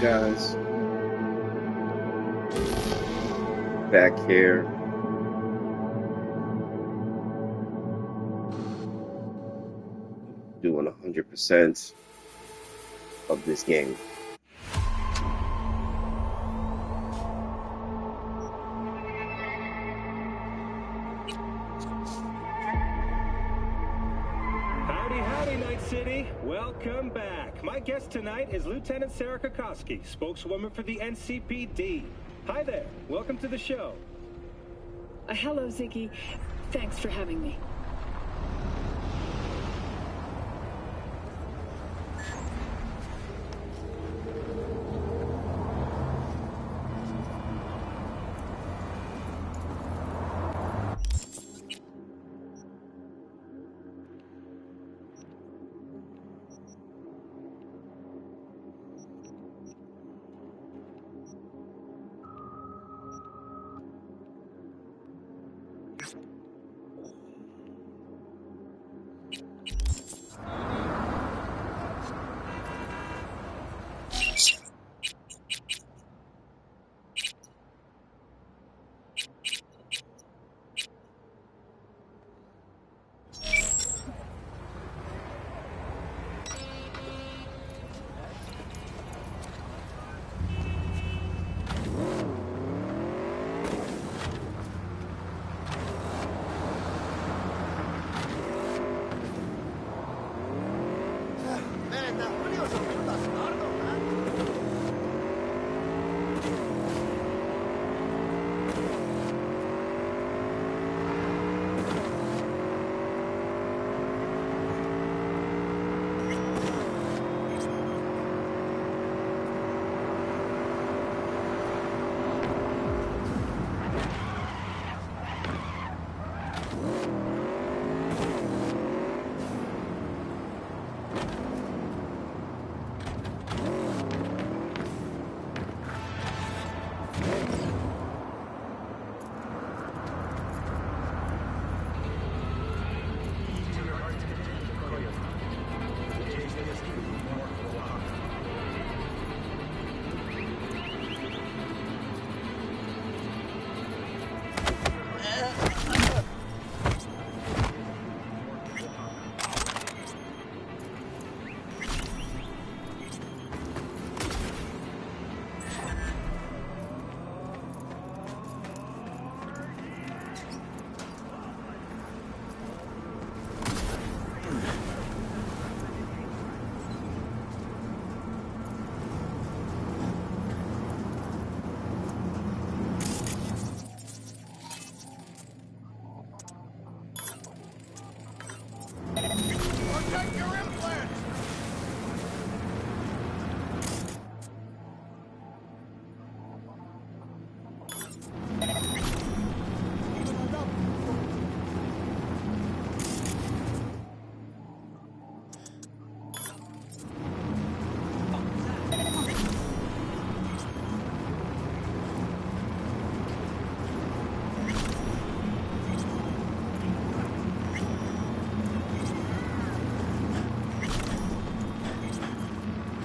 guys? Back here. Doing 100% of this game. Howdy, Night City. Welcome back. My guest tonight is Lieutenant Sarah Kokoski, spokeswoman for the NCPD. Hi there. Welcome to the show. Hello, Ziggy. Thanks for having me.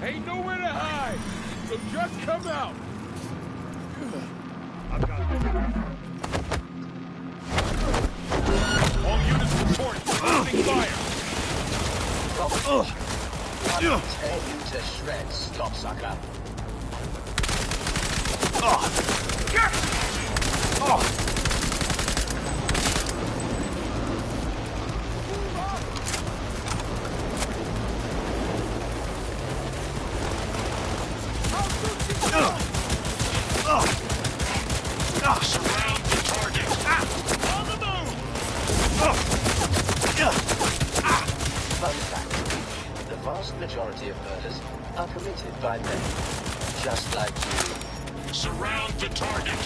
Ain't nowhere to hide, so just come out. All units report. Opening fire. Tear you to shreds, cocksucker. Surround the target. On the move. Fun fact, the vast majority of murders are committed by men, just like you. Surround the target.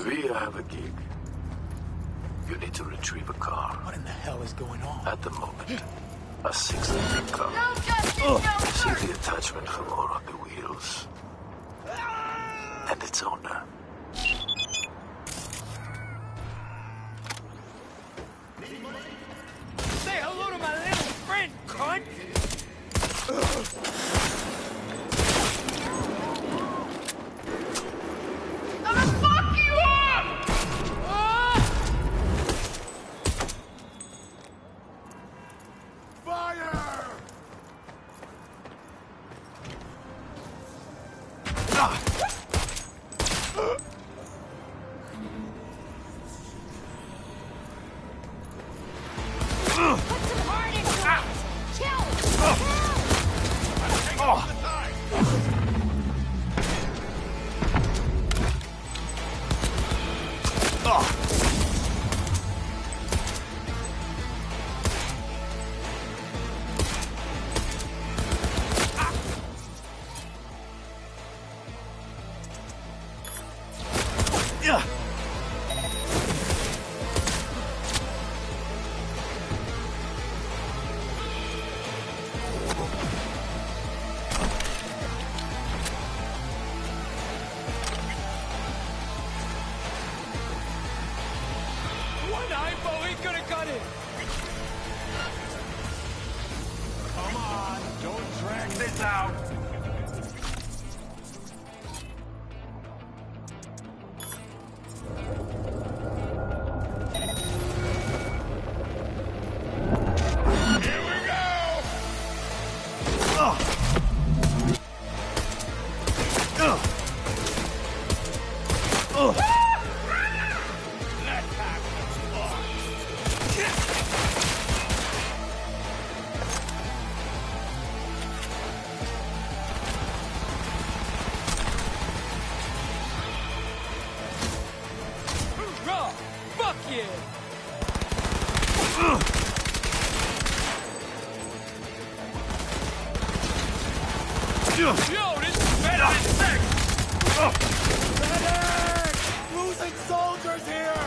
We have a gig. You need to retrieve a car. What in the hell is going on? At the moment, a 600 car. No justice, no See mercy. the attachment floor on the wheels. And its owner. Say hello to my little friend, cunt! I'm gonna fuck you up! Fire! Put some heart into it! Chill! One eyeball ain't gonna cut it! Come on, don't drag this out! Here we go! Let's have some fun! Hoorah! Fuck yeah! Yo, this is better than sex! Medic! Losing soldiers here!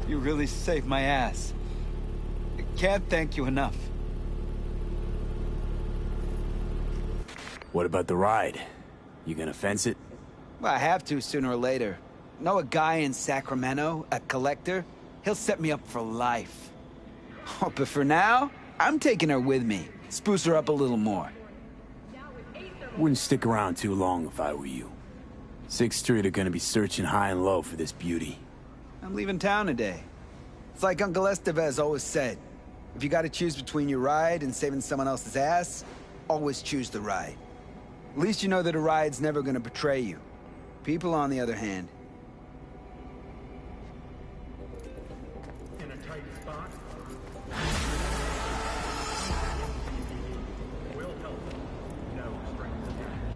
You really saved my ass. I can't thank you enough. What about the ride? You gonna fence it? Well, I have to sooner or later. Know a guy in Sacramento, a collector? He'll set me up for life. Oh, but for now, I'm taking her with me. Spruce her up a little more. Wouldn't stick around too long if I were you. 6th Street are gonna be searching high and low for this beauty. I'm leaving town today. It's like Uncle Estevez always said. If you gotta choose between your ride and saving someone else's ass, always choose the ride. At least you know that a ride's never gonna betray you. People, on the other hand. In a tight spot. Will help. No strings attached.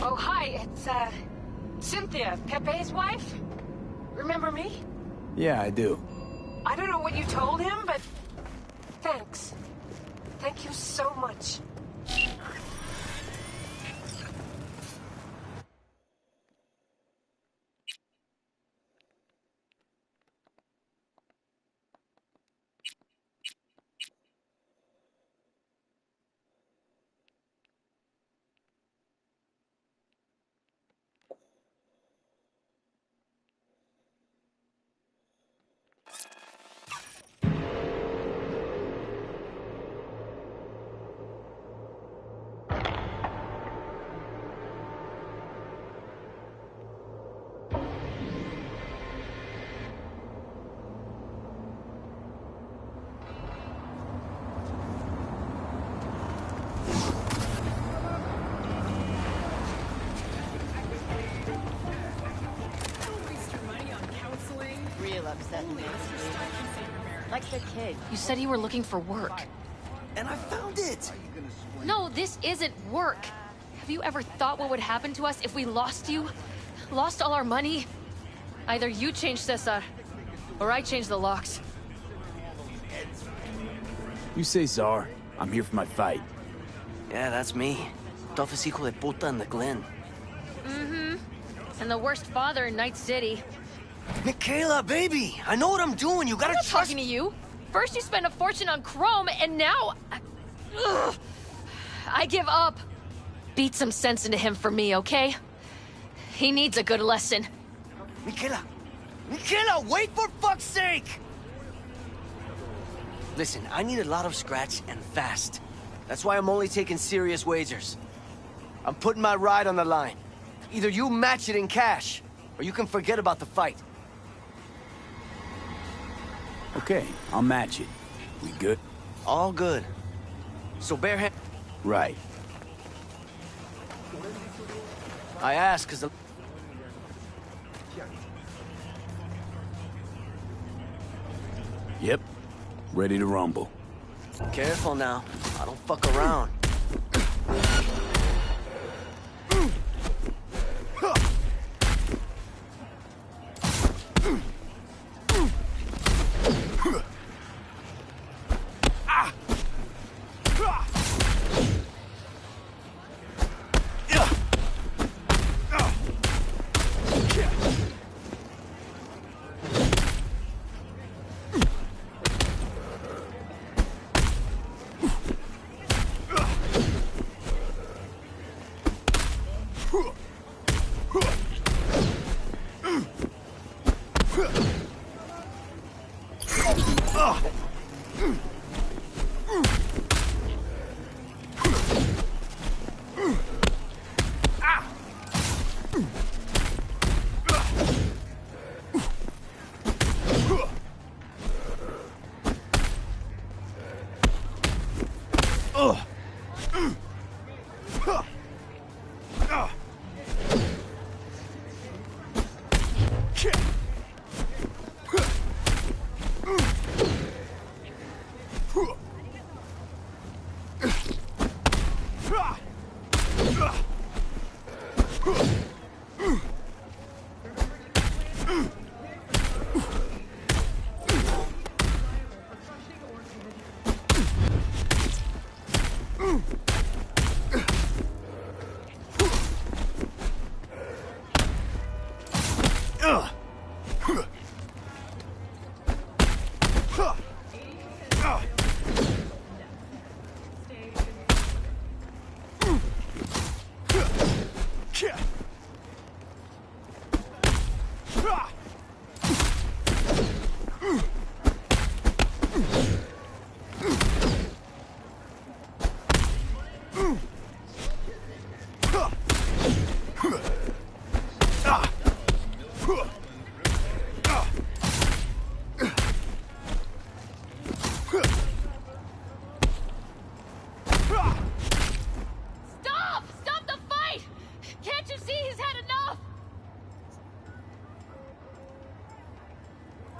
Oh, hi, it's, Cynthia, Pepe's wife? Remember me? Yeah, I do. I don't know what you told him, but thanks. Thank you so much. Real upsetting. Like the kid. You said you were looking for work. And I found it! No, this isn't work. Have you ever thought what would happen to us if we lost you? Lost all our money? Either you change Cesar, or I change the locks. You say Czar. I'm here for my fight. Yeah, that's me. Toughest hijo de puta in the Glen. Mm-hmm. And the worst father in Night City. Michaela, baby! I know what I'm doing. You gotta I'm not trust... talking to you. First you spend a fortune on chrome, and now... Ugh. I give up. Beat some sense into him for me, okay? He needs a good lesson. Michaela! Michaela, wait for fuck's sake! Listen, I need a lot of scratch and fast. That's why I'm only taking serious wagers. I'm putting my ride on the line. Either you match it in cash, or you can forget about the fight. Okay, I'll match it. We good? All good. So bare hand... Right. I ask because... Yep. Ready to rumble. Careful now. I don't fuck around.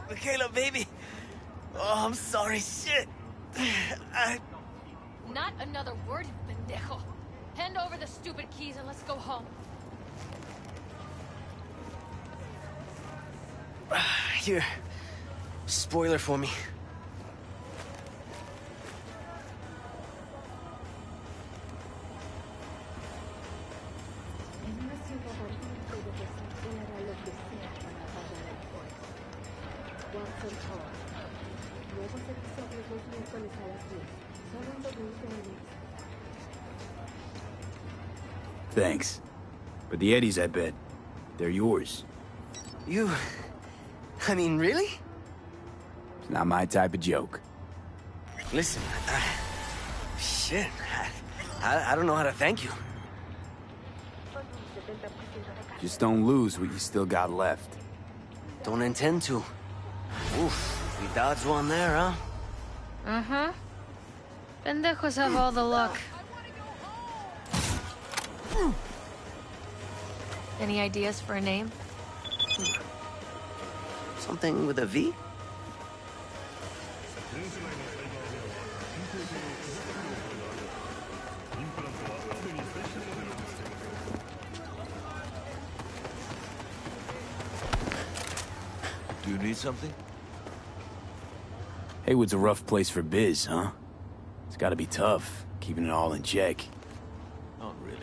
Michaela, baby. Oh, I'm sorry. Shit. Not another word, you pendejo. Hand over the stupid keys and let's go home. Here, spoiler for me. Thanks. But the Eddies, I bet, they're yours. You... I mean, really? It's not my type of joke. Listen, shit, I don't know how to thank you. Just don't lose what you still got left. Don't intend to. Oof, we dodged one there, huh? Uh-huh. Pendejos have all the luck. Any ideas for a name? Something with a V? Do you need something? Haywood's a rough place for biz, huh? It's gotta be tough, keeping it all in check. Not really.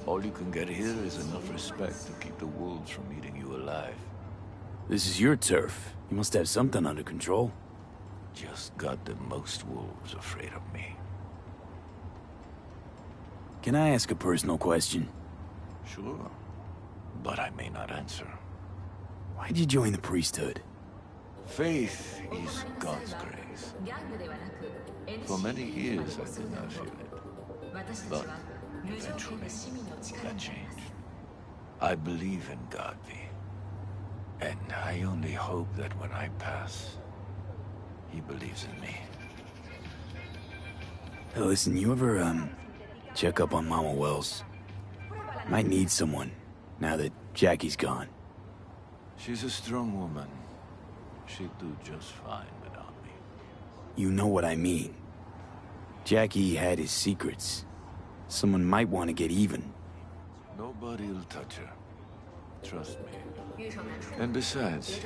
All you can get here is enough respect to keep the wolves from eating you alive. This is your turf. You must have something under control. Just got the most wolves afraid of me. Can I ask a personal question? Sure, but I may not answer. Why'd you join the priesthood? Faith is God's grace. For many years I did not feel it. But eventually, that changed. I believe in God, V. And I only hope that when I pass, he believes in me. Hey, listen, you ever, check up on Mama Wells? Might need someone, now that Jackie's gone. She's a strong woman. She'd do just fine without me. You know what I mean. Jackie had his secrets. Someone might want to get even. Nobody'll touch her. Trust me. And besides,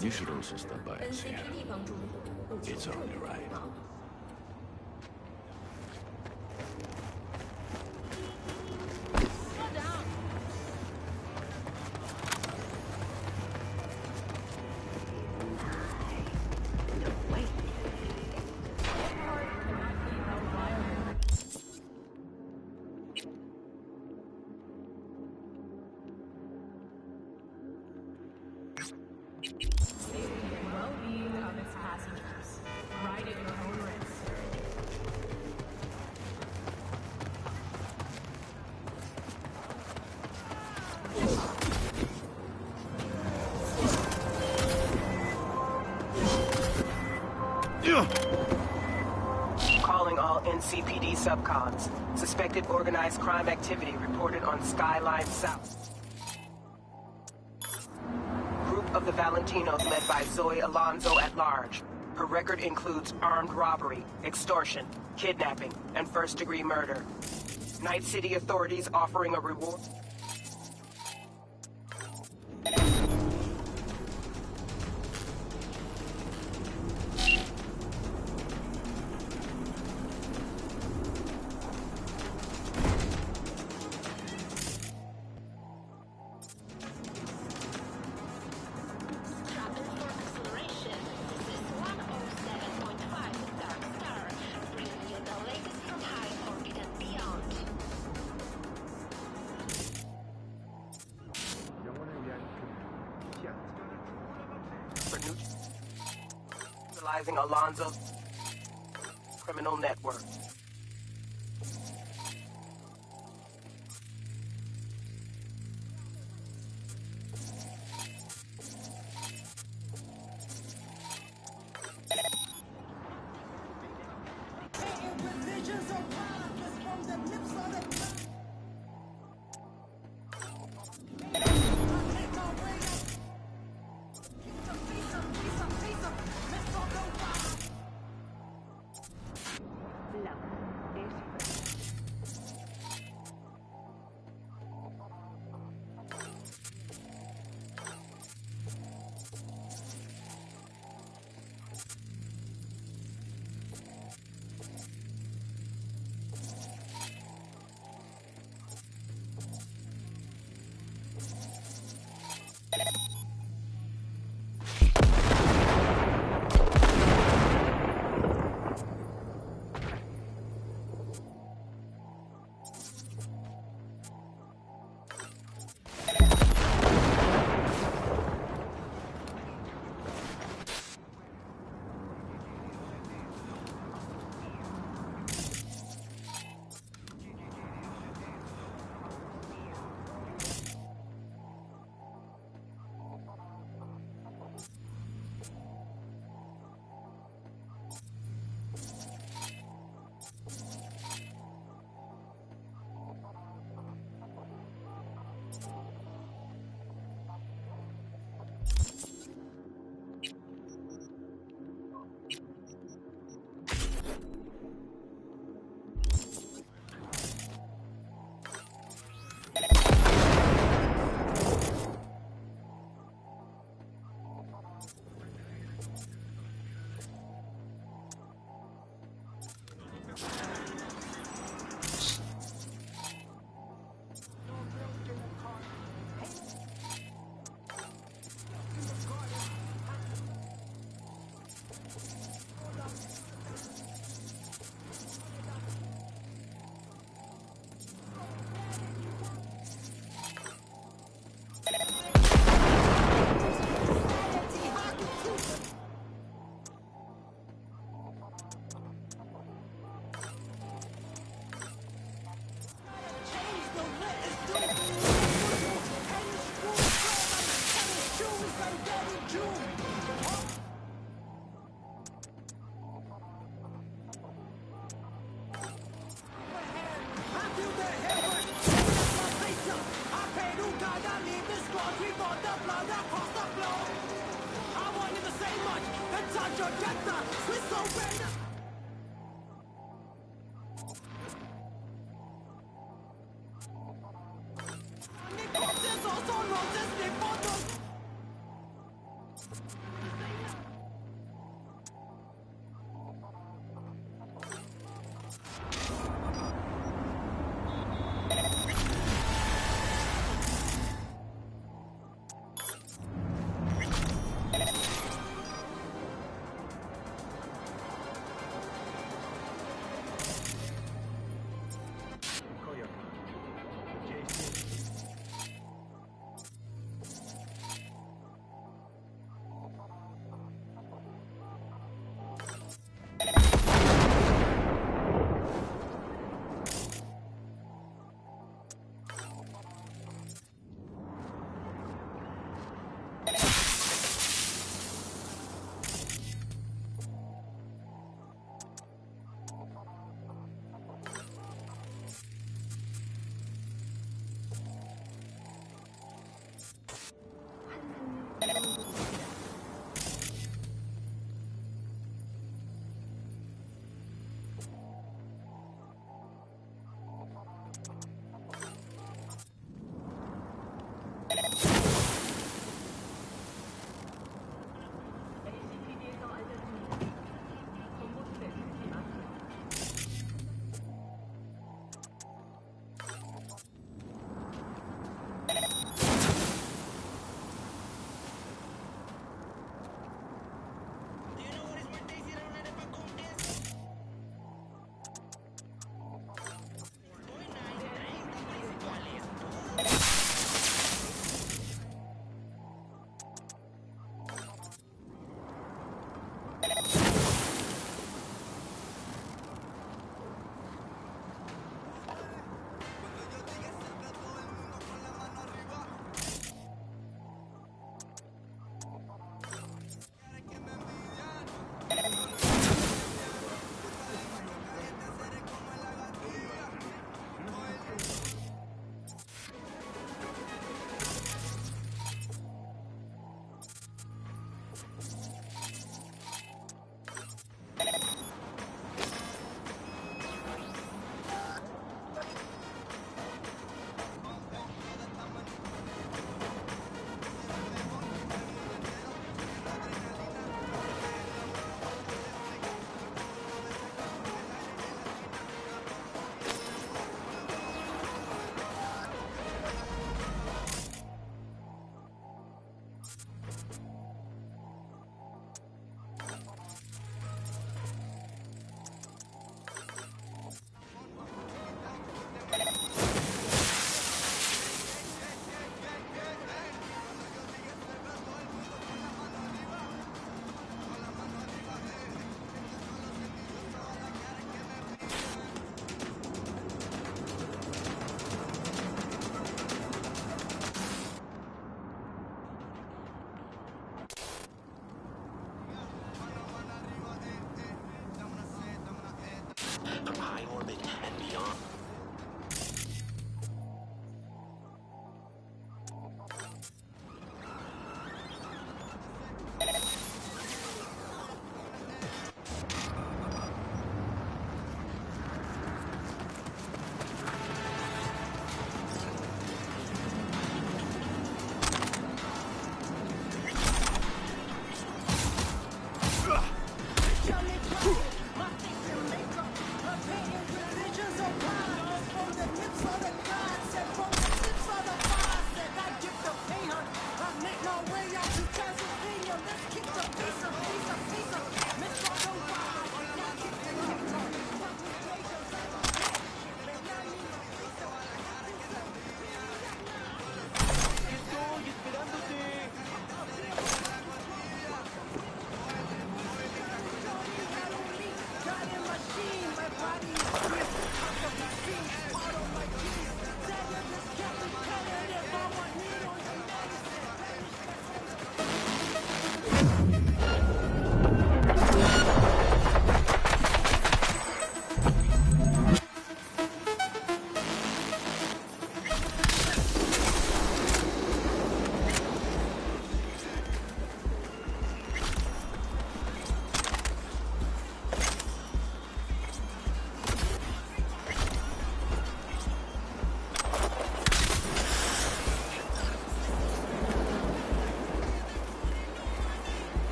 you should also stop by and see her. It's only right. Calling all NCPD subcons. Suspected organized crime activity reported on Skyline South. Group of the Valentinos led by Zoe Alonso at large. Her record includes armed robbery, extortion, kidnapping, and first-degree murder. Night City authorities offering a reward. Utilizing Alonso's criminal network.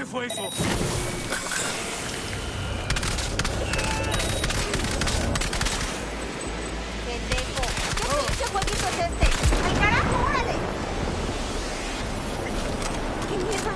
¿Qué fue eso? ¡Pendejo! ¿Qué pinche jueguito es este? ¡Al carajo, órale! ¿Qué mierda?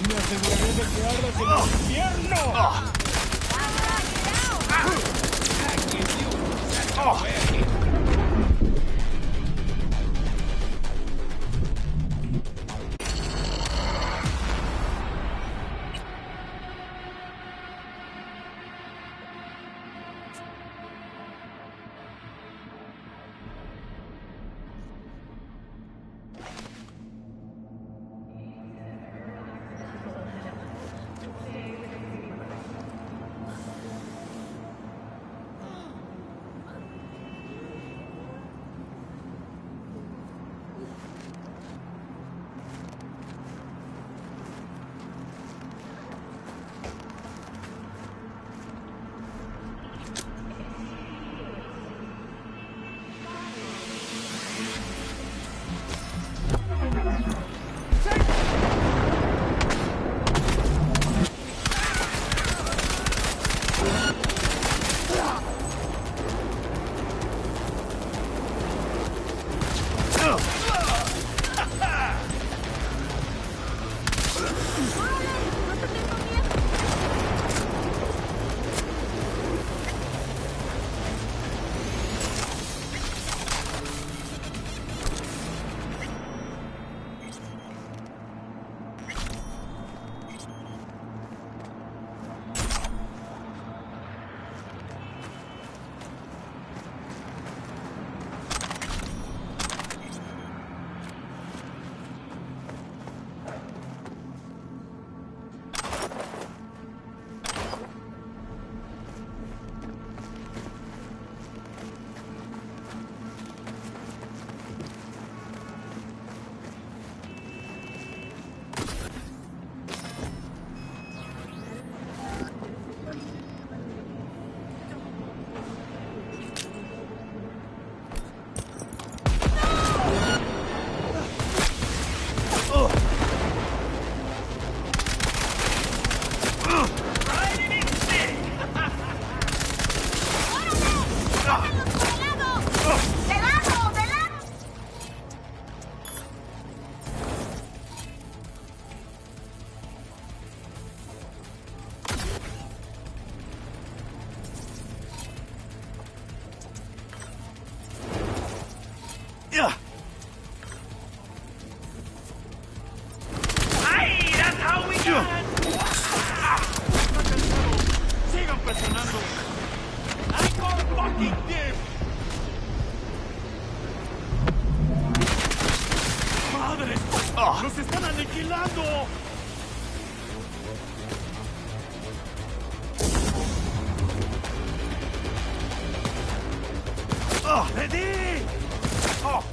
Me aseguraré de que ardas en el infierno. ¡Nos están aniquilando! ¡Oh, Eddie! ¡Oh!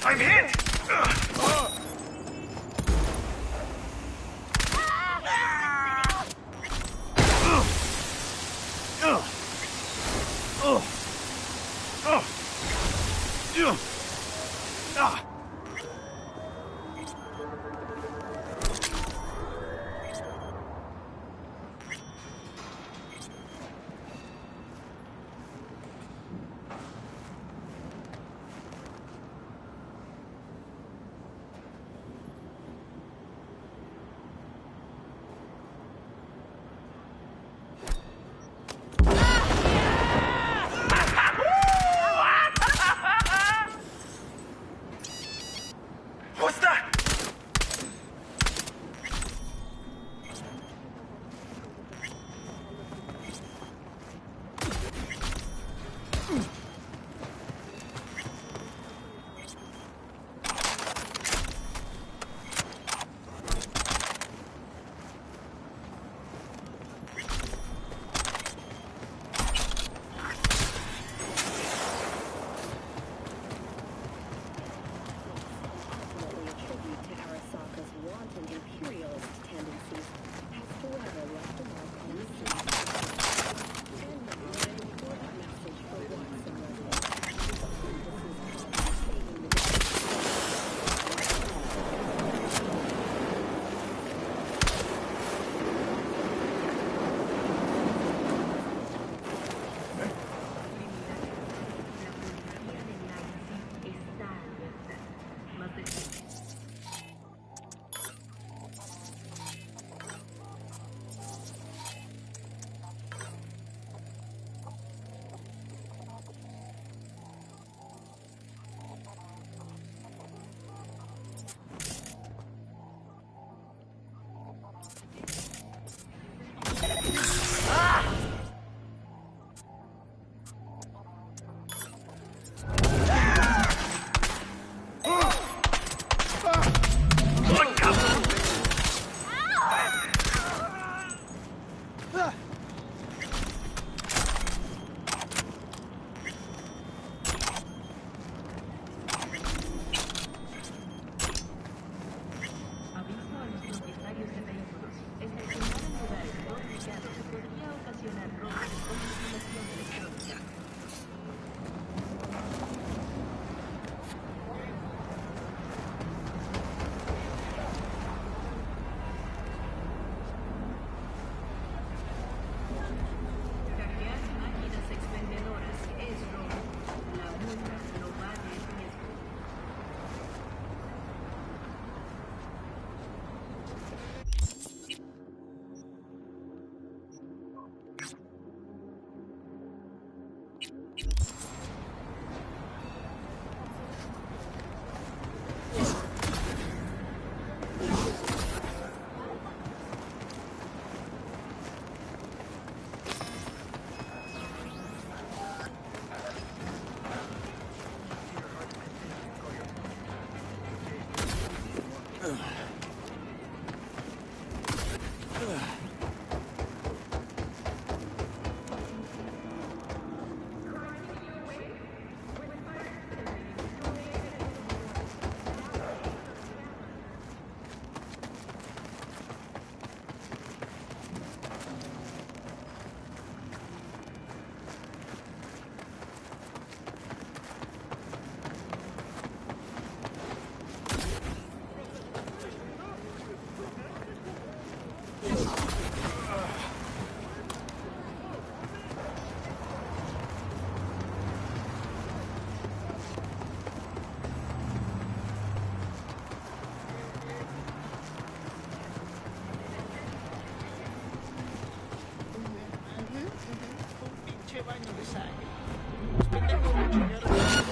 I'm hit! What's that?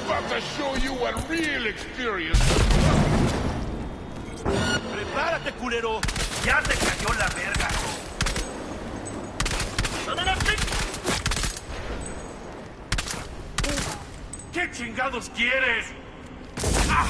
About to show you what real experience. ¡Prepárate, culero! ¡Ya te cayó la verga! ¿Qué chingados quieres? ¡Ah!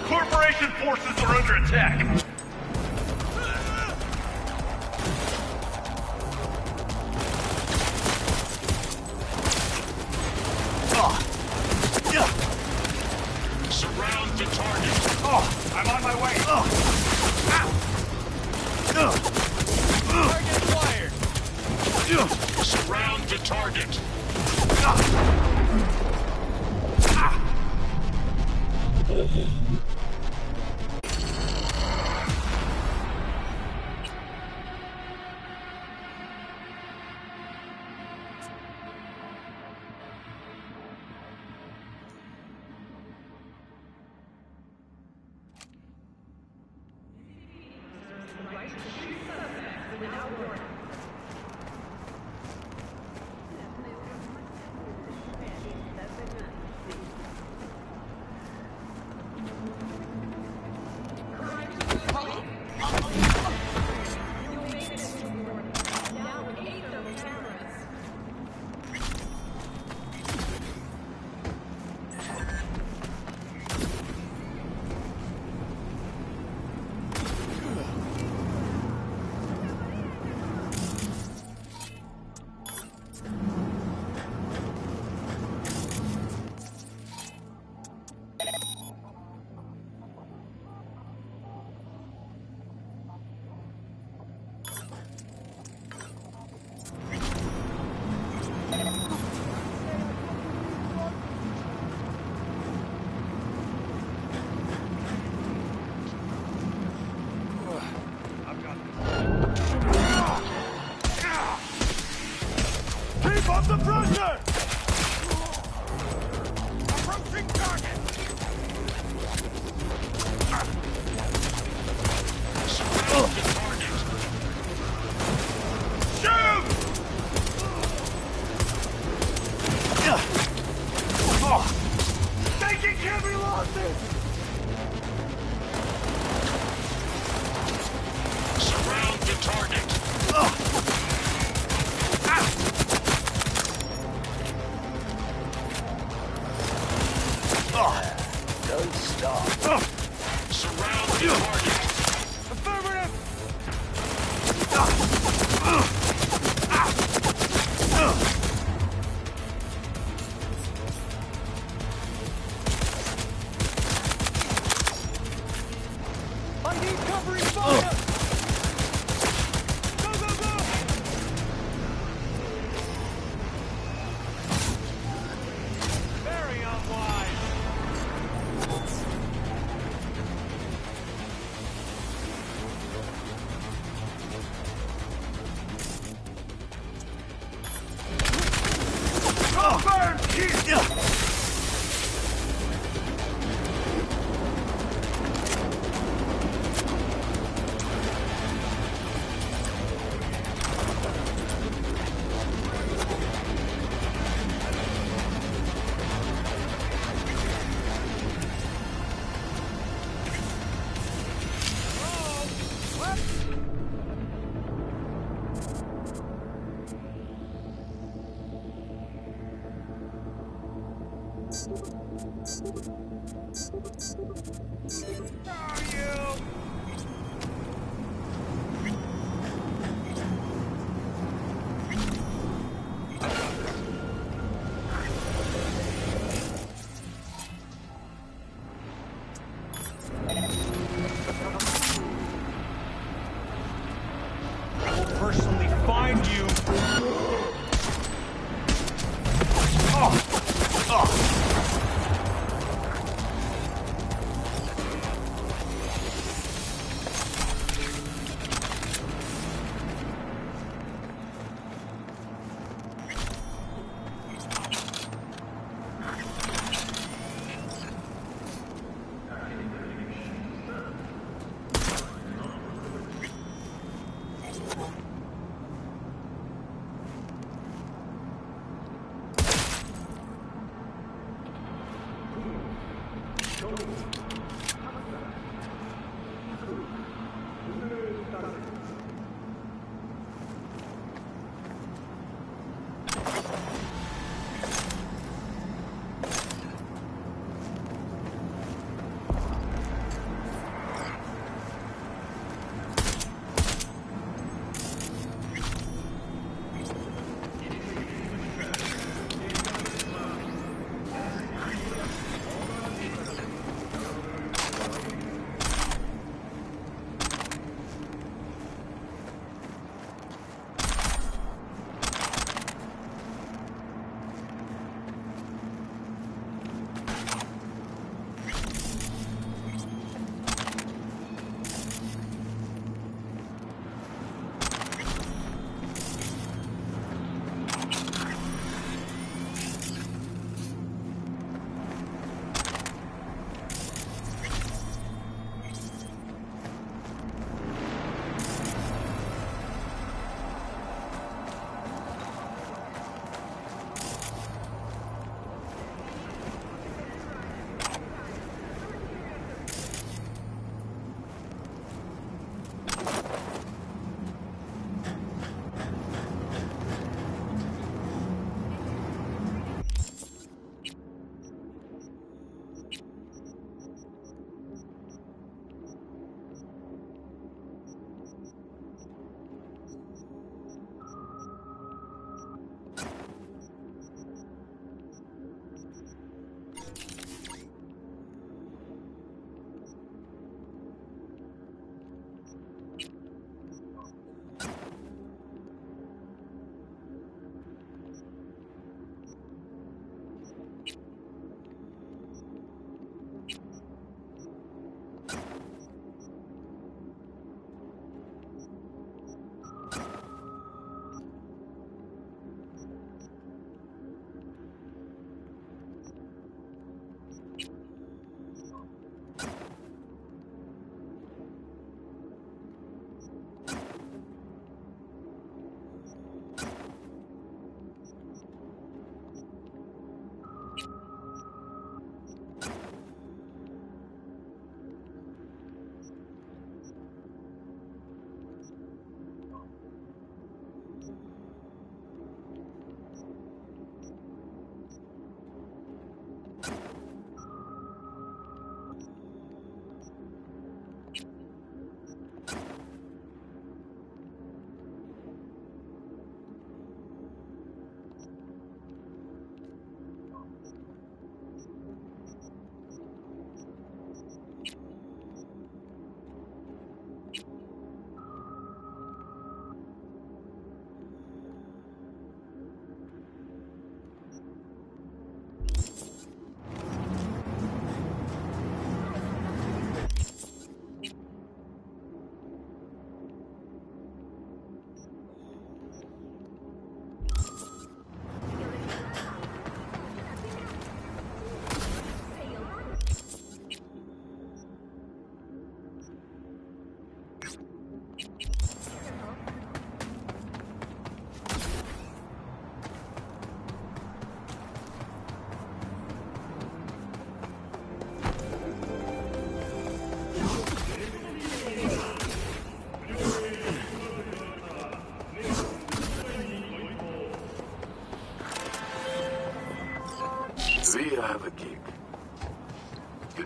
Corporation forces are under attack. Surround the target. Oh, I'm on my way. Target acquired. Surround the target. Without warning. Under pressure! Approaching target! Surround the target! Shoot! Taking heavy losses! Surround the target! Don't stop. Surround the target! Affirmative! I need covering fire! Go, go, go! Very unwise! Burn! I will personally find you.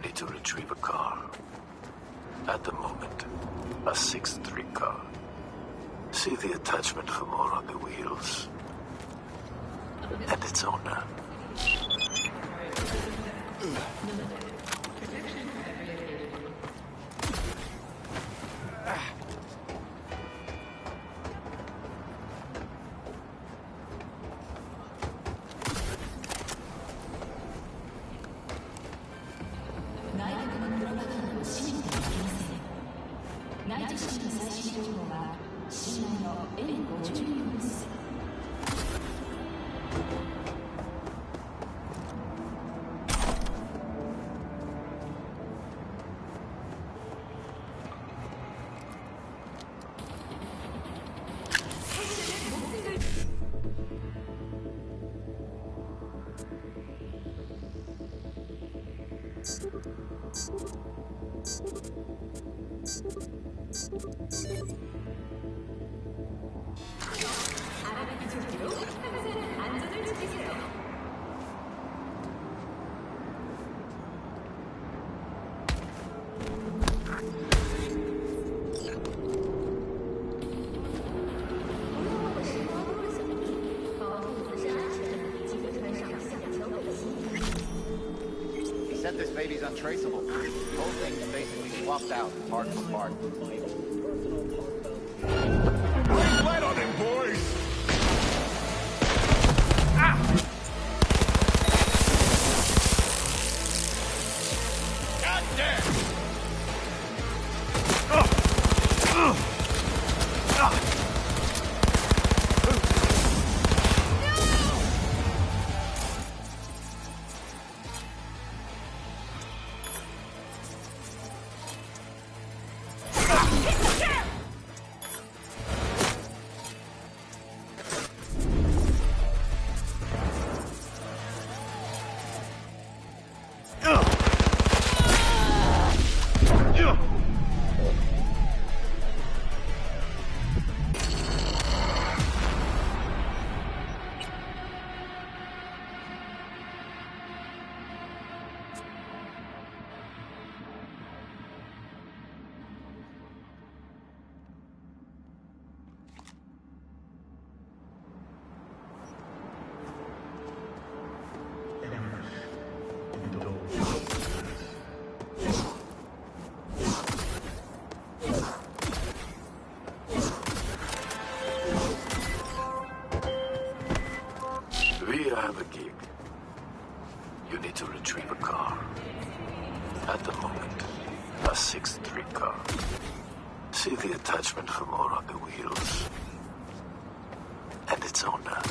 need to retrieve a car. At the moment, a 6-3 car. See the attachment for more on the wheels. And its owner. Said this baby's untraceable. The whole thing's basically swapped out, part for part. Lay light on him, boys! God damn! I have a gig. You need to retrieve a car. At the moment, a 6-3 car. See the attachment for more on the wheels. And its owner.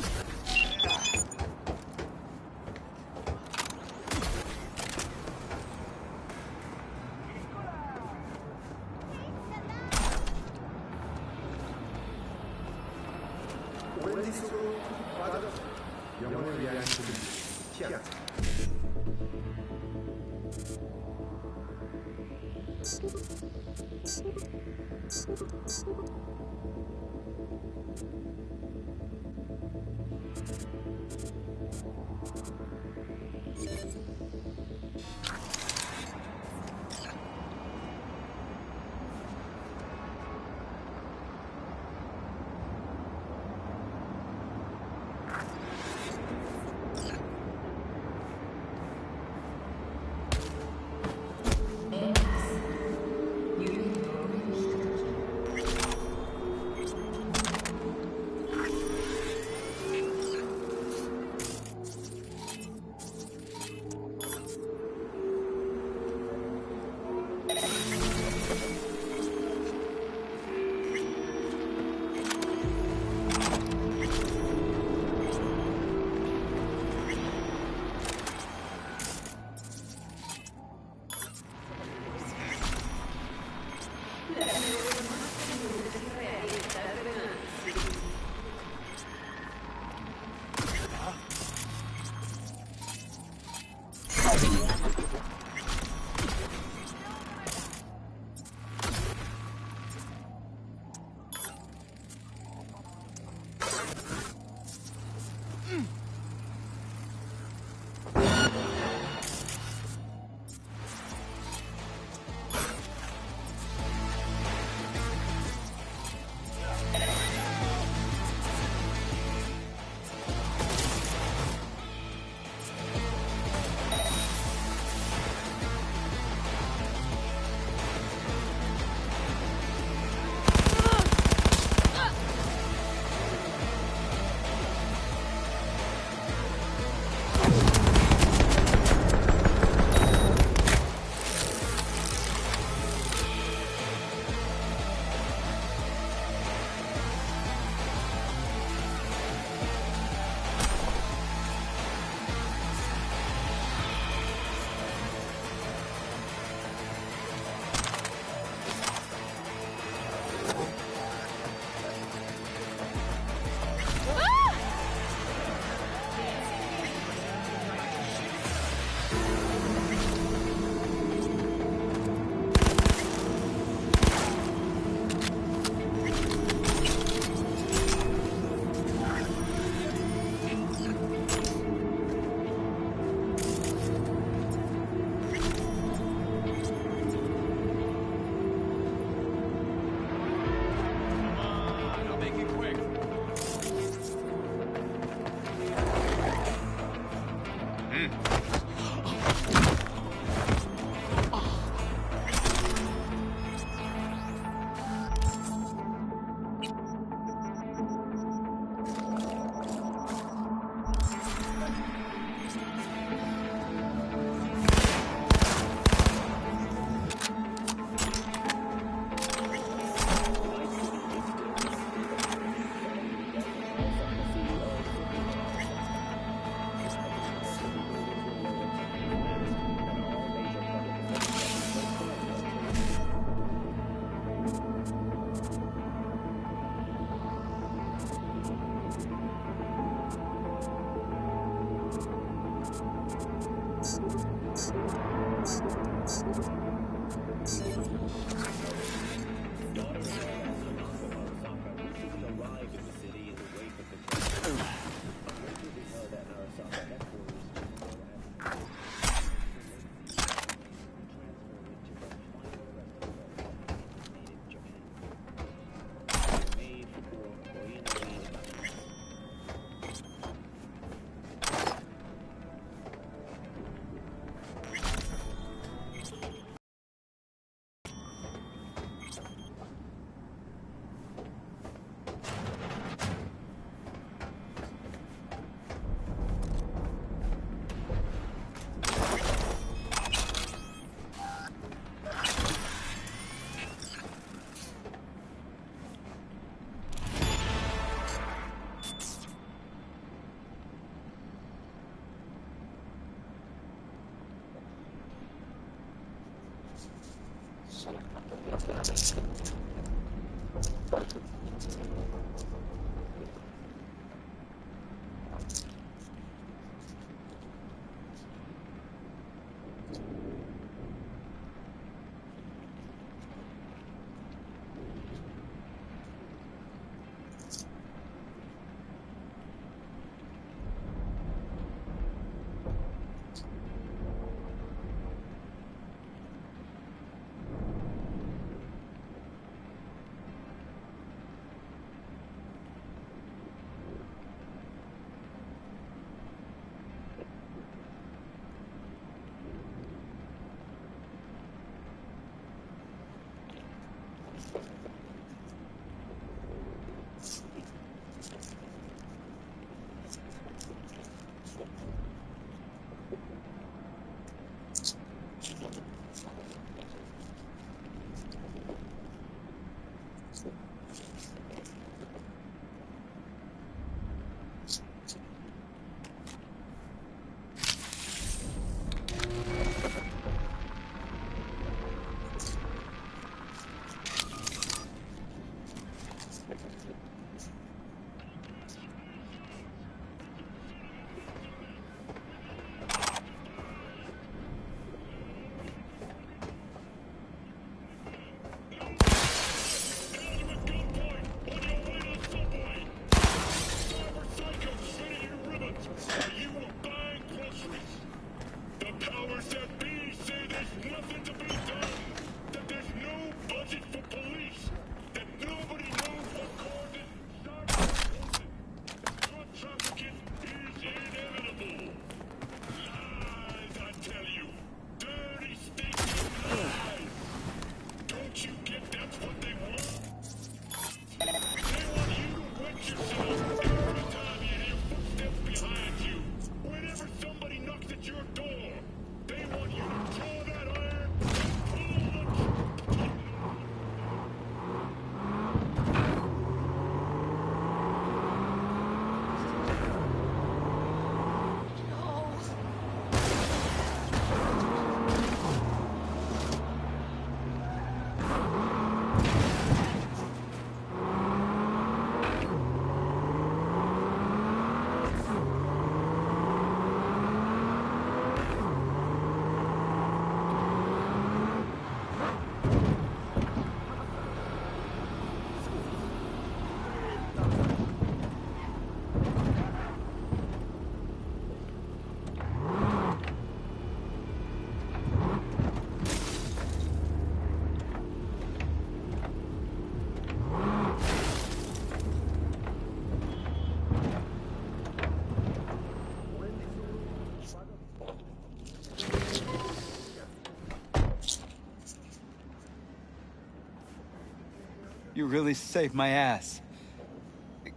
You really saved my ass.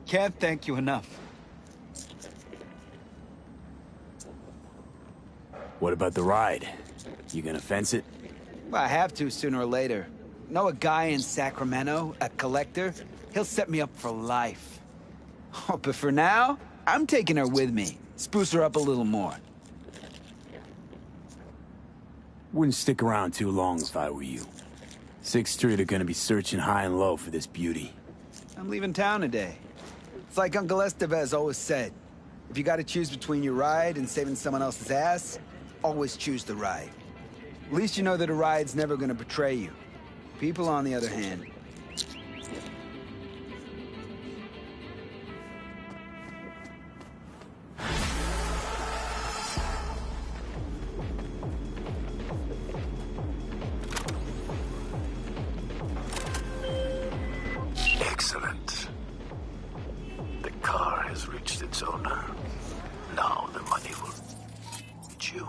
Can't thank you enough. What about the ride? You gonna fence it? Well, I have to sooner or later. Know a guy in Sacramento, a collector? He'll set me up for life. Oh, but for now, I'm taking her with me. Spruce her up a little more. Wouldn't stick around too long if I were you. 6th Street are gonna be searching high and low for this beauty. I'm leaving town today. It's like Uncle Estevez always said. If you gotta choose between your ride and saving someone else's ass, always choose the ride. At least you know that a ride's never gonna betray you. People, on the other hand... Excellent. The car has reached its owner. Now the money will reach you.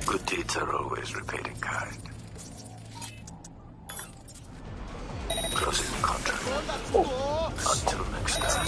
Good deeds are always repaid in kind. Closing the contract. Until next time.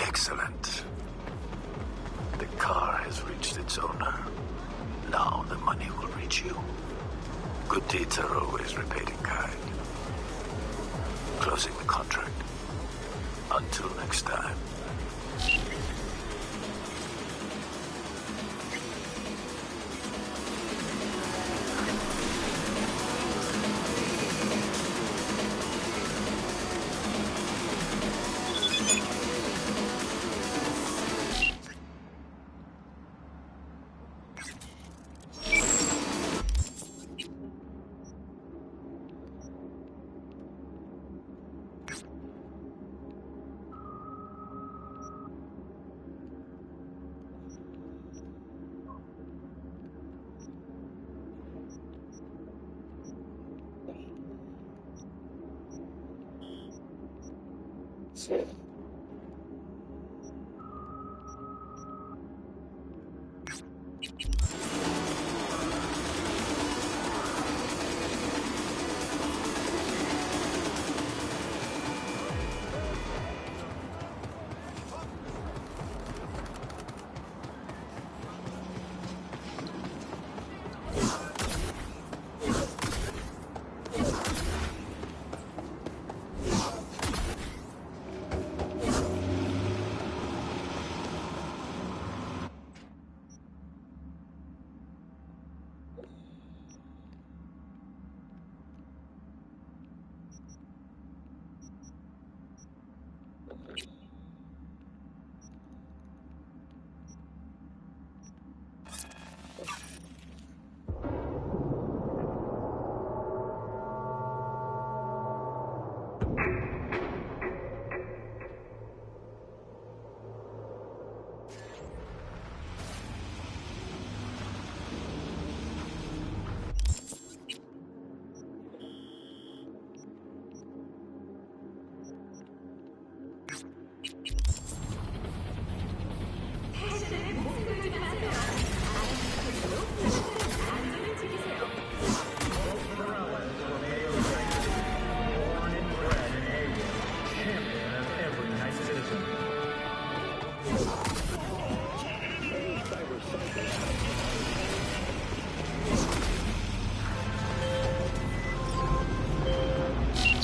Excellent. The car has reached its owner. Now the money will reach you. Good deeds are always repaid in kind. Closing the contract. Until next time.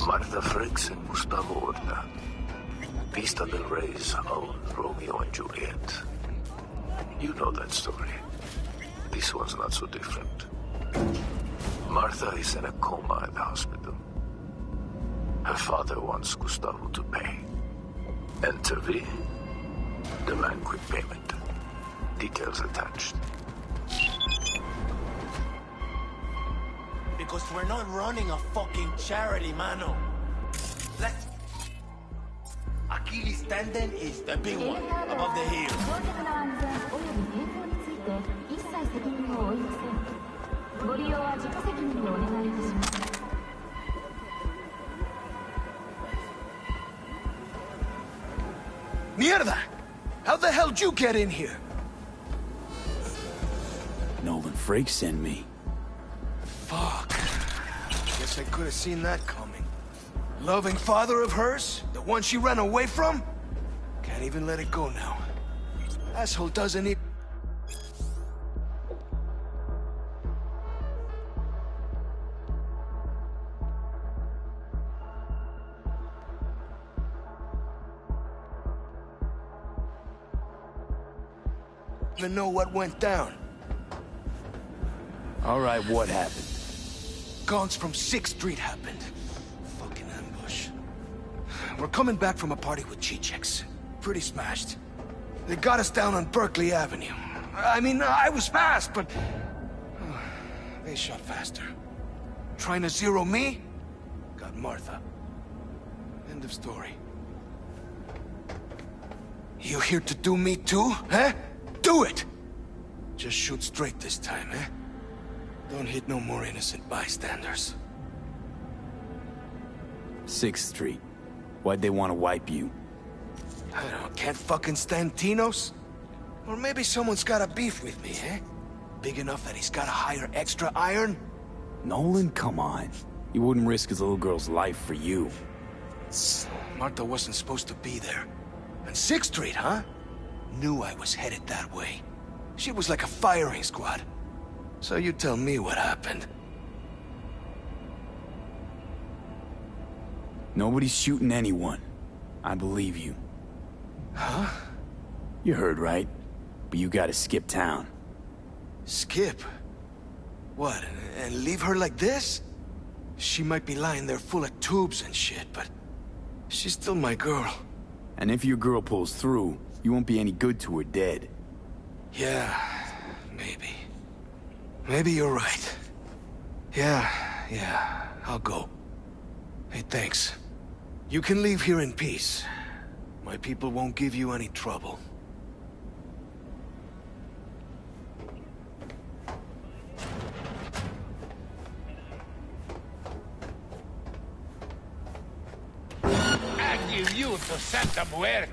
Martha Frakes and Gustavo Horta. Vista del Rey's own Romeo and Juliet. You know that story. This one's not so different. Martha is in a coma at the hospital. Her father wants Gustavo to pay. Enter V. Demand quick payment. Details attached. Because we're not running a fucking charity, mano. Achilles tendon is the big one, above the heel. Mierda! How the hell'd you get in here? Nolan Frakes sent me. Fuck. Guess I could have seen that coming. Loving father of hers? The one she ran away from? Can't even let it go now. Asshole doesn't even... even know what went down. All right, what happened? Guns from 6th Street happened. Fucking ambush. We're coming back from a party with G-Checks. Pretty smashed. They got us down on Berkeley Avenue. I mean, I was fast, but... they shot faster. Trying to zero me? Got Martha. End of story. You here to do me too, huh? Do it! Just shoot straight this time, eh? Don't hit no more innocent bystanders. 6th Street. Why'd they want to wipe you? I don't know, can't fucking stand Tinos? Or maybe someone's got a beef with me, eh? Big enough that he's gotta hire extra iron? Nolan, come on. He wouldn't risk his little girl's life for you. Martha wasn't supposed to be there. And 6th Street, huh? Knew I was headed that way. She was like a firing squad. So you tell me what happened. Nobody's shooting anyone. I believe you. Huh? You heard right. But you gotta skip town. Skip? What, and leave her like this? She might be lying there full of tubes and shit, but... she's still my girl. And if your girl pulls through, you won't be any good to her dead. Yeah, maybe. Maybe you're right. Yeah, I'll go. Hey, thanks. You can leave here in peace. My people won't give you any trouble. I give you to Santa Muerte.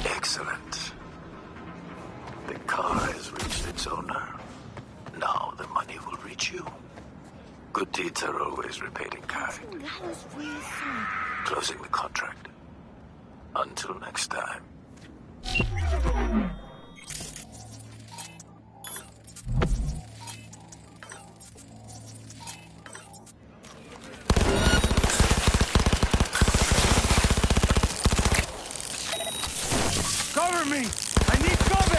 Excellent. The car has reached its owner. Now the money will reach you. Good deeds are always repaid in kind. Closing the contract. Until next time. Cover me! I need cover!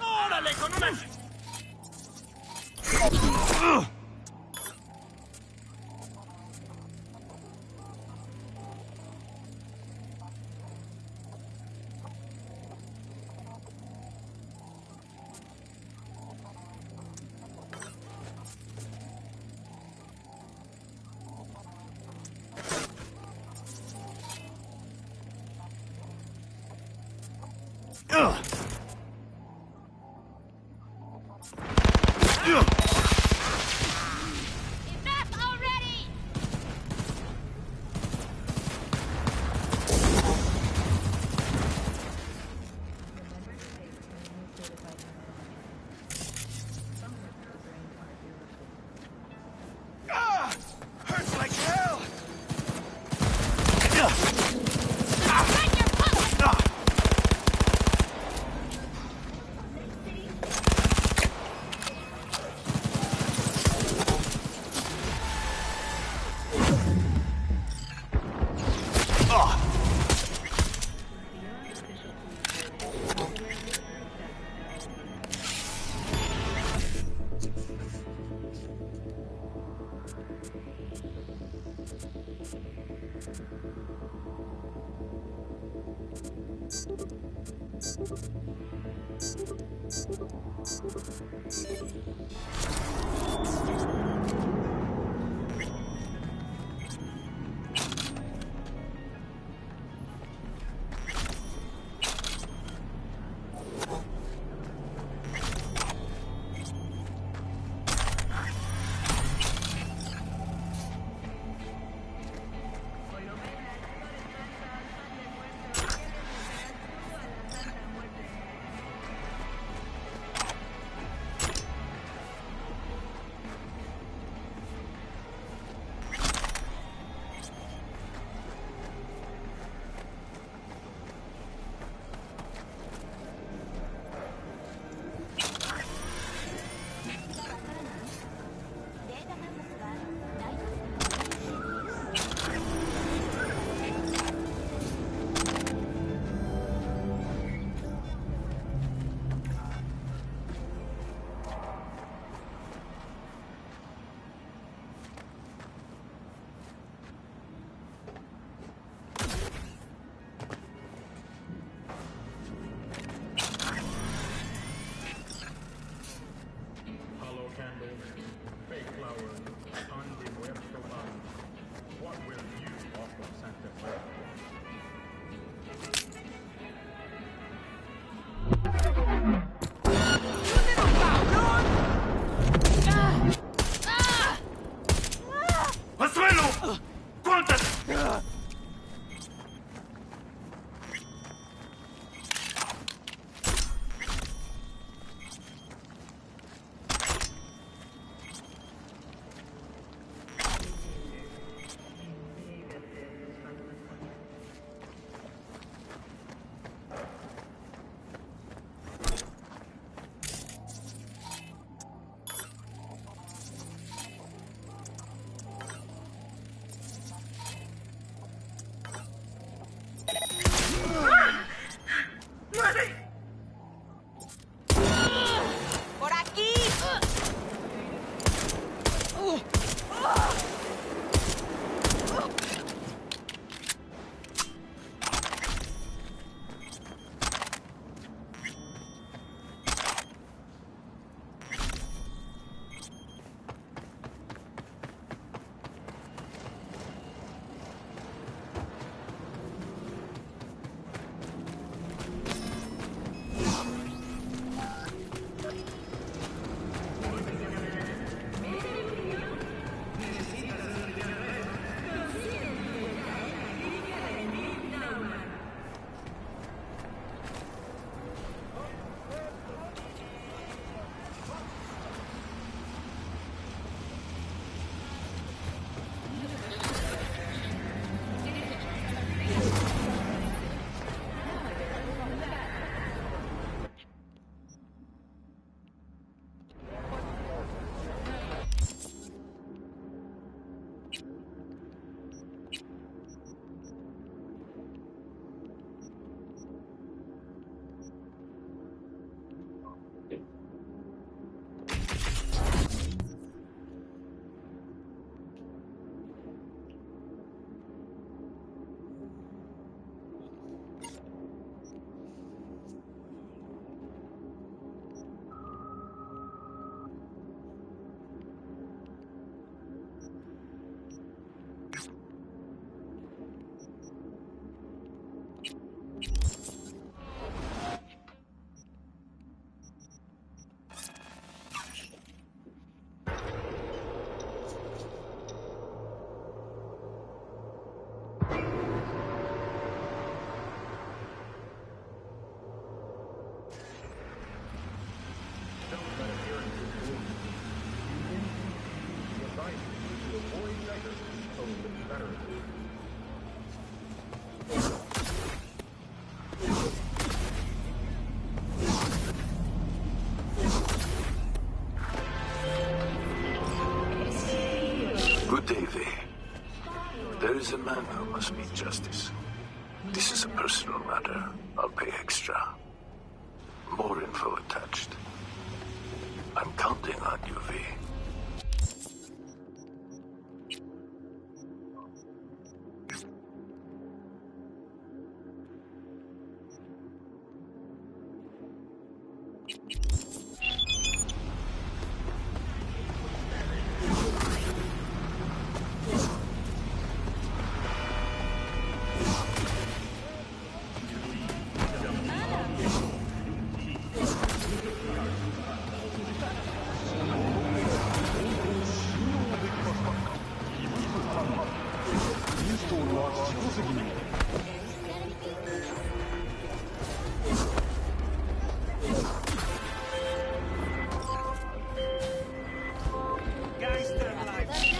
¡Órale, con una... Hurts like hell! man who must meet justice. This is a personal matter. I'll pay extra. More info attached. I'm counting on you, V.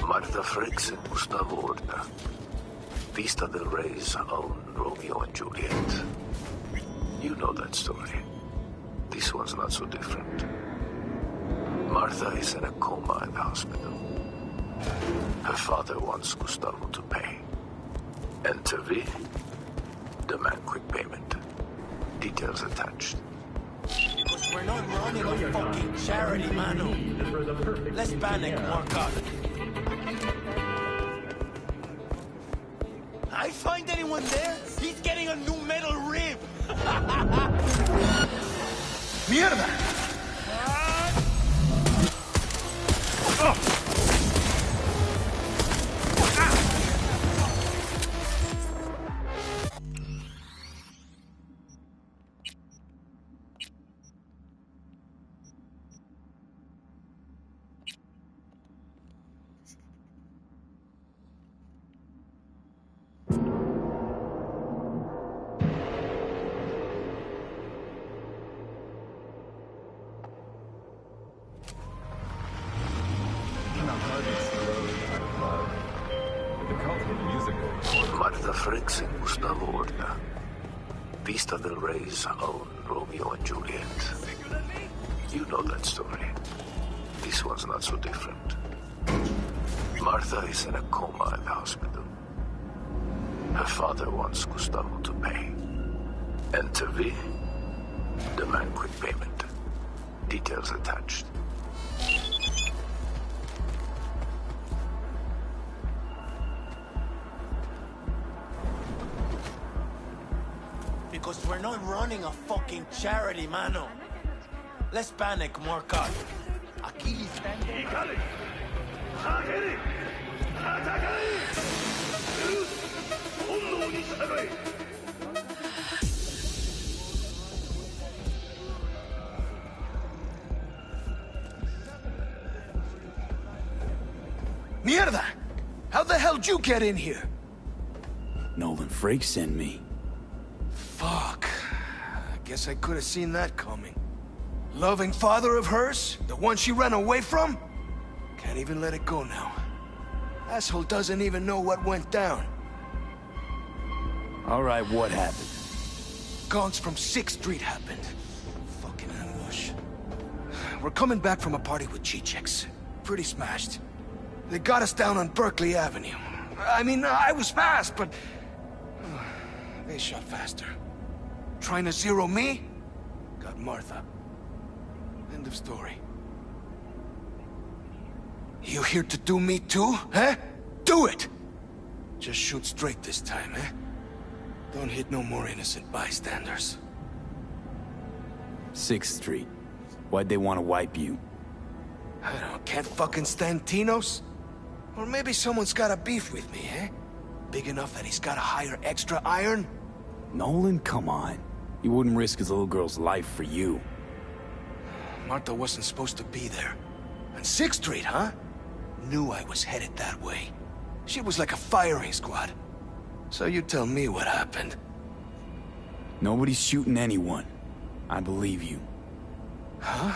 Martha Fricks and Gustavo Orta. Vista del Rey's own Romeo and Juliet. You know that story. This one's not so different. Martha is in a coma in the hospital. Her father wants Gustavo to pay. And to V, demand quick payment. Details attached. Because we're not running a fucking charity, mano. Let's panic, Mark. I find anyone there? He's getting a new metal rib! Mierda! Martha Fricks and Gustavo Orta. Vista del Rey's own Romeo and Juliet. You know that story. This one's not so different. Martha is in a coma in the hospital. Her father wants Gustavo to pay. And to V, demand quick payment. Details attached. Because we're not running a fucking charity, mano. Let's panic, Mark. Aquí Mierda! How the hell did you get in here? Nolan Frakes sent me. Fuck. I guess I could have seen that coming. Loving father of hers? The one she ran away from? Can't even let it go now. Asshole doesn't even know what went down. All right, what happened? Guns from 6th Street happened. Fucking ambush. We're coming back from a party with G-Checks. Pretty smashed. They got us down on Berkeley Avenue. I mean, I was fast, but... they shot faster. Trying to zero me? Got Martha. End of story. You here to do me too, huh? Do it! Just shoot straight this time, eh? Don't hit no more innocent bystanders. 6th Street. Why'd they want to wipe you? I can't fucking stand Tinos? Or maybe someone's got a beef with me, eh? Big enough that he's gotta hire extra iron? Nolan, come on. He wouldn't risk his little girl's life for you. Martha wasn't supposed to be there. On 6th Street, huh? Knew I was headed that way. She was like a firing squad. So you tell me what happened. Nobody's shooting anyone. I believe you. Huh?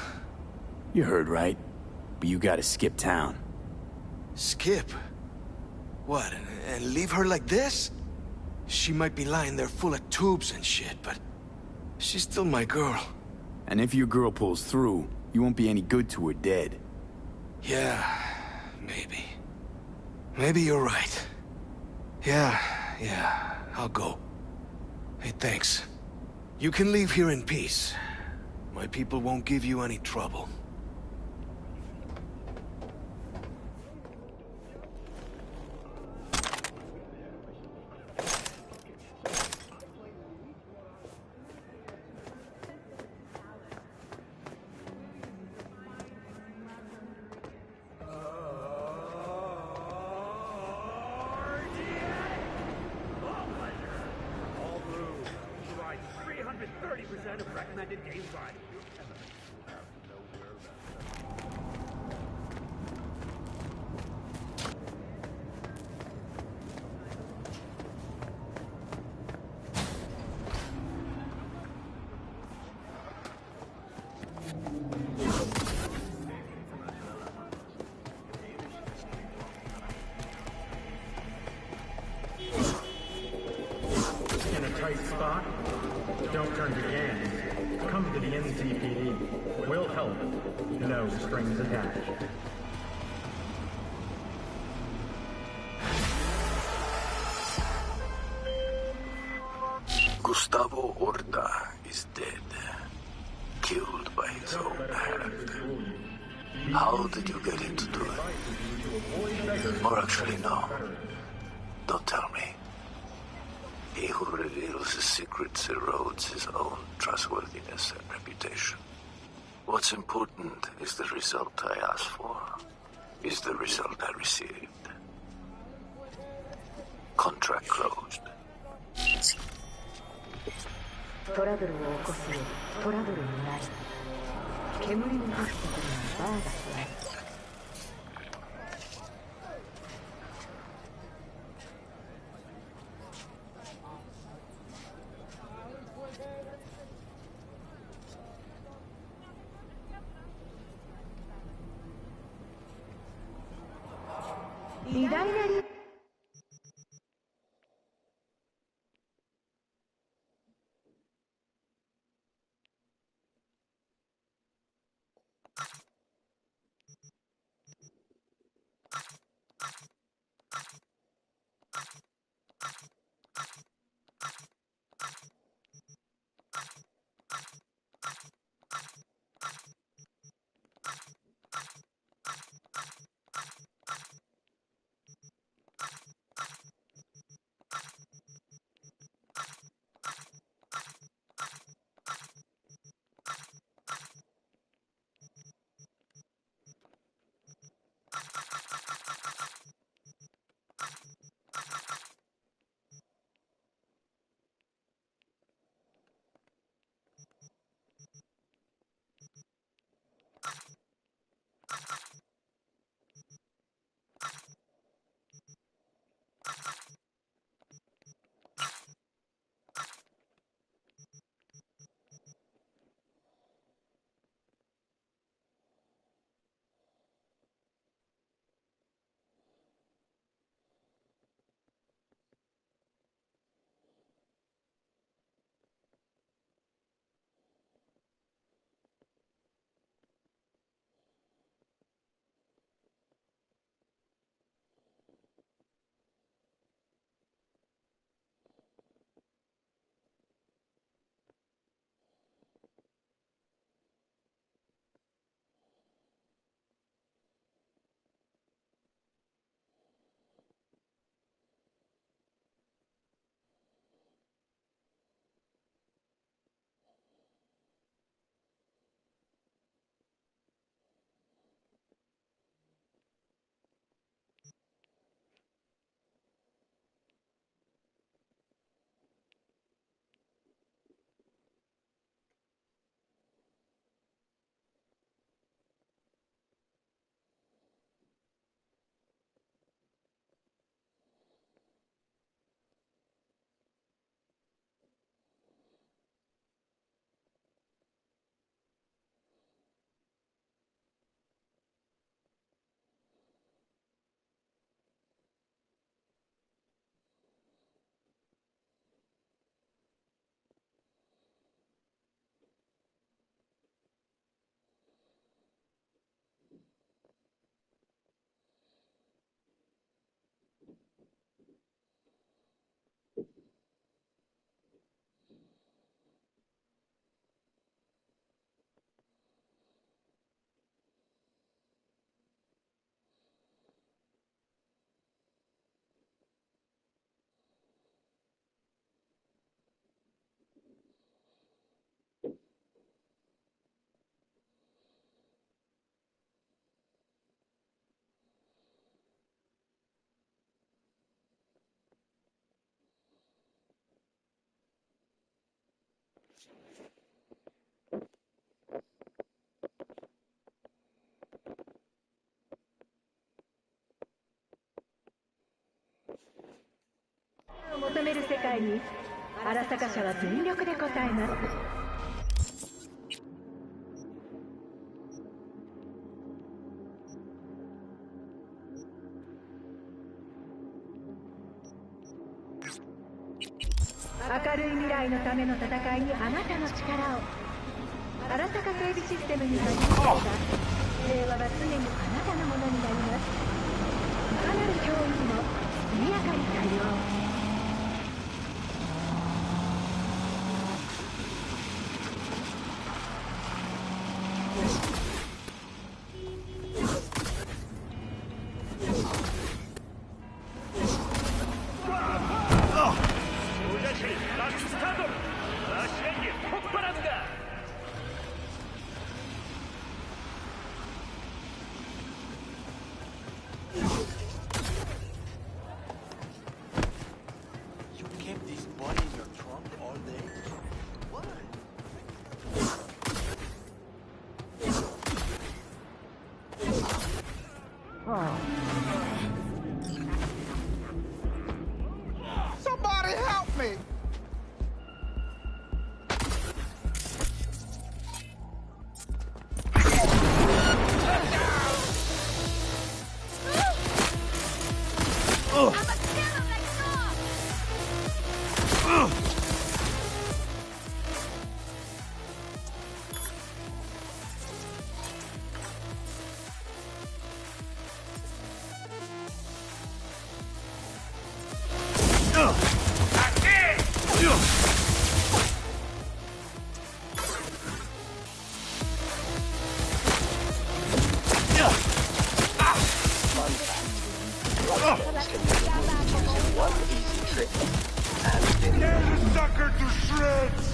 You heard right. But you gotta skip town. Skip? What, and leave her like this? She might be lying there full of tubes and shit, but... she's still my girl. And if your girl pulls through, you won't be any good to her dead. Yeah, maybe. Maybe you're right. Yeah, I'll go. Hey, thanks. You can leave here in peace. My people won't give you any trouble. All blue. Provide 330% of recommended game value. In a tight spot? Don't turn to gangs. Come to the NCPD. We'll help. No strings attached. Gustavo Horta is dead. Killed by his own hand. How did you get him to do it? Or actually, no. Don't tell me. He who reveals his secrets erodes his own trustworthiness and reputation. What's important is the result I asked for, is the result I received. Contract closed. トラブルを起こすようトラブルになり煙の出すところにバーが座る 偉大なり求める世界に荒坂社は全力で応えます。明るい未来のための戦いにあなたの力を。荒坂警備システムに加入すれば平和は常にあなたのものになります。いかなる脅威にも速やかに対応。Somebody help me! One easy trick, and tear the sucker to shreds!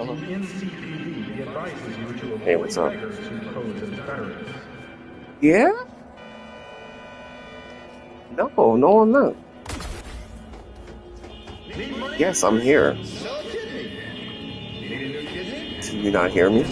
The NCPD advises you to Hey, avoid what's up? beggars who pose as terrorists. Yeah? No, I'm not. Yes, I'm here. Can you not hear me?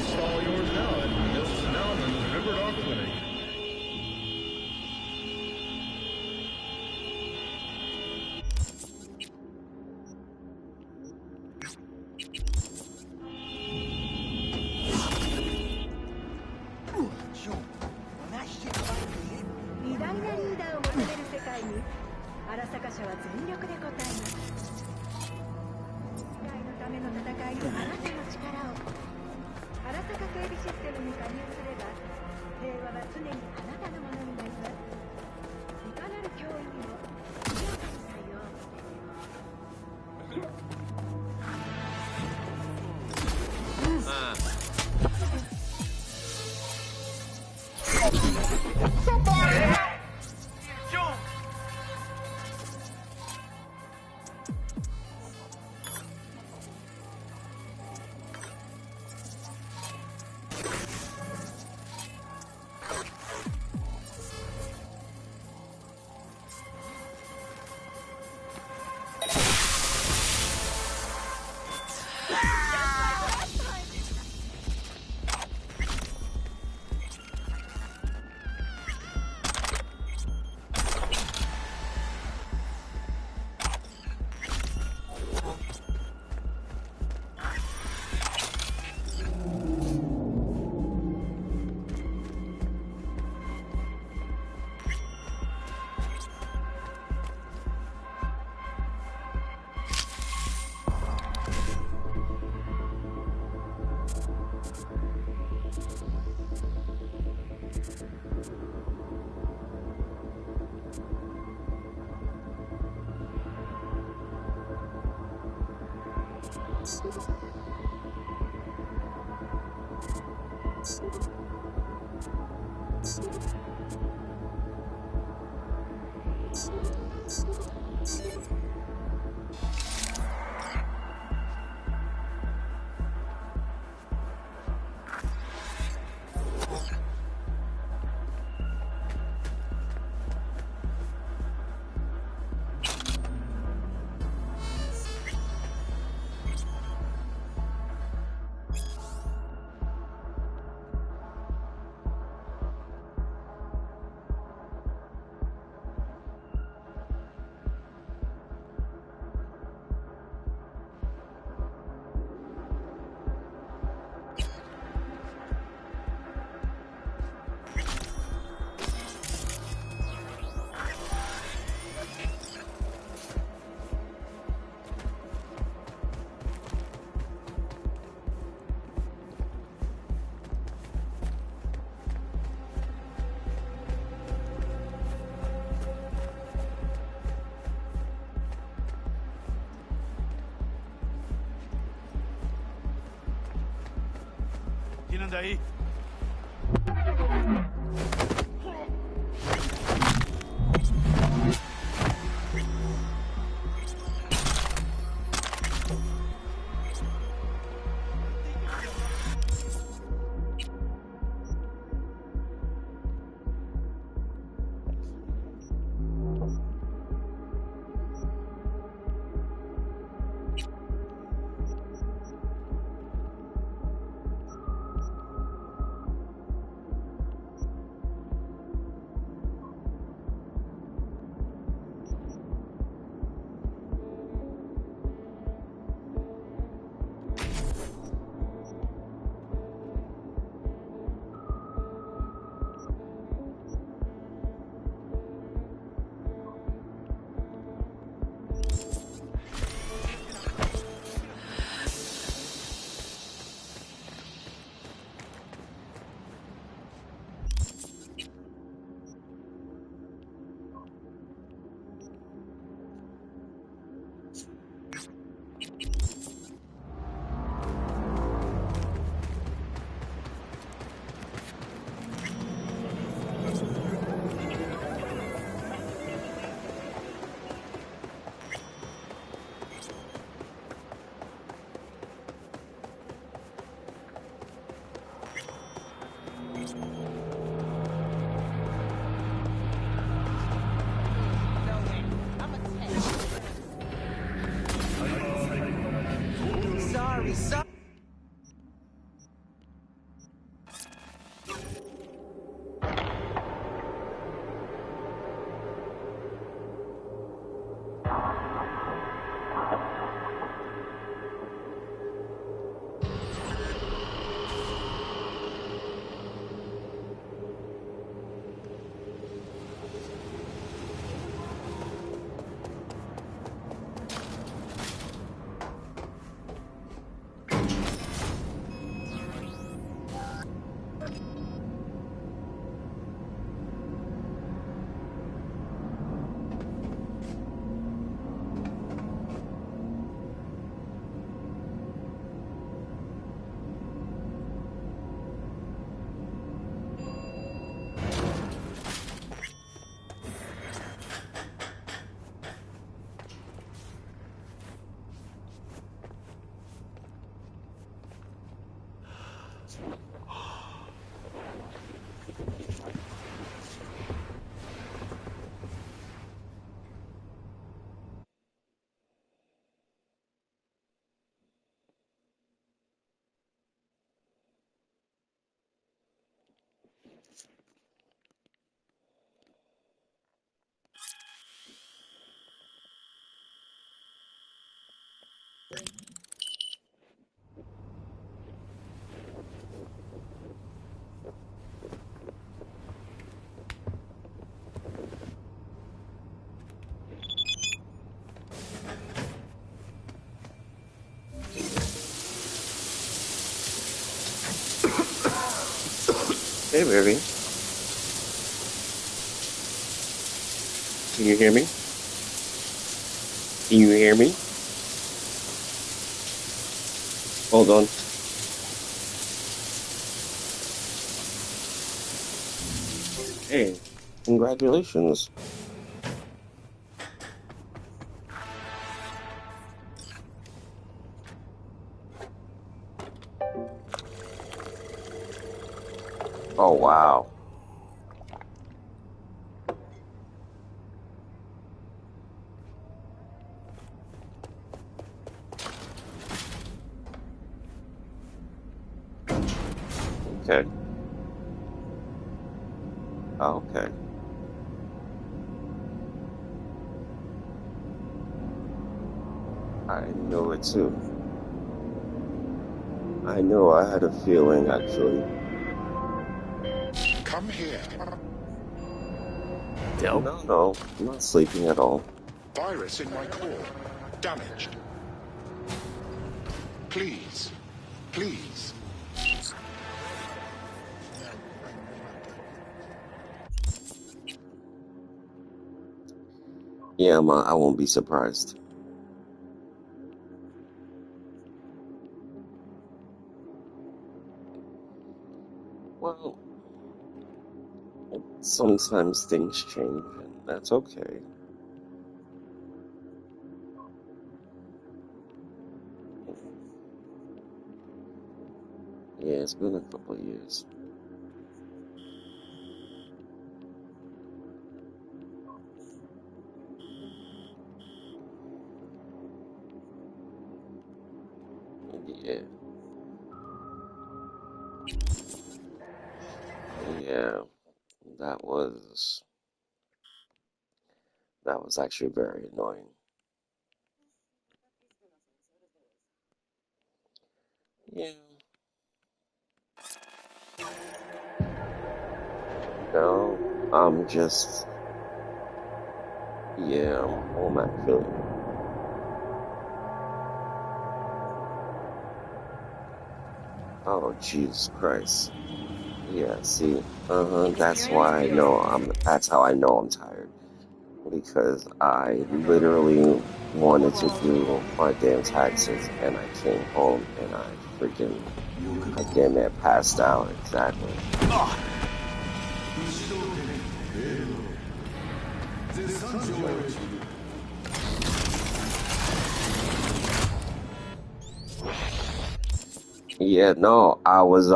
¿Tienen de ahí? Sorry. Hey, baby. Can you hear me? Can you hear me? Hold on. Hey, congratulations. Oh, wow. Okay. Okay. I know it too. I know, I had a feeling, actually. Come here. No, I'm not sleeping at all. Virus in my core. Damaged. Please. Please. Yeah, I won't be surprised. Sometimes things change, and that's okay. Yeah, it's been a couple of years. Yeah. Yeah. That was actually very annoying. Yeah. No, I'm just yeah, I'm home actually. Oh, Jesus Christ. Yeah, see, that's why I know that's how I know I'm tired. Because I literally wanted to do my damn taxes and I came home and I damn near passed out, exactly. Yeah, no, I was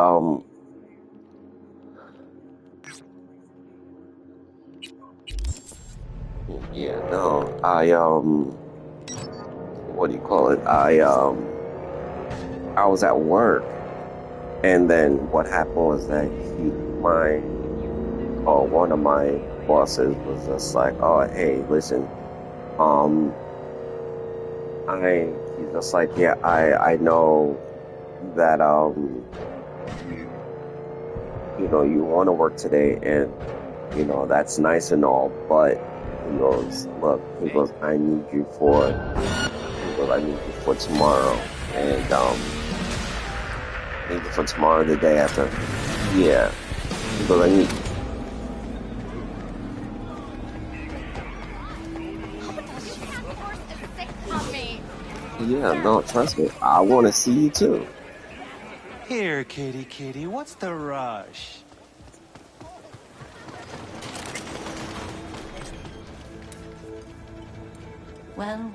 yeah, no, what do you call it? I was at work, and then what happened was that one of my bosses was just like, "Oh, hey, listen, um, he's just like, yeah, I know that you want to work today, and that's nice and all, but he goes, look, I need you for tomorrow, and I need you for tomorrow, the day after. Yeah, he goes, I need. Yeah, no, trust me, I want to see you too. Here, kitty, what's the rush? Well,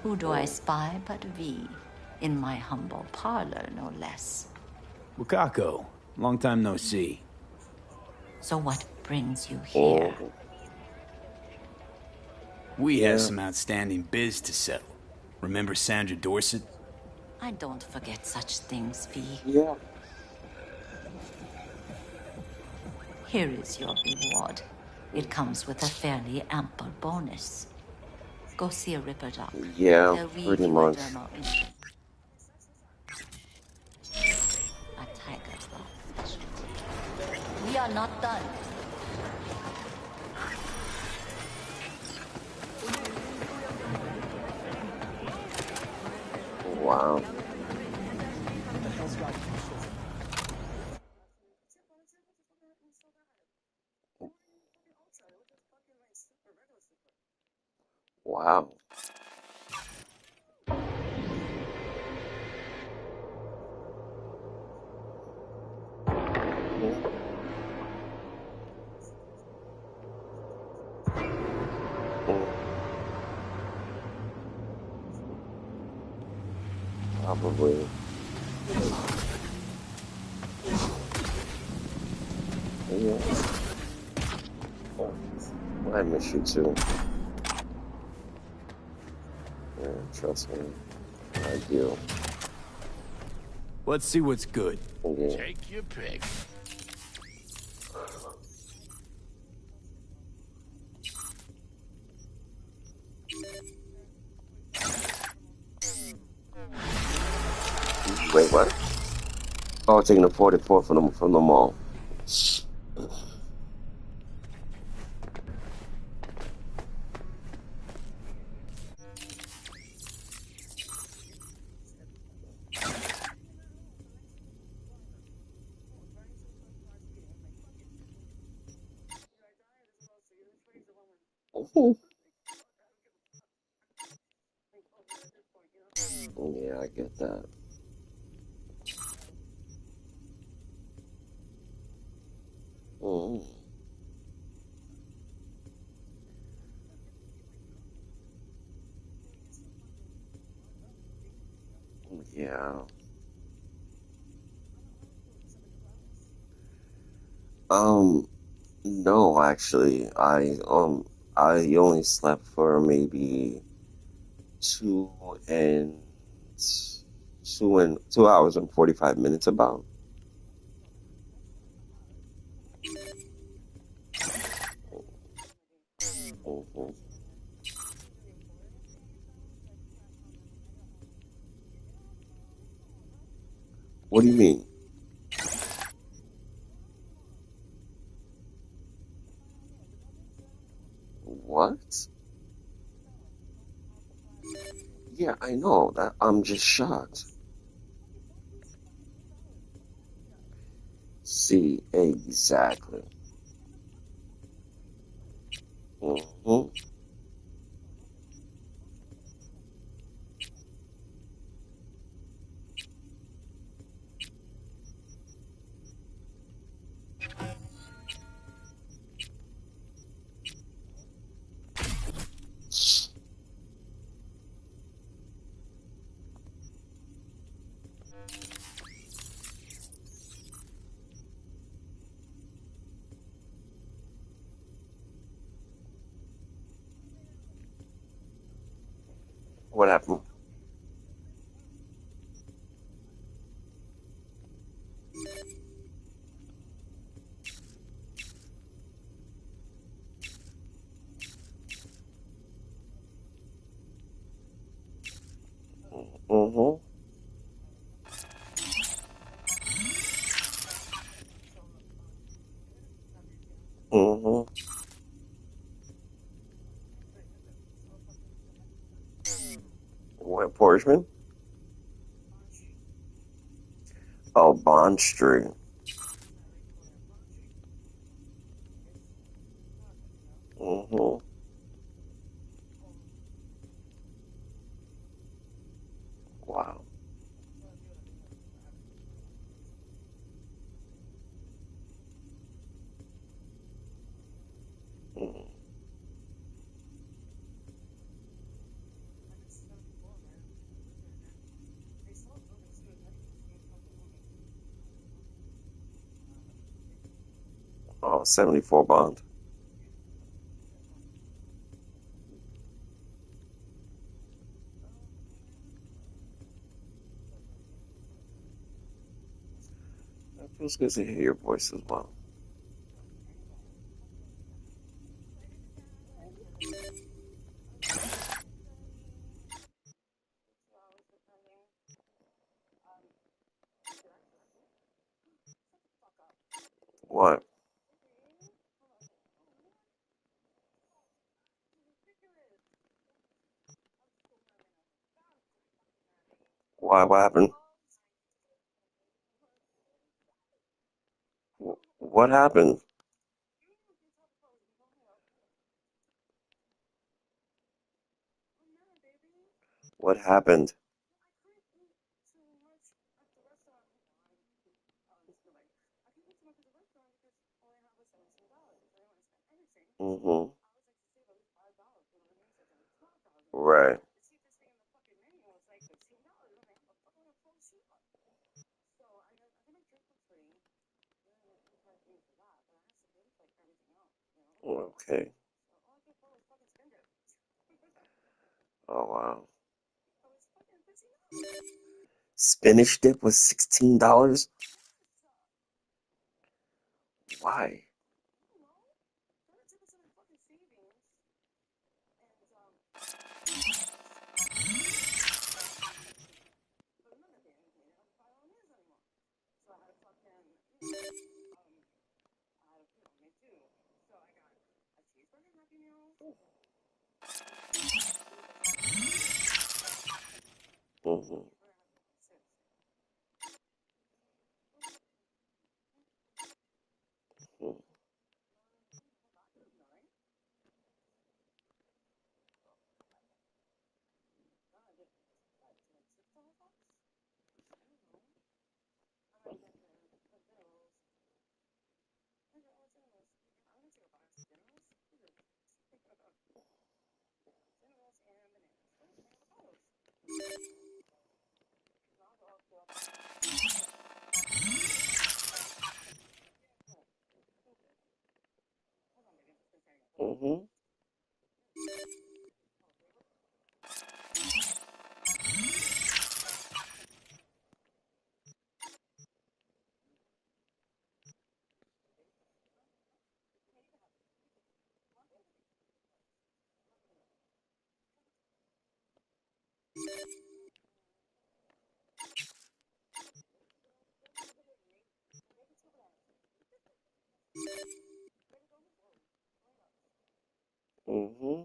who do I spy but V? In my humble parlor, no less. Wakako, long time no see. So what brings you here? We have some outstanding biz to settle. Remember Sandra Dorset? I don't forget such things, V. Yeah. Here is your reward. It comes with a fairly ample bonus. Go see a Ripper Doc. Yeah, They'll read pretty you much. a dermal a tiger broth. We are not done. Wow. Wow. Probably. Yeah. Oh, I miss you too. Yeah, trust me. I do. Let's see what's good. Yeah. Take your pick. Wait, what? Oh, taking the 44 from the mall. Yeah, I get that. Mm. Yeah. No, actually, I only slept for maybe two and 2 hours and 45 minutes about. Mhm. What do you mean? What? Yeah, I know that. I'm just shocked. See, exactly. Hmm. What happened? Hmm. Hmm. What Portman? Oh, Bond Street. Hmm. Wow. Mm. Oh, 74 Bond. It feels good to hear your voice as well. What? Why? What happened? What happened? What happened? Hmm. Right. Okay. Oh wow. Spinach dip was $16. Why? Hmm. Mm-hmm. Mm-hmm.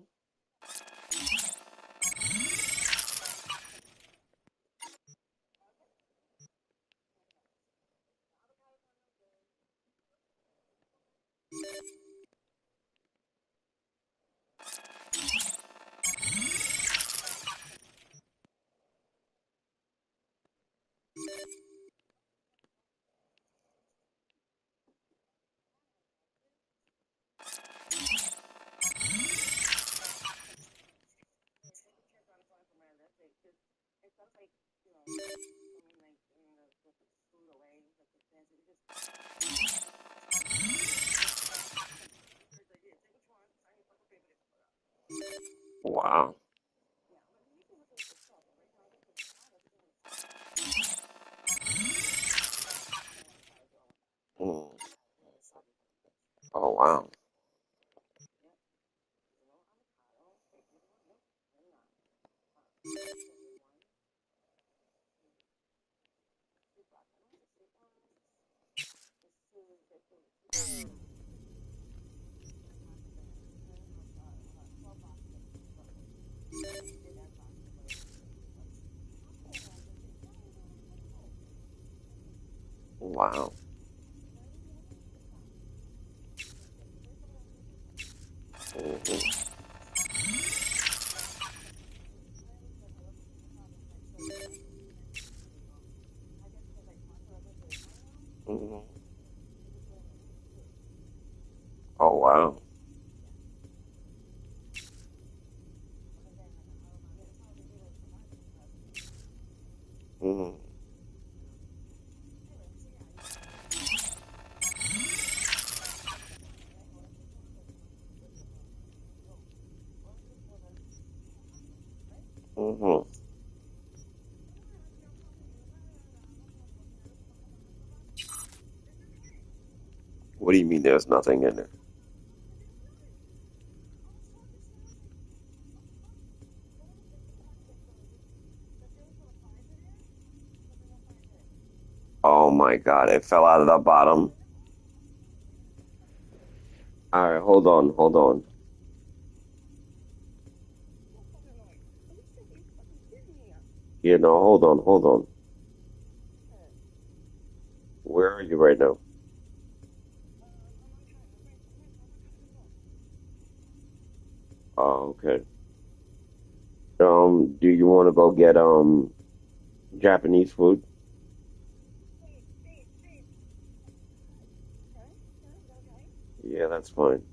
Wow. Mm. Oh wow. Wow. Mm-hmm. Mm-hmm. Oh wow. Mm-hmm. Mm-hmm. What do you mean there's nothing in there? Oh my God, it fell out of the bottom. All right, hold on, hold on. You know, hold on, hold on. Where are you right now? Oh, okay. Do you want to go get Japanese food? Yeah, that's fine.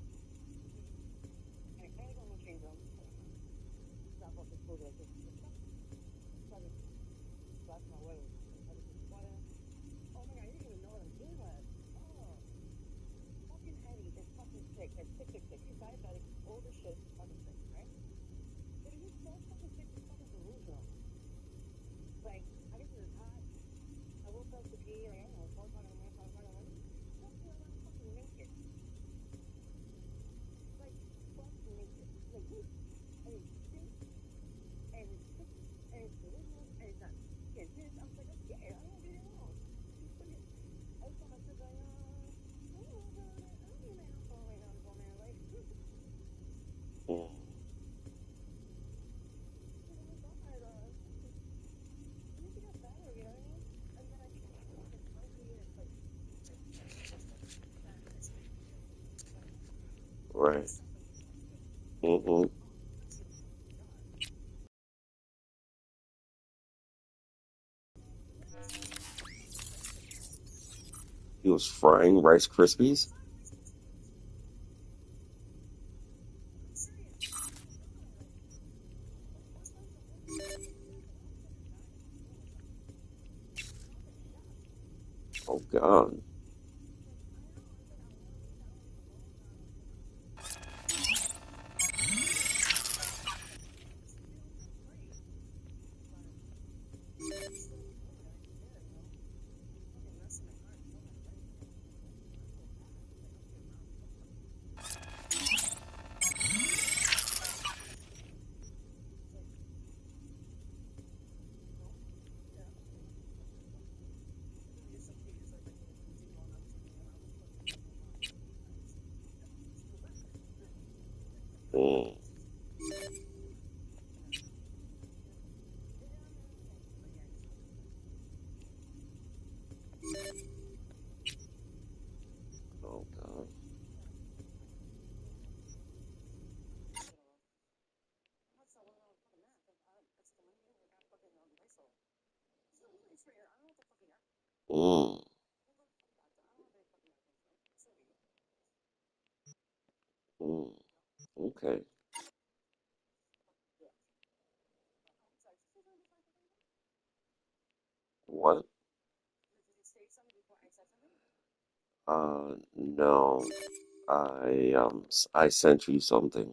Mm, right. Mm-hmm. He was frying Rice Krispies? Oh God. Mm. Mm. Okay. What? No. I sent you something.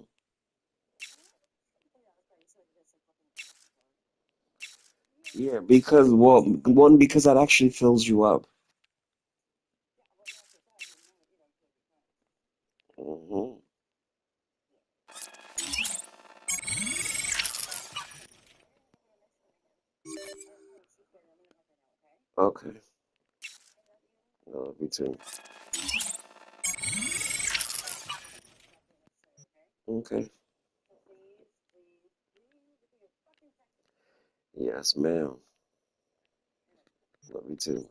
Yeah, because well, one because that actually fills you up. Hmm. Okay. Me too. Okay. Yes, ma'am. Love you too.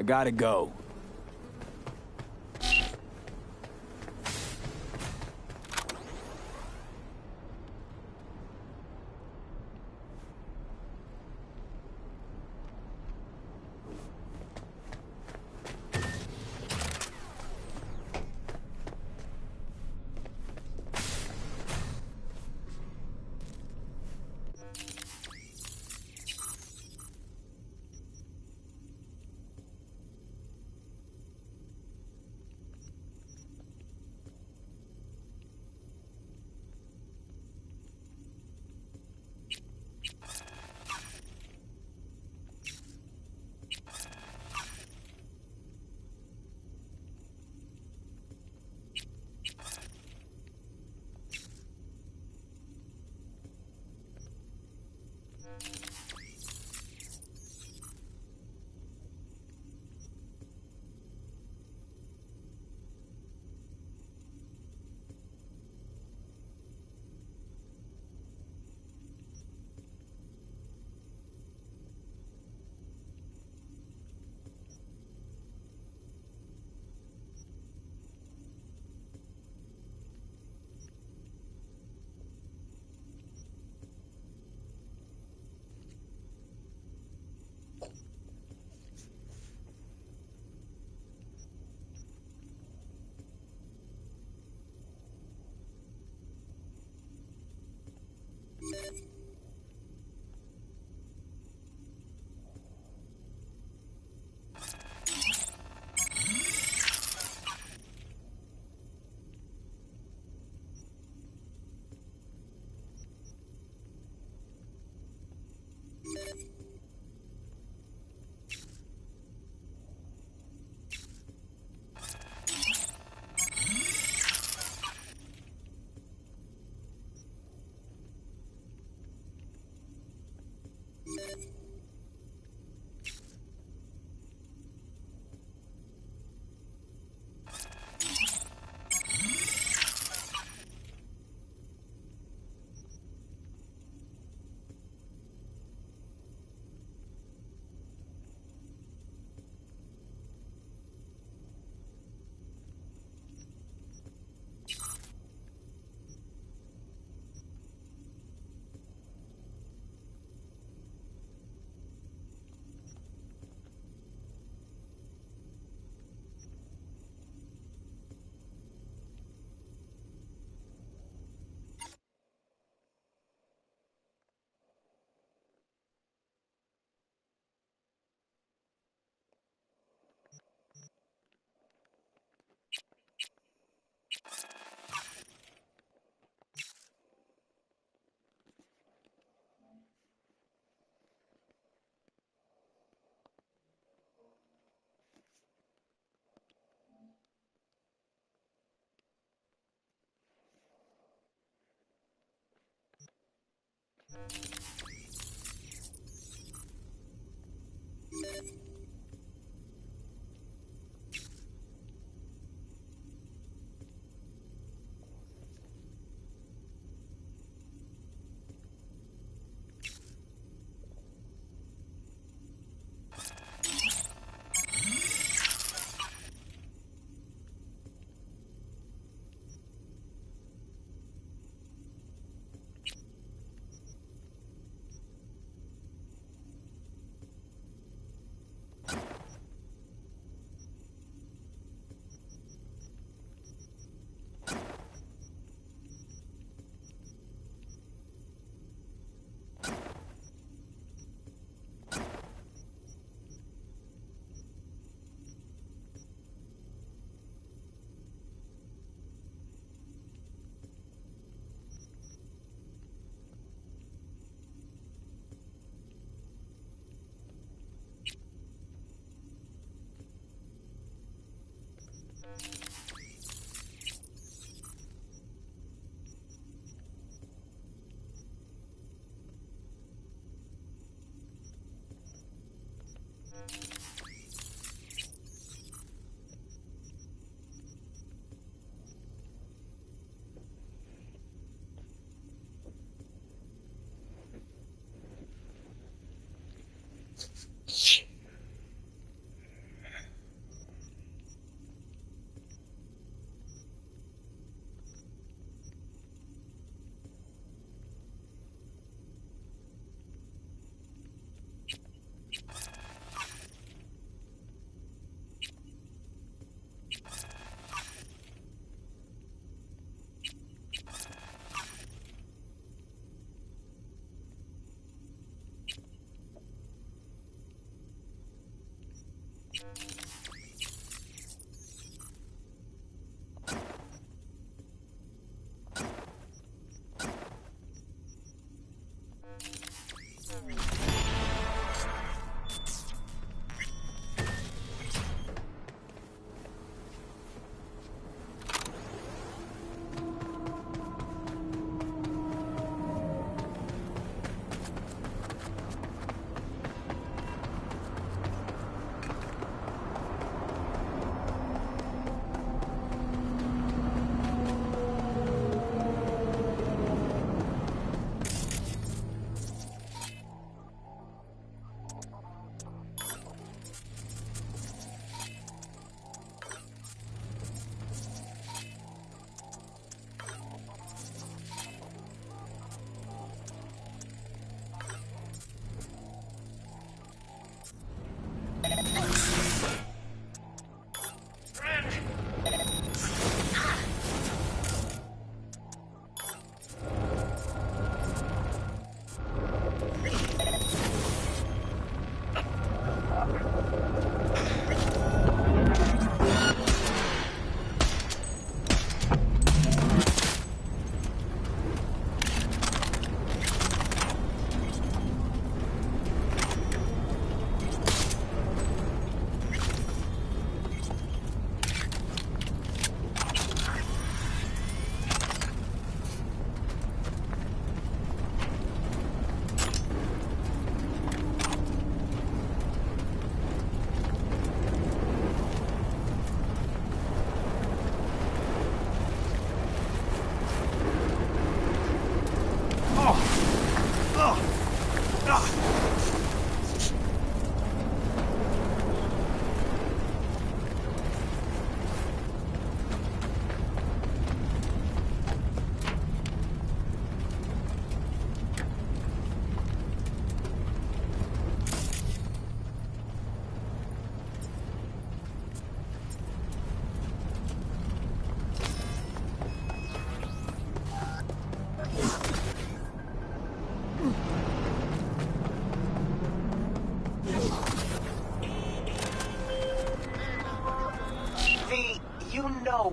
I gotta go.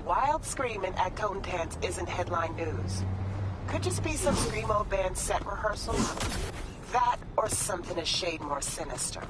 Wild screaming at Totentanz isn't headline news. Could just be some Screamo band set rehearsal. That or something a shade more sinister.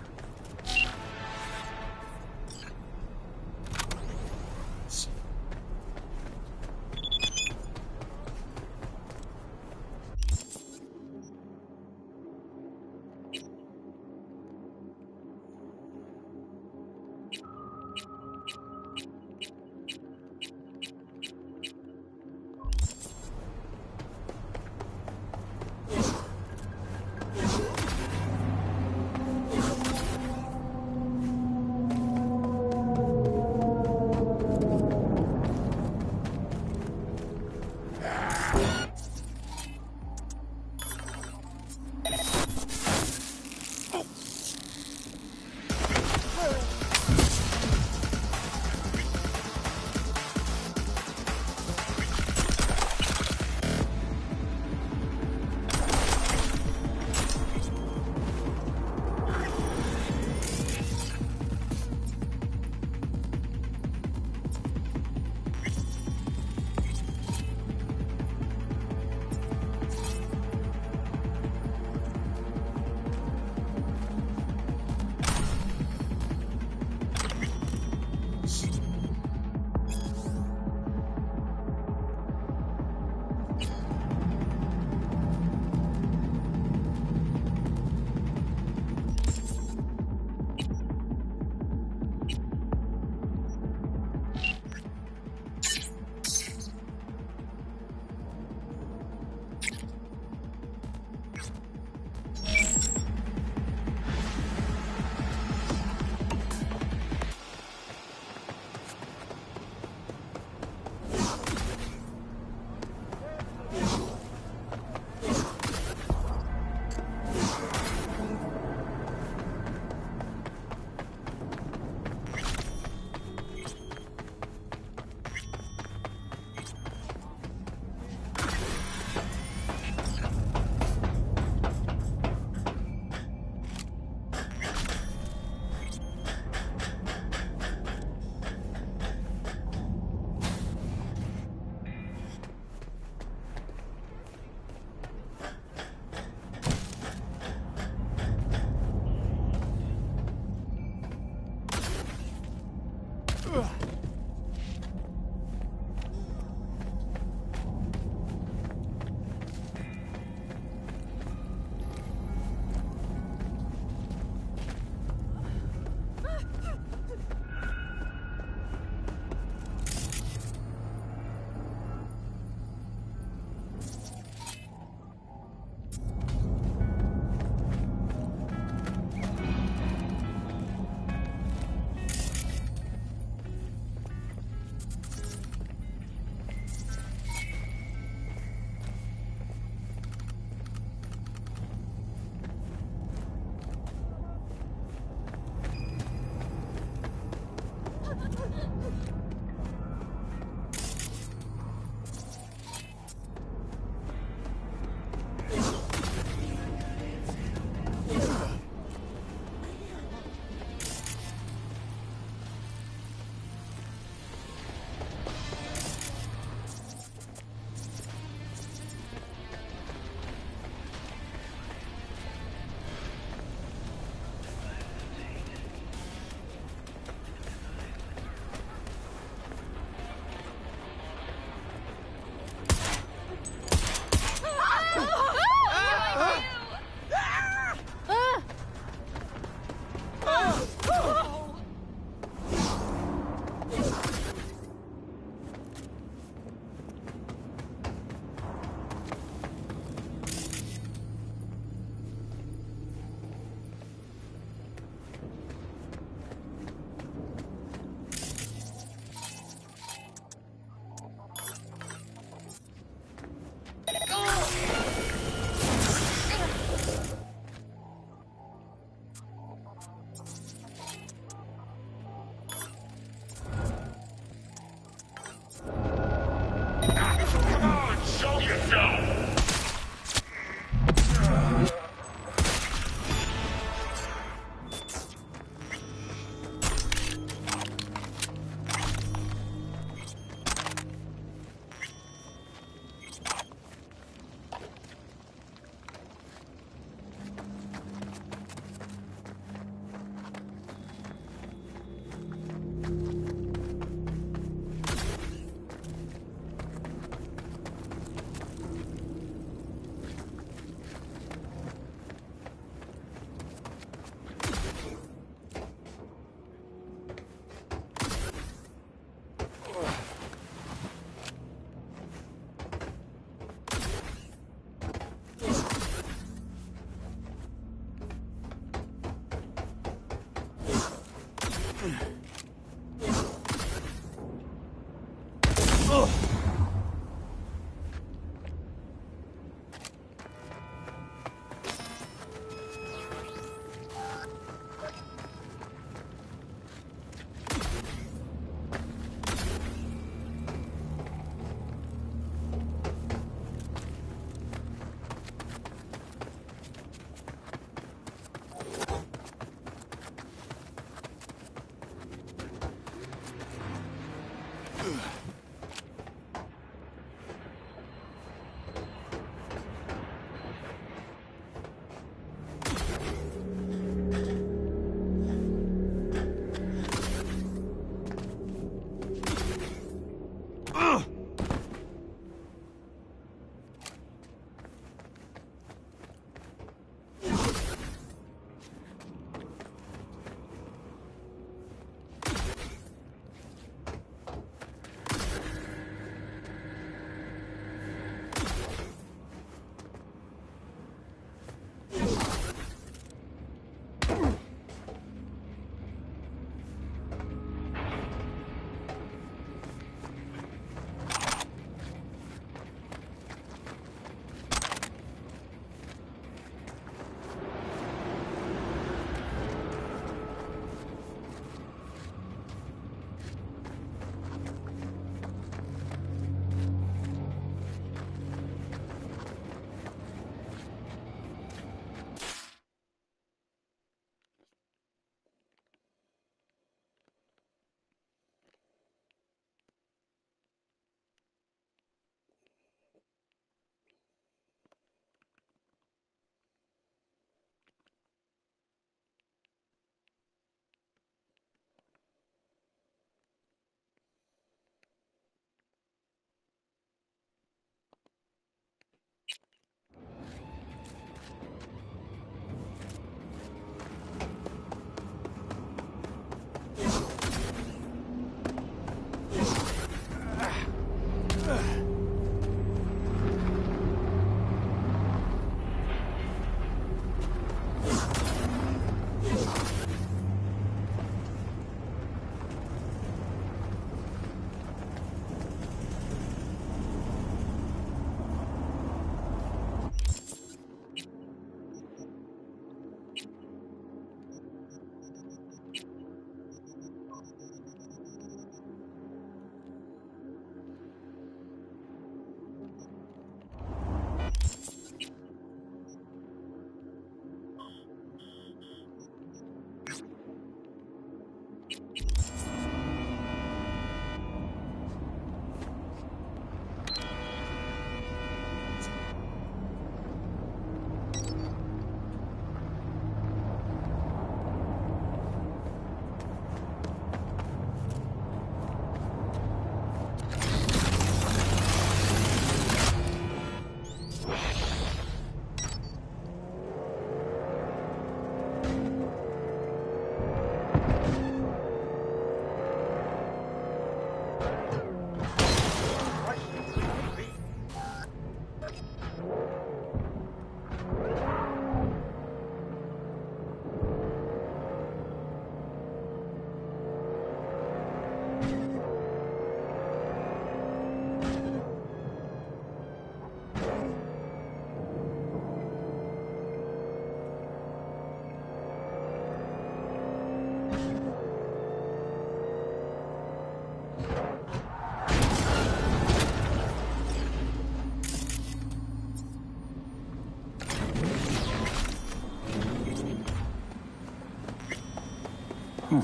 Huh.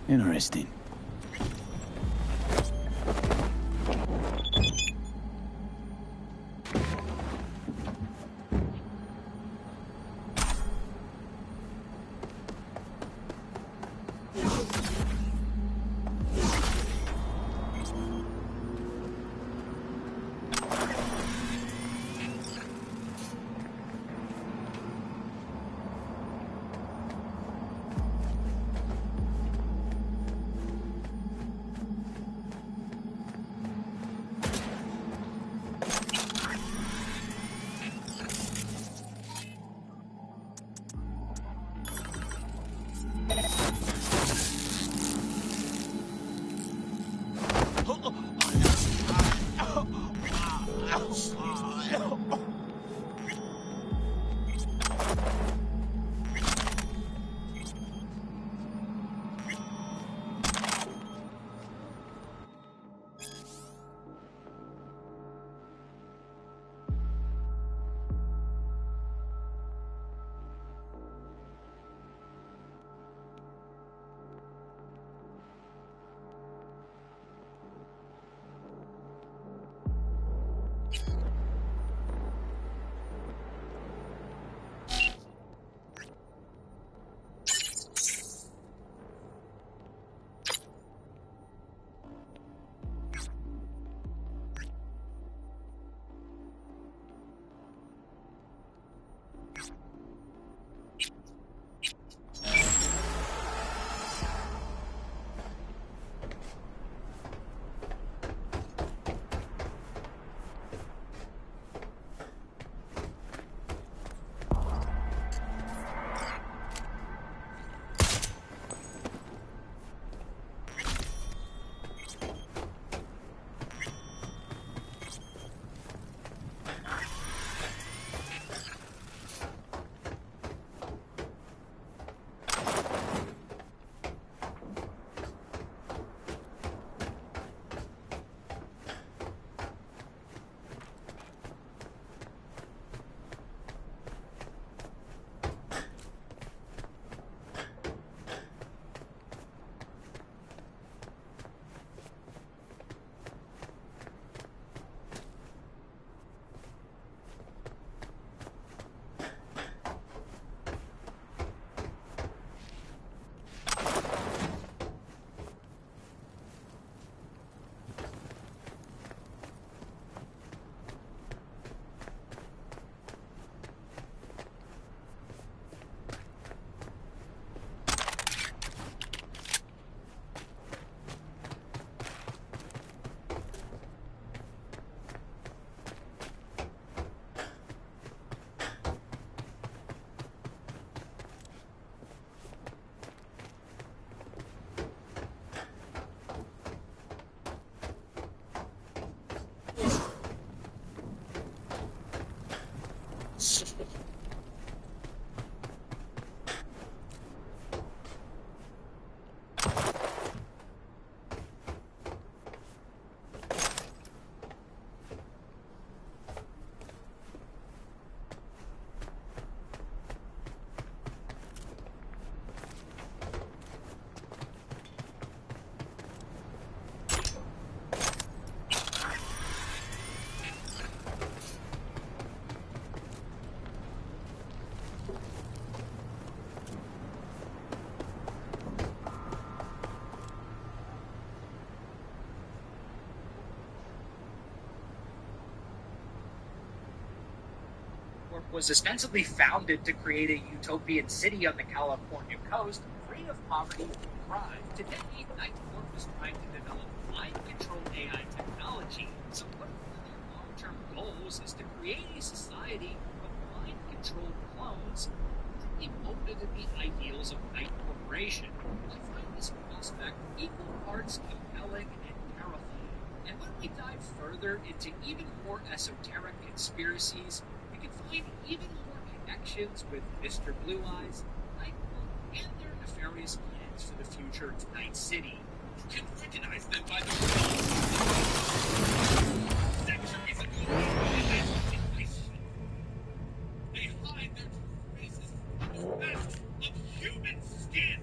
Interesting. was ostensibly founded to create a utopian city on the California coast, free of poverty and crime. Today, Nightcorp was trying to develop mind-controlled AI technology. So one of their long-term goals is to create a society of mind-controlled clones completely molded in the ideals of Night Corporation. I find this prospect equal parts compelling and terrifying. And when we dive further into even more esoteric conspiracies, we can find even more connections with Mr. Blue Eyes, Nightcorp, and their nefarious plans for the future of Night City. You can recognize them by the centuries ago. They hide their true faces with masks of human skin.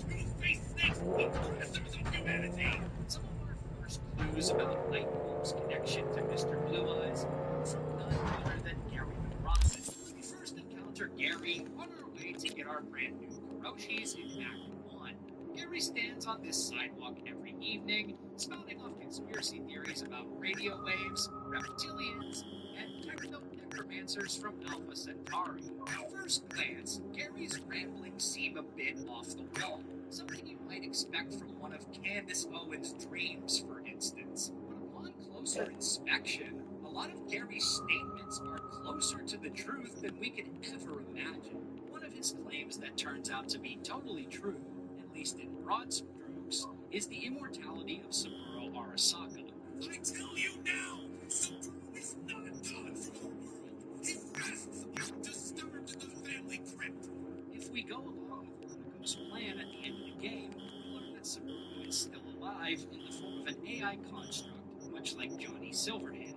Two-faced snakes, oppressors of humanity. Some of our first clues about Nightcorp's connection to Mr. Blue Eyes from none other than Gary the Prophet. We first encounter Gary on our way to get our brand new Kuroshis in Act 1. Gary stands on this sidewalk every evening, spouting off conspiracy theories about radio waves, reptilians, and techno-necromancers from Alpha Centauri. At first glance, Gary's ramblings seem a bit off the wall, something you might expect from one of Candace Owens' dreams, for instance. But upon closer inspection, a lot of Gary's statements are closer to the truth than we could ever imagine. One of his claims that turns out to be totally true, at least in broad strokes, is the immortality of Saburo Arasaka. I tell you now, Saburo is not gone from our world. He rests undisturbed in the family crypt. If we go along with Monaco's plan at the end of the game, we learn that Saburo is still alive in the form of an AI construct, much like Johnny Silverhand.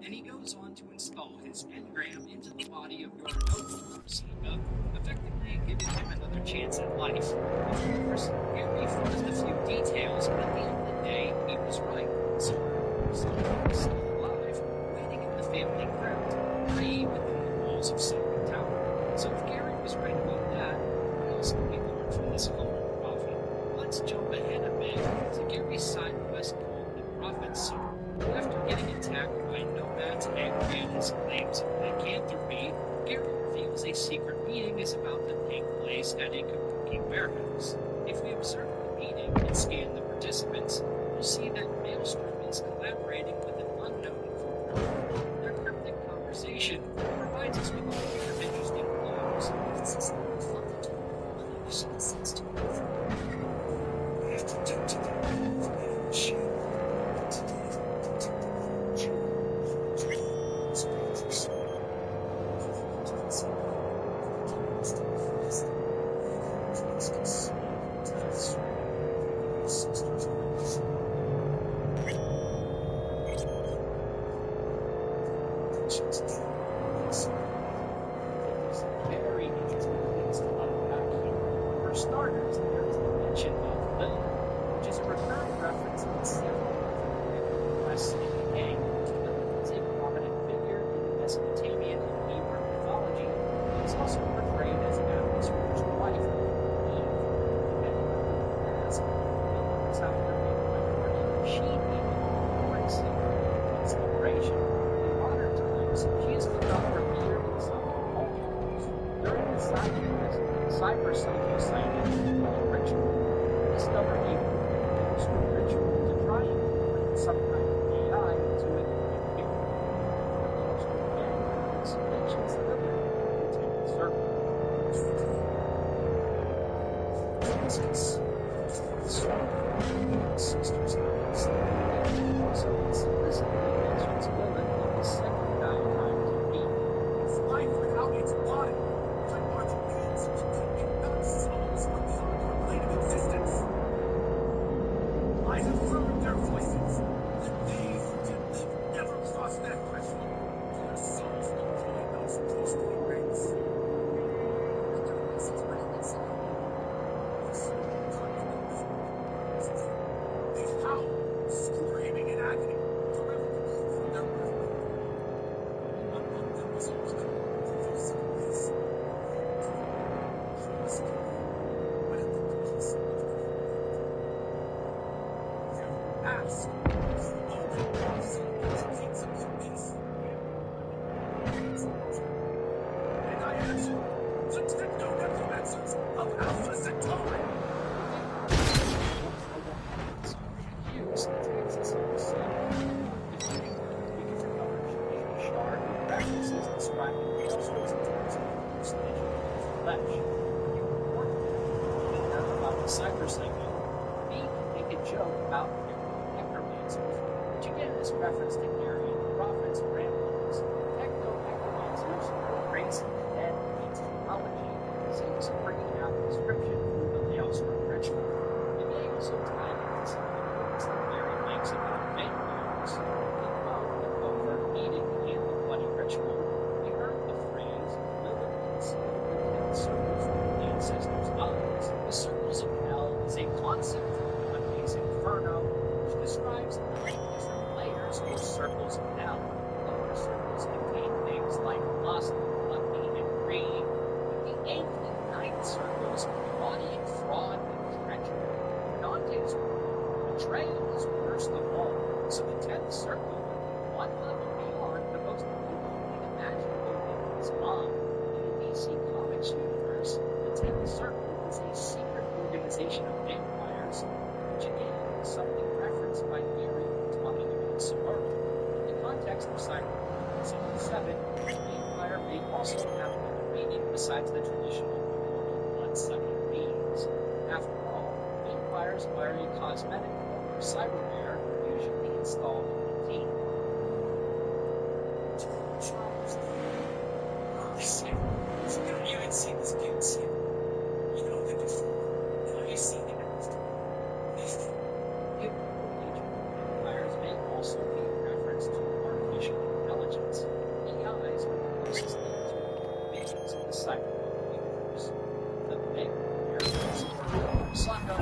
And he goes on to install his engram into the body of Yorinobu Arasaka, effectively giving him another chance at life. Of course, Gary fudged a few details, but at the end of the day, he was right. Saburo Arasaka is still alive, waiting in the family crypt, free within the walls of Silver Tower. So if Gary was right about that, what else can we learn from this humble prophet? Let's jump ahead a bit to Gary's side quest called the Prophet's Soul. After getting attacked by nomads angry at his claims of lycanthropy, Gary reveals a secret meeting is about to take place at a Kabuki warehouse. If we observe the meeting and scan the participants, we'll see that Maelstrom is collaborating with an unknown incorporator. Their cryptic conversation provides us with a pair of interesting clues. Very interesting things to unpack here. For starters, there is the mention of Lilith, which is a recurring reference in several quests in the game. Lilith is a prominent figure in the Mesopotamian and Hebrew mythology. It is also portrayed as Adam's first wife, Eve. Depending on who you ask, Lilith is either a minority she-demon or a saint of exploration. In modern times, she has become revered in some cultures. During the Cyberpunk sighting ritual, we discovered a Maelstrom ritual to try and implement some kind of AI into an individual. The Maelstrom gang mentions Lilith in the Temple Circle. Sisters and also explicitly mentions Lilith in the second diatribe to be. Find out its body. Primordial beings could not souls from beyond our plane of existence. I have heard their voices. The they who can live never cross that threshold. Their souls will join those ghostly rings. They howl, screaming in agony, forever removed from their earthly home. Among them was a woman who knows some of this. She was killed, but at the cost of her life. Ask, who opened the soul to kings of the beast? cyberpsycho, B can make a joke about necromancers, which again is reference to Aryan prophets or grandmothers. Techno-necromancers are crazy, dead, and technology, seems a pretty apt description for the Maelstrom ritual. It may also tie into some of the movies that Mary makes about vampires. In both the covert meeting and the bloody ritual, we heard the phrase, Lilith concealed the 10 circles from the ancestors' eyes. The circles of hell is a concept from Dante's Inferno, which describes 9 different layers or circles of hell. Lower circles contain things like lust, gluttony, and greed. The 8th and 9th circles embodying fraud and treachery. Dante's world, betrayal is worst of all, so the 10th circle would be one level beyond the most easily imaginable in his mind. In the DC Comics universe, the 10th circle is a secret organization of vampires, which again is something referenced by Mary talking about Suburban. In the context of Cyberpunk 77, vampire may also have another meaning besides the traditional immortal blood-sucking beings. After all, vampires are a cosmetic form of cyberware usually installed in the teeth. You had seen this kid yet. You know that before. Now you see it after. Vampires may also be a reference to artificial intelligence. AIs are the closest thing to beings in the cyberpunk universe. The vampire is a slap down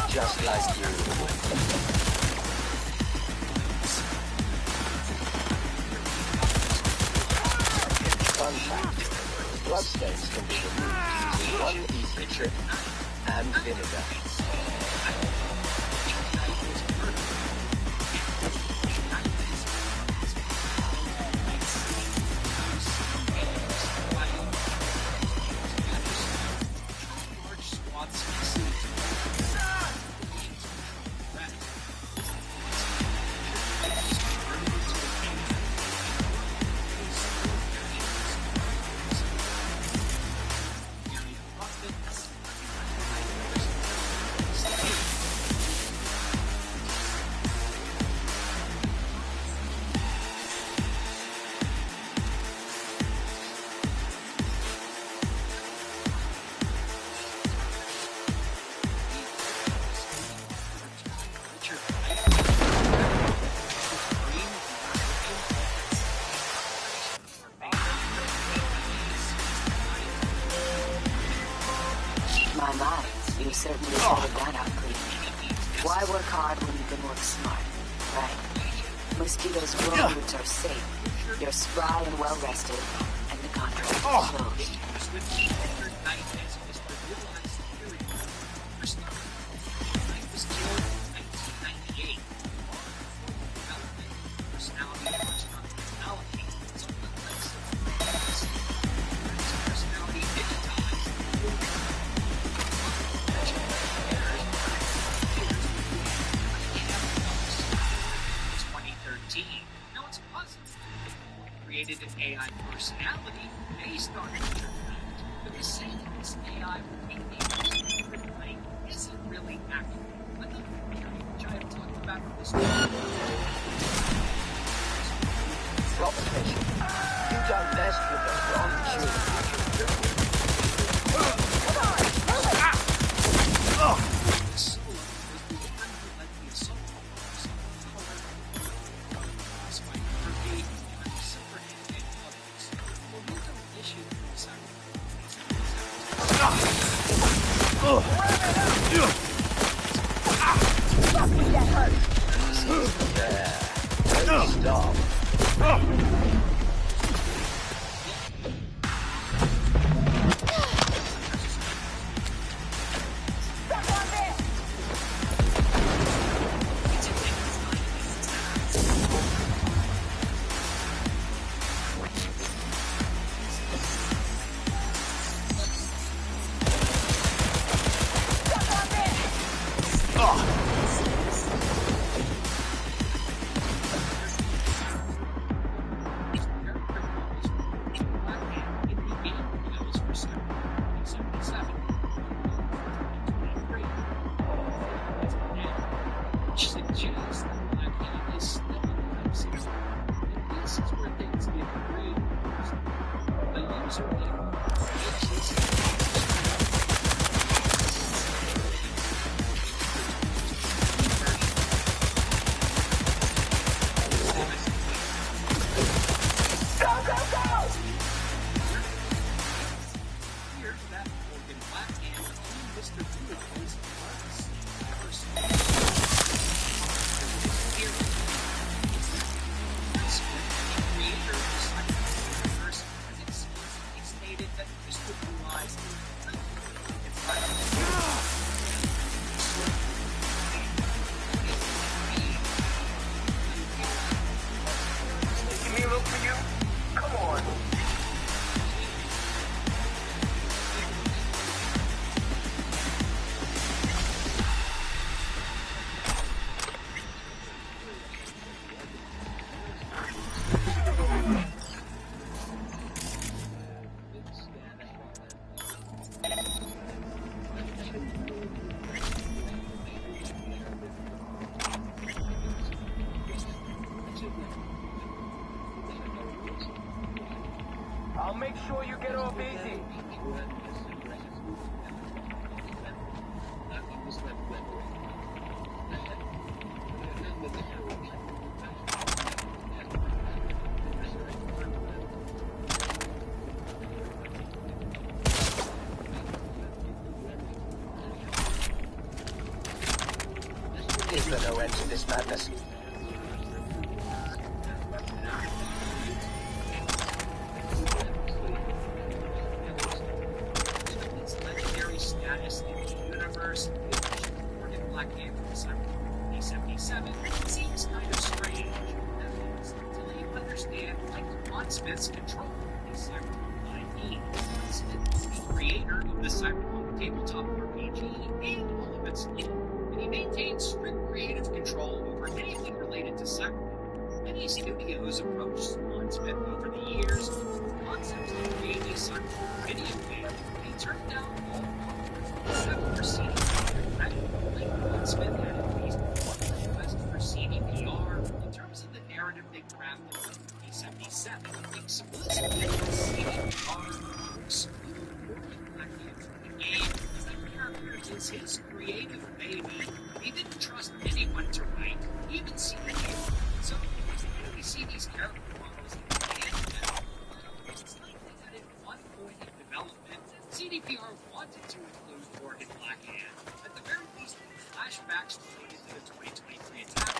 just like you. Fun fact, Bloodstains can be removed using 1 ether trip and vinegar. You certainly sorted that out clean. Why work hard when you can work smart, right? Mosquito's grown roots are safe. You're spry and well rested, and the contract is closed. Now it's puzzling. Created an AI personality based on Cyberpunk, but they say that this AI will take the personality isn't really accurate. Another theory, which I have talked about in this Provocation. You done best with the wrong tune. Stop. I'll make sure you get off easy. Is there no end to this madness? Cyberpunk 2077 seems kind of strange. That is, until you understand Michael Ron Smith's control of the Cyberpunk IP. Smith is the creator of the Cyberpunk tabletop RPG and all of its lore, and he maintains strict creative control over anything related to Cyberpunk. Many studios approached Ron Smith over the years with concepts to create a Cyberpunk video game, and he turned down all offers except for CDPR. Ron Smith had at least one request for CDPR in terms of the narrative they crafted for 2077, explicitly CDPR to exclude Morgan Blackhand from the game, as that character is his creative baby. He didn't trust anyone to write, even CDPR. So, when we see these character models in the game, it's likely that at one point in development, CDPR wanted to include Morgan Blackhand, at the very least flashbacks related to the 2023 attack,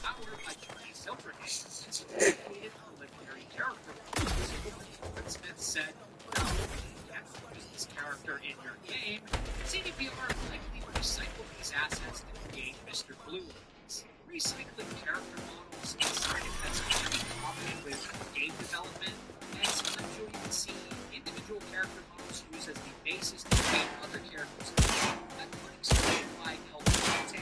powered by Johnny Silverhand, and some dedicated preliminary character models. Smith said, no, you can't use this character in your game. CDPR likely recycled these assets to create Mr. Blue Eyes. Recycling character models is something that's pretty common with game development, and sometimes you'll even see individual character models used as the basis to create other characters. That would explain why El Dante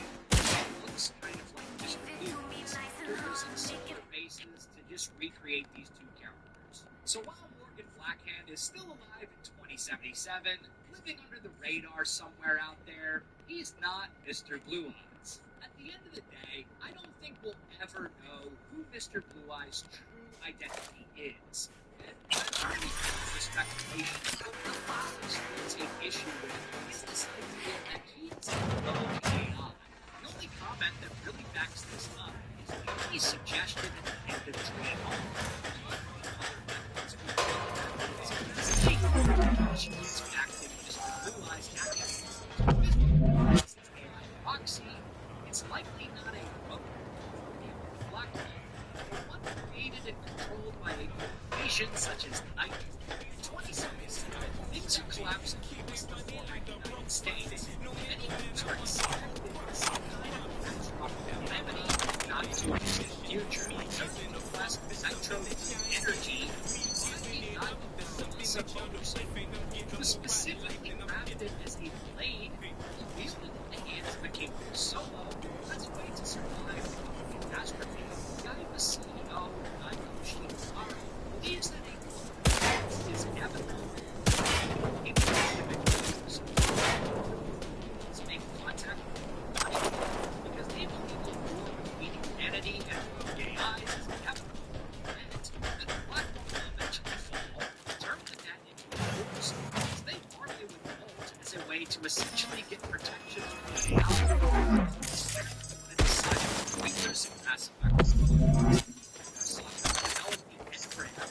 looks kind of like Mr. Blue Eyes. They're using similar bases to just recreate these two characters. So while Morgan Blackhand is still alive in 2077, living under the radar somewhere out there, he's not Mr. Blue Eyes. At the end of the day, I don't think we'll ever know who Mr. Blue Eyes' true identity is. And that's really the speculation. But what I still take issue with is this idea that he is a rogue AI. The only comment that really backs this up is the suggestion at the end of Dream On. She gets back to Mr. Blue Eyes actions. Roxy, it's likely not a rogue black hole, one created and controlled by a corporation such as Night. In 2077, things are collapsing across the United States. Many groups are expected in some kind of catastrophic calamity not too distant future. The West Nitro Energy it was specifically crafted as a blade wielded in the hands of a king Solo as a way to survive the catastrophe. The guy was CEO believes that a is inevitable. To make contact with because they believe the war between humanity and AIs is inevitable. And the black hole will eventually fall, turn the net into wars, as they argue with Bolt as a way to essentially get protection from the AI. And decide weakness and Mass Effect.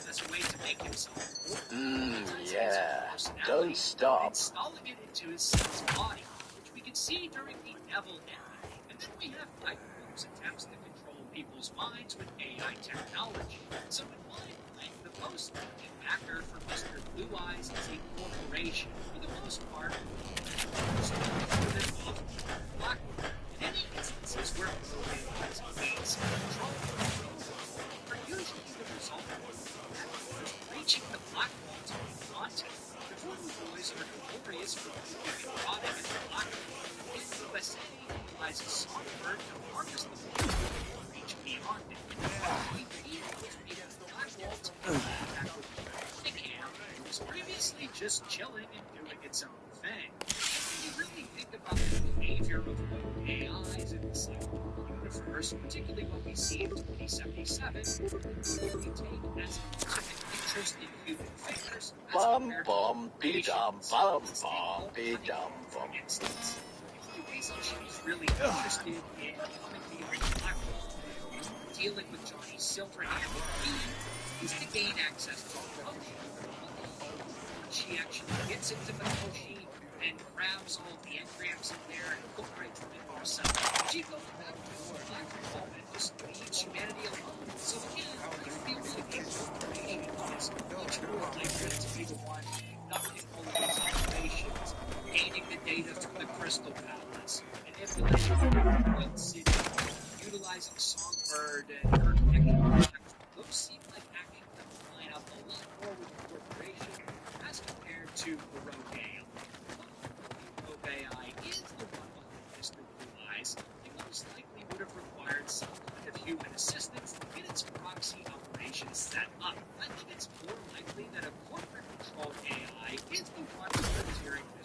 As a way to make himself yeah, don't stop. installing it into his son's body, which we can see during the Neville ending. And then we have Nightcrawler's attempts to control people's minds with AI technology. So in my mind, the most likely backer for Mr. Blue Eyes is a corporation. For the most part, Black. In any instances where Blue Eyes gains control, are usually the result of reaching the black hole to be wanted. The Blue Boys are notorious for being rotting in the black hole. In the USA, utilizes Songbird to harvest the black hole and reach beyond it. We was made the black hole to contact with the Cam, who was previously just chilling and doing its own thing. When you really think about the behavior of rogue AIs in the Cyberpunk universe, particularly what we see in 2077, we take as ultimate interest in human figures as compared for instance. The only reason she's really interested in coming beyond the black hole, dealing with Johnny Silverhand is to gain access to Mikoshi. Once she actually gets into Mikoshi and grabs all the engrams in there and incorporates them into herself, she goes back to the black hole and just leaves humanity alone. So again, you feel like the corporation is much more likely to be the one conducting all of these operations, gaining the data from the Crystal Palace, manipulating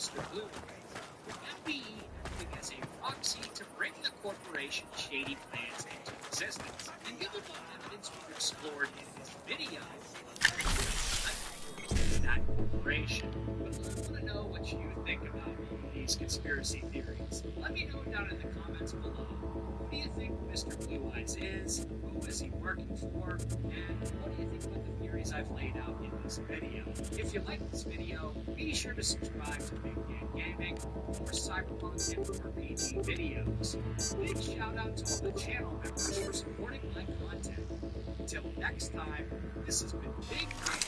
Mr. Blue. MBE acting as a proxy to bring the corporation's shady plans into existence. And given what evidence we've explored in this video, that corporation. But I want to know what you think about these conspiracy theories. Let me know down in the comments below. Who do you think Mr. Blue Eyes is? Who is he working for? And what do you think about the theories I've laid out in this video? If you like this video, be sure to subscribe to Big Dan Gaming for Cyberpunk and RPG videos. Big shout out to all the channel members for supporting my content. Until next time, this has been Big Dan.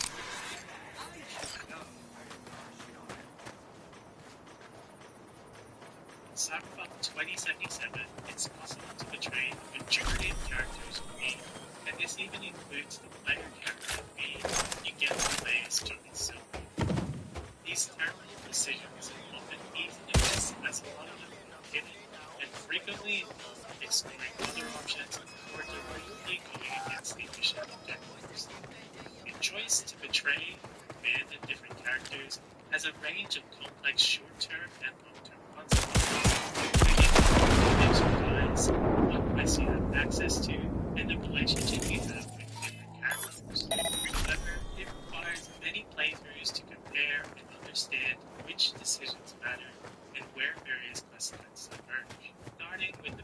Cyberpunk 2077, it's possible to betray the majority of characters you meet, and this even includes the player character B you get to play as Johnny Silver. These terrible decisions often easily miss as a lot of them are hidden and frequently exploring other options or deliberately going against the mission objectives. The choice to betray or abandon different characters has a range of complex short-term and long-term consequences. What quests you have access to, and the relationship you have with different characters. However, it requires many playthroughs to compare and understand which decisions matter and where various quest lines diverge. Starting with the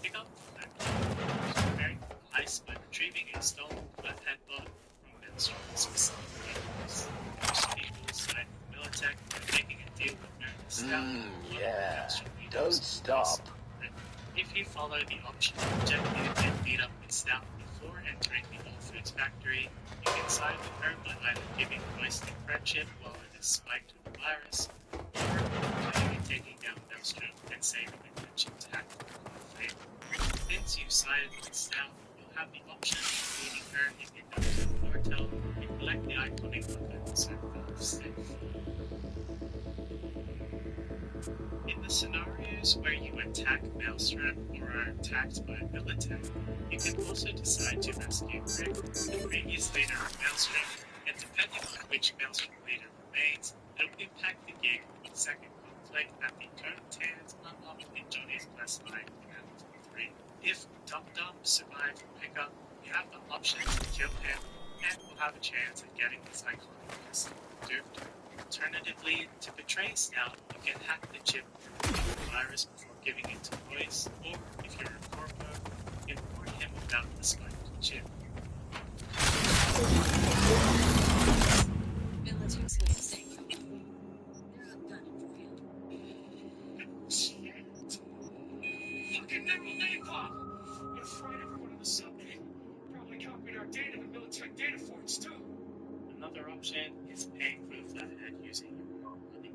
pick up the fact preparing for the heist by retrieving a stolen flathead bot from Maelstrom specific games. Most people side with Militech by making a deal with Marilyn Stout. Yeah. Don't stop. If you follow the optional objective and meet up with Stout before entering the All Foods factory, you can side with her by either giving Royce the friendship while it is spiked with the virus, or fighting and taking down Maelstrom and saving the friendship tactic in your favor. Since you sided with Stout, you'll have the option of meeting her in the downtown cartel and collect the iconic weapon Cyberpunk safe. In the scenarios where you attack Maelstrom or are attacked by Militech, you can also decide to rescue Rick, the previous leader of Maelstrom, and depending on which Maelstrom leader remains, it'll impact the game with second conflict at the current Tans unlocked in Johnny's quest line in Act 3. If Dum Dum survives the pickup, you have the option to kill him, and will have a chance at getting his iconic pistol duped. Alternatively, to betray Stout, you can hack the chip with the virus before giving it to Royce, or if you're a corpo, you can warn him about the spiked chip. Militech's here to save you. They're gunning for you. Shit. Fucking Nickel Napalm! Gonna fried everyone in the subway. Probably copied our data to Militech data forts, too. Another option is paying for the flathead using your own money.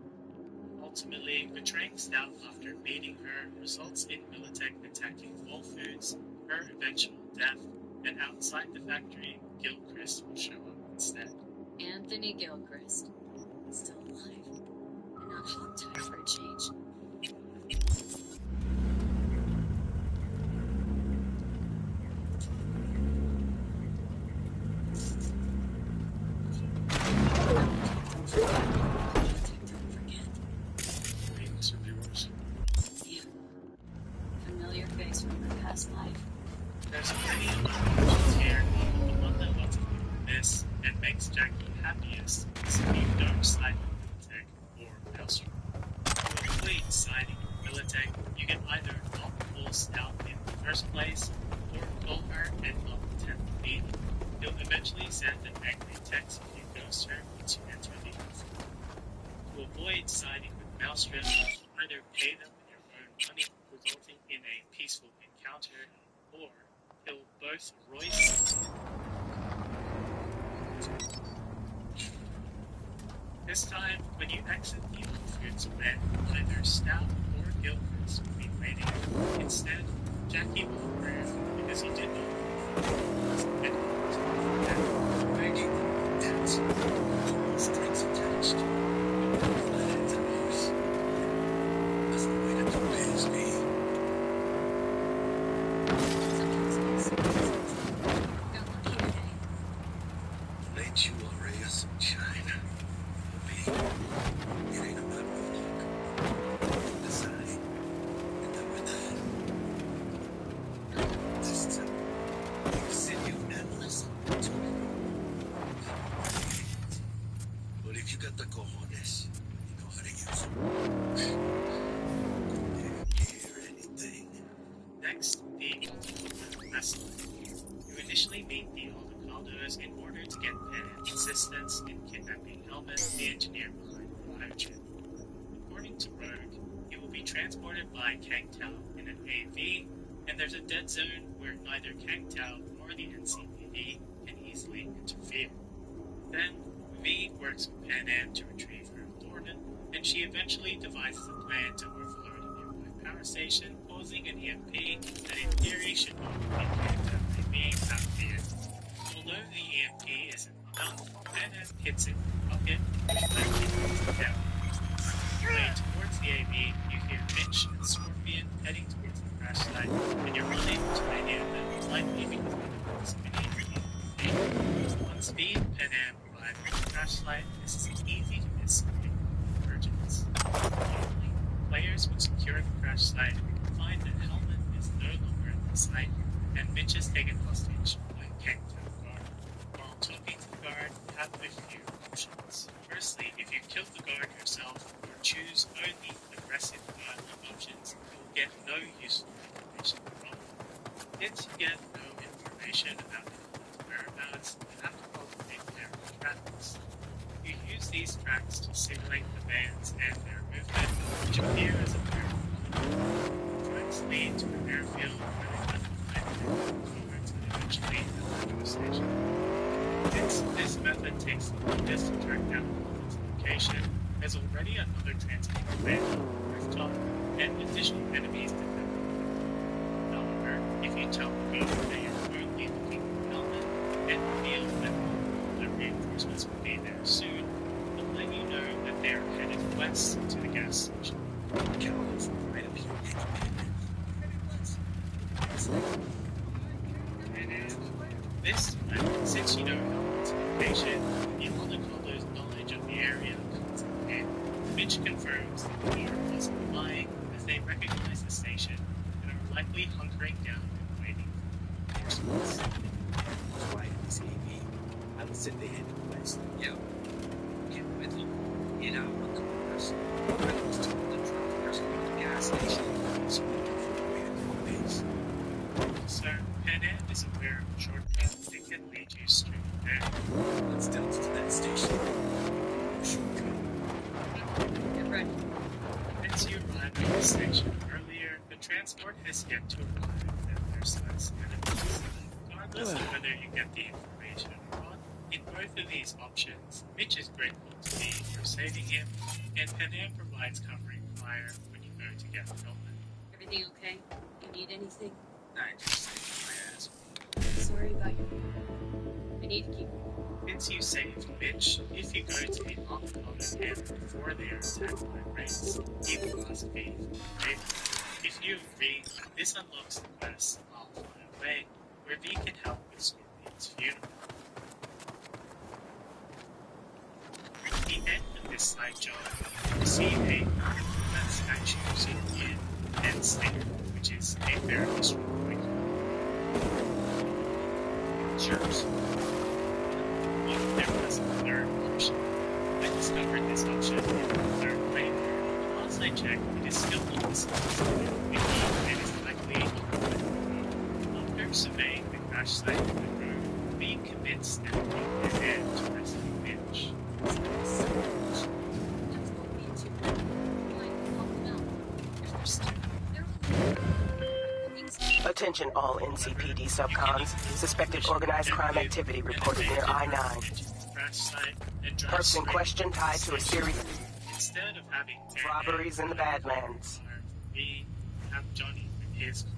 Ultimately, betraying Stout after meeting her results in Militech attacking All Foods, her eventual death, and outside the factory, Gilchrist will show up instead. Anthony Gilchrist. Still alive. And not hogtied for a change. You. Familiar face from my past life. There's plenty of options here, but the one that lots of people miss and makes Jackie happiest is the dark side of Militech or Maelstrom. To avoid siding with Militech, you can either not pull Stout in the first place, or call her and not attempt to beat. He'll eventually send an angry text if you ghost her once you enter the outfit. To avoid siding with Maelstrom, either pay them with your own money, resulting in a peaceful encounter, or kill both Royce. This time, when you exit the All Foods pen, either Stout or Gilchrist will be waiting. Instead, Jackie will approve because he did not making debts, strings attached. Flatheads of use. That's the way to do business, me. Let you a ray of sunshine. Babe, it ain't about me. Gaslight. You initially meet the Aldercaldos in order to get Panam's assistance in kidnapping Helmet, the engineer behind the biochip. According to Rogue, he will be transported by Kang Tao in an AV, and there's a dead zone where neither Kang Tao nor the NCPD can easily interfere. Then, V works with Panam to retrieve her Thornton, and she eventually devises a plan to overload a nearby power station, causing an EMP that in theory should not indicate that they being outfitted. Although the EMP isn't enough, Panam hits it with a rocket, which likely knocks it down. On your way towards the AV, you hear Mitch and Scorpion heading towards the crash site, and you're unable to hear them, likely because of the proximity of the EMP. Once V and Panam arrive at the crash site, this is an easy to miss convergence. Normally, players would secure the crash site, find that Hellman is no longer at the site, and Mitch is taken hostage by Kang Tao guard. While talking to the guard, you have a few options. Firstly, if you kill the guard yourself or choose only aggressive dialogue options, you will get no useful information from them. Since you get no information about Hellman's whereabouts, you have to cultivate their tracks. You use these tracks to simulate the vans and their movement, which appear as a pair of polygons. Tracks lead to an airfield where they have to find cards and eventually a radio station. Since this method takes the longest to track down Hellman's location, there's already another transport van on the rooftop and additional enemies to detect. However, if you tell the guard that you're only looking for Hellman and reveal that the reinforcements will be there soon, they'll let you know that they're headed west to the gas station. Cowboys right up here. Headed west. This time, since you know Hellman's location, the Aldercaldo's knowledge of the area comes in hand. Mitch confirms that the guard wasn't lying, as they recognize the station and are likely hunkering down and waiting for reinforcements. That's right, this AV. I would say they headed west. Yeah. Get with them. In our cars. I was told to drop first to the gas station, so we can avoid the base. So, Panam is aware of a shortcut that can lead you straight there. Let's delta to that station. Shortcut. Get ready. As you arrive at the station earlier, the transport has yet to arrive at their size enemies. Regardless of whether you get the information or not, in both of these options, Mitch is grateful to me for saving him, and Panam provides covering fire when you go to get Hellman. Everything okay? You need anything? I just saved my ass. Sorry about your... I need to keep... Since you saved Mitch, if you go to the Aldercaldo camp before they are attacked by raids, he will ask V for favor. If you agree, this unlocks the quest I'll Fly Away, where V can help with Scorpion's funeral. At the end of this side job, you receive a that statues in and Stinger, which is a very strong point. Jerks. But there was a third option. I discovered this option in the third playthrough. Once I checked, it is still not discovered, meaning it is likely on. After surveying the crash site of the room, being convinced that it would be dead to rescue Mitch. Attention all NCPD subcons. Suspected organized crime activity reported near I-9. Person in question tied to a series Instead of having robberies in the Badlands. B, have Johnny in his car.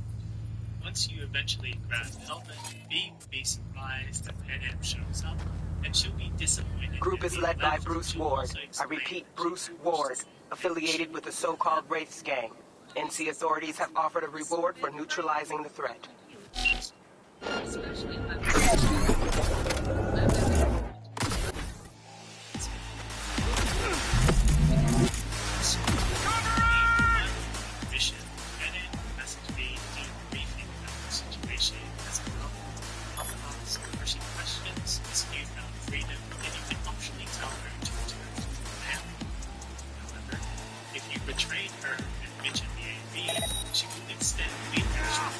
Once you eventually grab Hellman, B will be surprised that Panam shows up, and she'll be disappointed. Group is led by Bruce Ward. I repeat, Bruce Ward, affiliated with the so-called Wraiths gang. NC authorities have offered a reward for neutralizing the threat. Mission, Bennett message B debriefing about the situation as a problem. Ask crushing questions, dispute about freedom, and you can optionally tell her to return to the family. However, if you betrayed her and mentioned the AV, she will extend the actual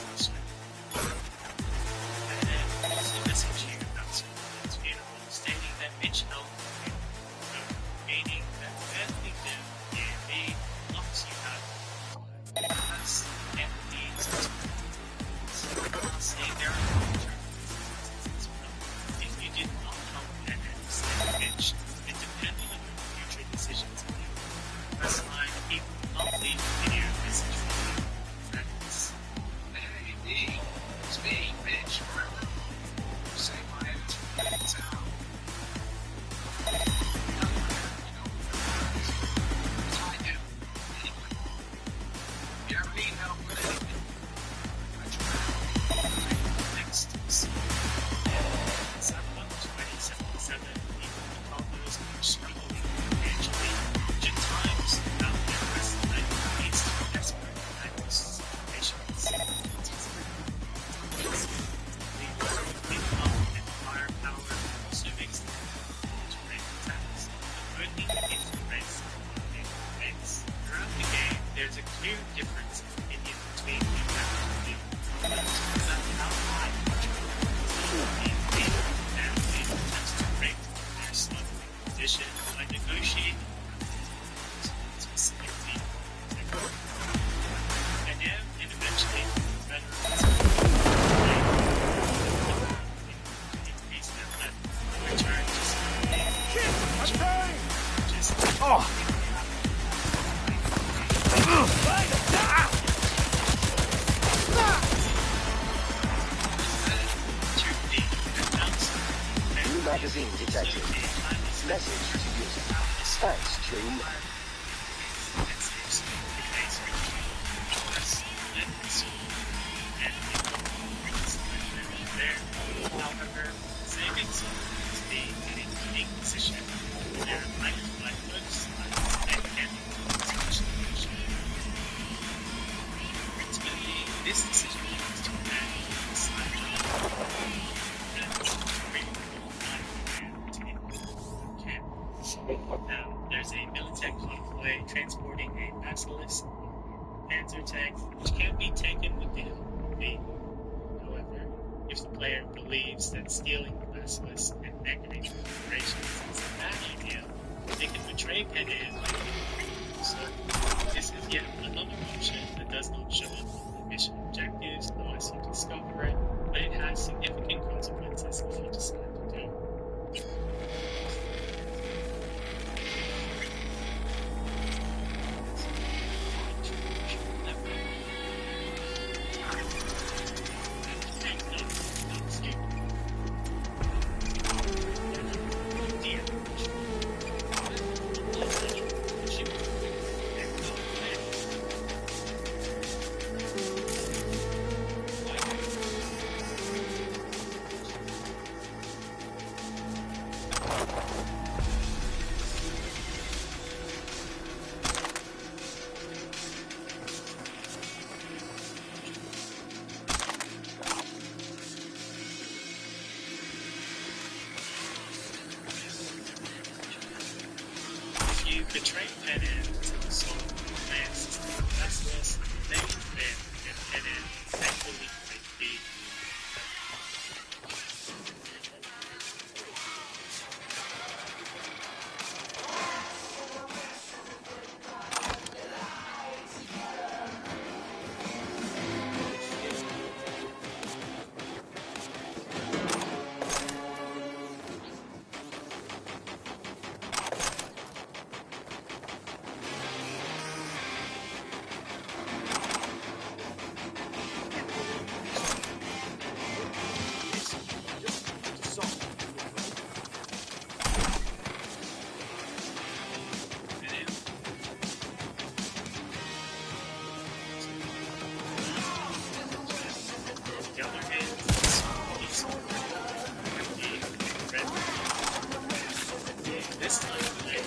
being detected. Message to user. Thanks, Dream. However, saving someone is being in a unique position where there might find good slides that can be situation. Ultimately, this decision comes to an end with the slide now, there's a Militech convoy transporting a Basilisk Panzer tank, which can be taken within the vehicle. However, if the player believes that stealing the Basilisk and negating the operations is a bad idea, they can betray Penn by so this is yet another option that does not show up on the mission objectives unless you discover it, but it has significant consequences if you decide to do it. You betray Penn to the soul of the masks of the Basilisk, they win and Penn thankfully might be. This time, the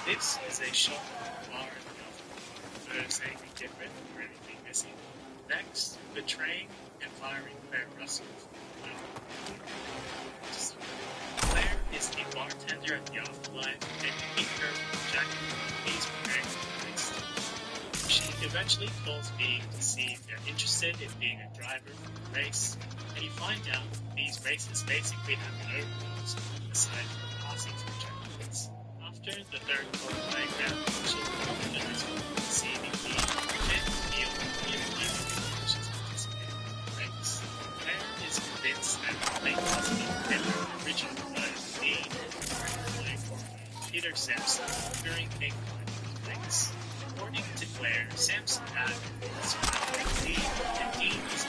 this is a shot of bar there's anything different or anything missing. Next, betraying and firing Claire Russell. Claire is a bartender at the Afterlife, and you meet her with Jack. He's preparing for the race. She eventually calls B to see if they're interested in being a driver for the race, and you find out these races basically have no rules aside from passing through checkpoints. After the third qualifying round, she'll apologize for deceiving B and feel immediately that she's participating in the race. Claire is convinced that the late husband and her original wife B Peter Sampson during a final race. According to Claire, Sampson had survived D and D was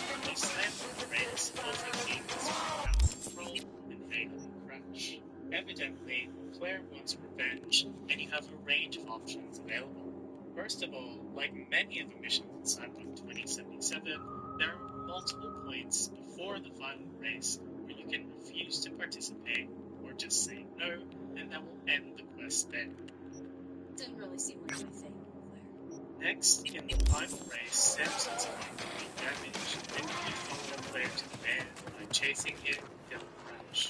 when they slammed the race, causing D to spin out of control and fatally crash. Evidently, Claire wants revenge, and you have a range of options available. First of all, like many of the missions in Cyberpunk 2077, there are multiple points before the final race where you can refuse to participate or just say no, and that will end the quest there. Didn't really seem like my thing, Claire. Next, in the final race, Samson's car will be damaged, and you follow Claire to the van by chasing him until the crash.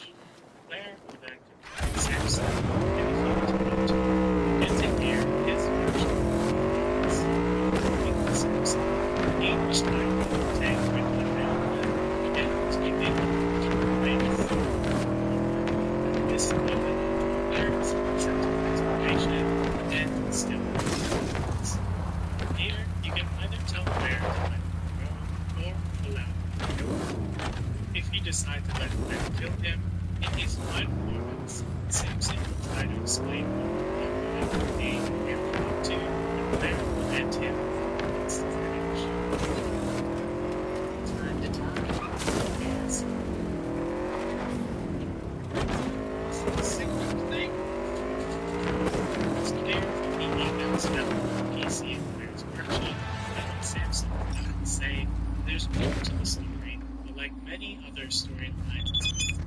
Claire will then confront Samson, and if you attempt to get to hear his version of the Samson, the English line will take with the railway, and to begin the race. At this moment, Claire is accepting explanation and still resistance. Here, you can either tell Claire to let him go or allow him to kill her. If you decide to let Claire kill him, In his live performance, Samson will try to explain what he and up to, and Claire will end him from instant finish. Time to time, yes. The second thing, it's clear from the emails found on PC and Claire's workshop that what Samson would say, there's more to the story, but like many other storylines,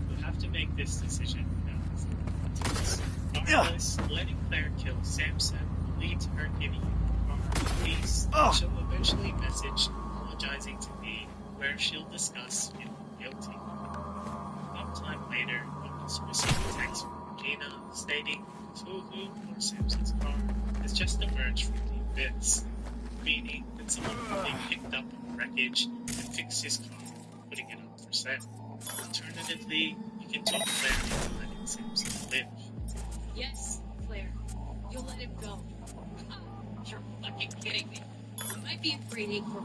we'll have to make this decision without consequences. Regardless, letting Claire kill Samson will lead to her giving you a release, and she'll eventually message apologizing to me, where she'll discuss feeling guilty. Sometime later, you'll receive a text from Regina stating Fugu, or Samson's car, has just emerged from the abyss, meaning that someone probably picked up the wreckage and fixed his car, putting it up for sale. Alternatively, you can talk Claire into letting Samson live. Yes, Claire. You'll let him go. You're fucking kidding me. It might be a great aid for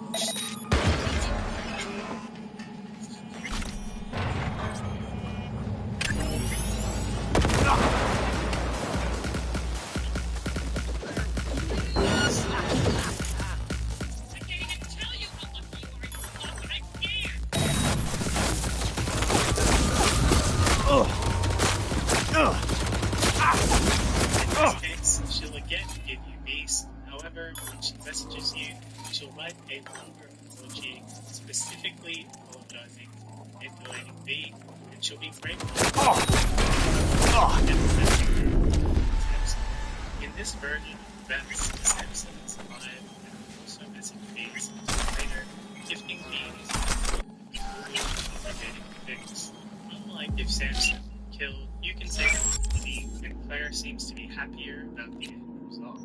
In this case, she'll again give you peace. However, when she messages you, she'll write a longer apology, specifically apologizing for manipulating me, and she'll be grateful. In this version of events, Samson is alive and will also message me sometime later, gifting me a complicated fix. Unlike if Samson were killed, you can say money, and Claire seems to be happier about the end result.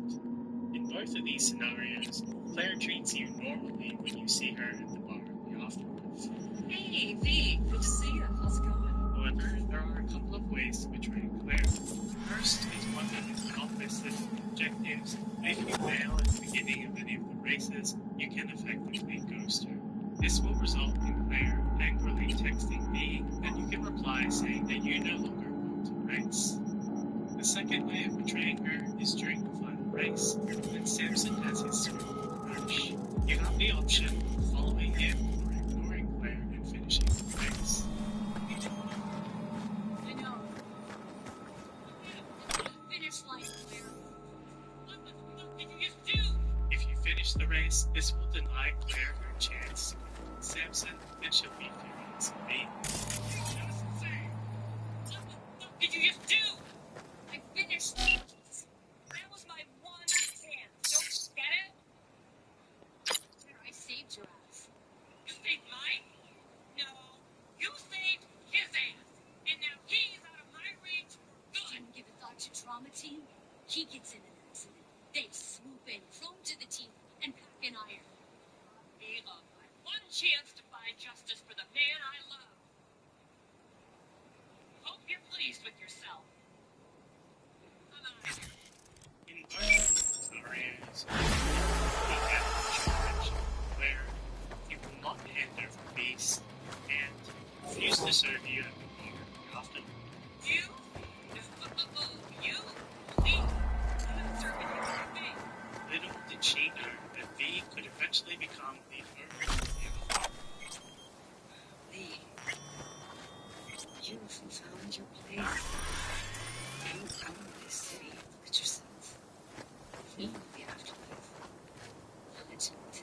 In both of these scenarios, Claire treats you normally when you see her at the bar in the afterlife. Hey, V, good to see you. How's it going? However, there are a couple of ways to betray Claire. First is one that is not listed in objectives, but if you fail at the beginning of any of the races, you can effectively ghost her. This will result in Claire angrily texting me, and you can reply saying that you no longer want to race. The second way of betraying her is during the final race, when Samson has his screw crash. You have the option of following him or ignoring Claire and finishing the race. I know. Finish line, Claire. What the fuck did you just do? If you finish the race, this will deny Claire her chance to kill Samson, and she'll be furious at me. What the fuck did you just do? I finished. That was my one chance. Don't you get it? Claire, I saved your ass. You saved mine? No. You saved his ass. And now he's out of my reach for good. Didn't give a thought to trauma team? He gets in an accident. They swoop in, throw him to the teeth, and pack an iron. Me of my one chance to find justice for the man I love. Hope you're pleased with yourself. I'm out of here. In both scenarios, we have to Claire, you will not hand over peace, and refuse to serve you at the bar often. You? You? Me? I'm not serving you anything. Little did she know that V could eventually become the owner of the offer. Lee, you've found your place. You own this city. Look at yourself. You know the afterlife. Legend.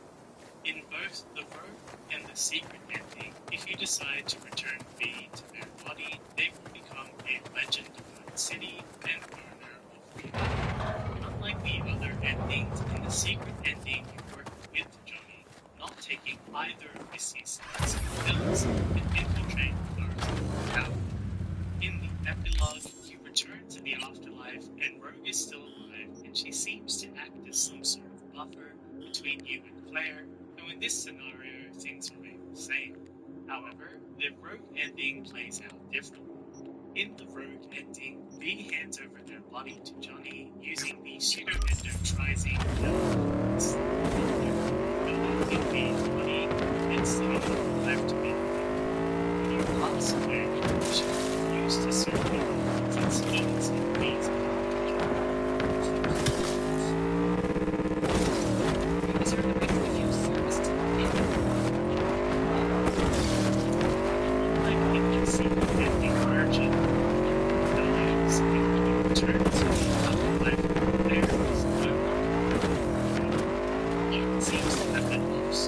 In both the rogue and the secret ending, if you decide to return V to their body, they will become a legend of the city and owner of V. Unlike the other endings, in the secret ending you work with Johnny, not taking either of Missy's skills and infiltrate those out. In the epilogue, you return to the afterlife and Rogue is still alive, and she seems to act as some sort of buffer between you and Claire, though in this scenario things remain the same. However, the Rogue ending plays out differently. In the Rogue ending, V hands over their body to Johnny using the pseudo-endotrizine elements. In V's body, instead of alive to be. You also you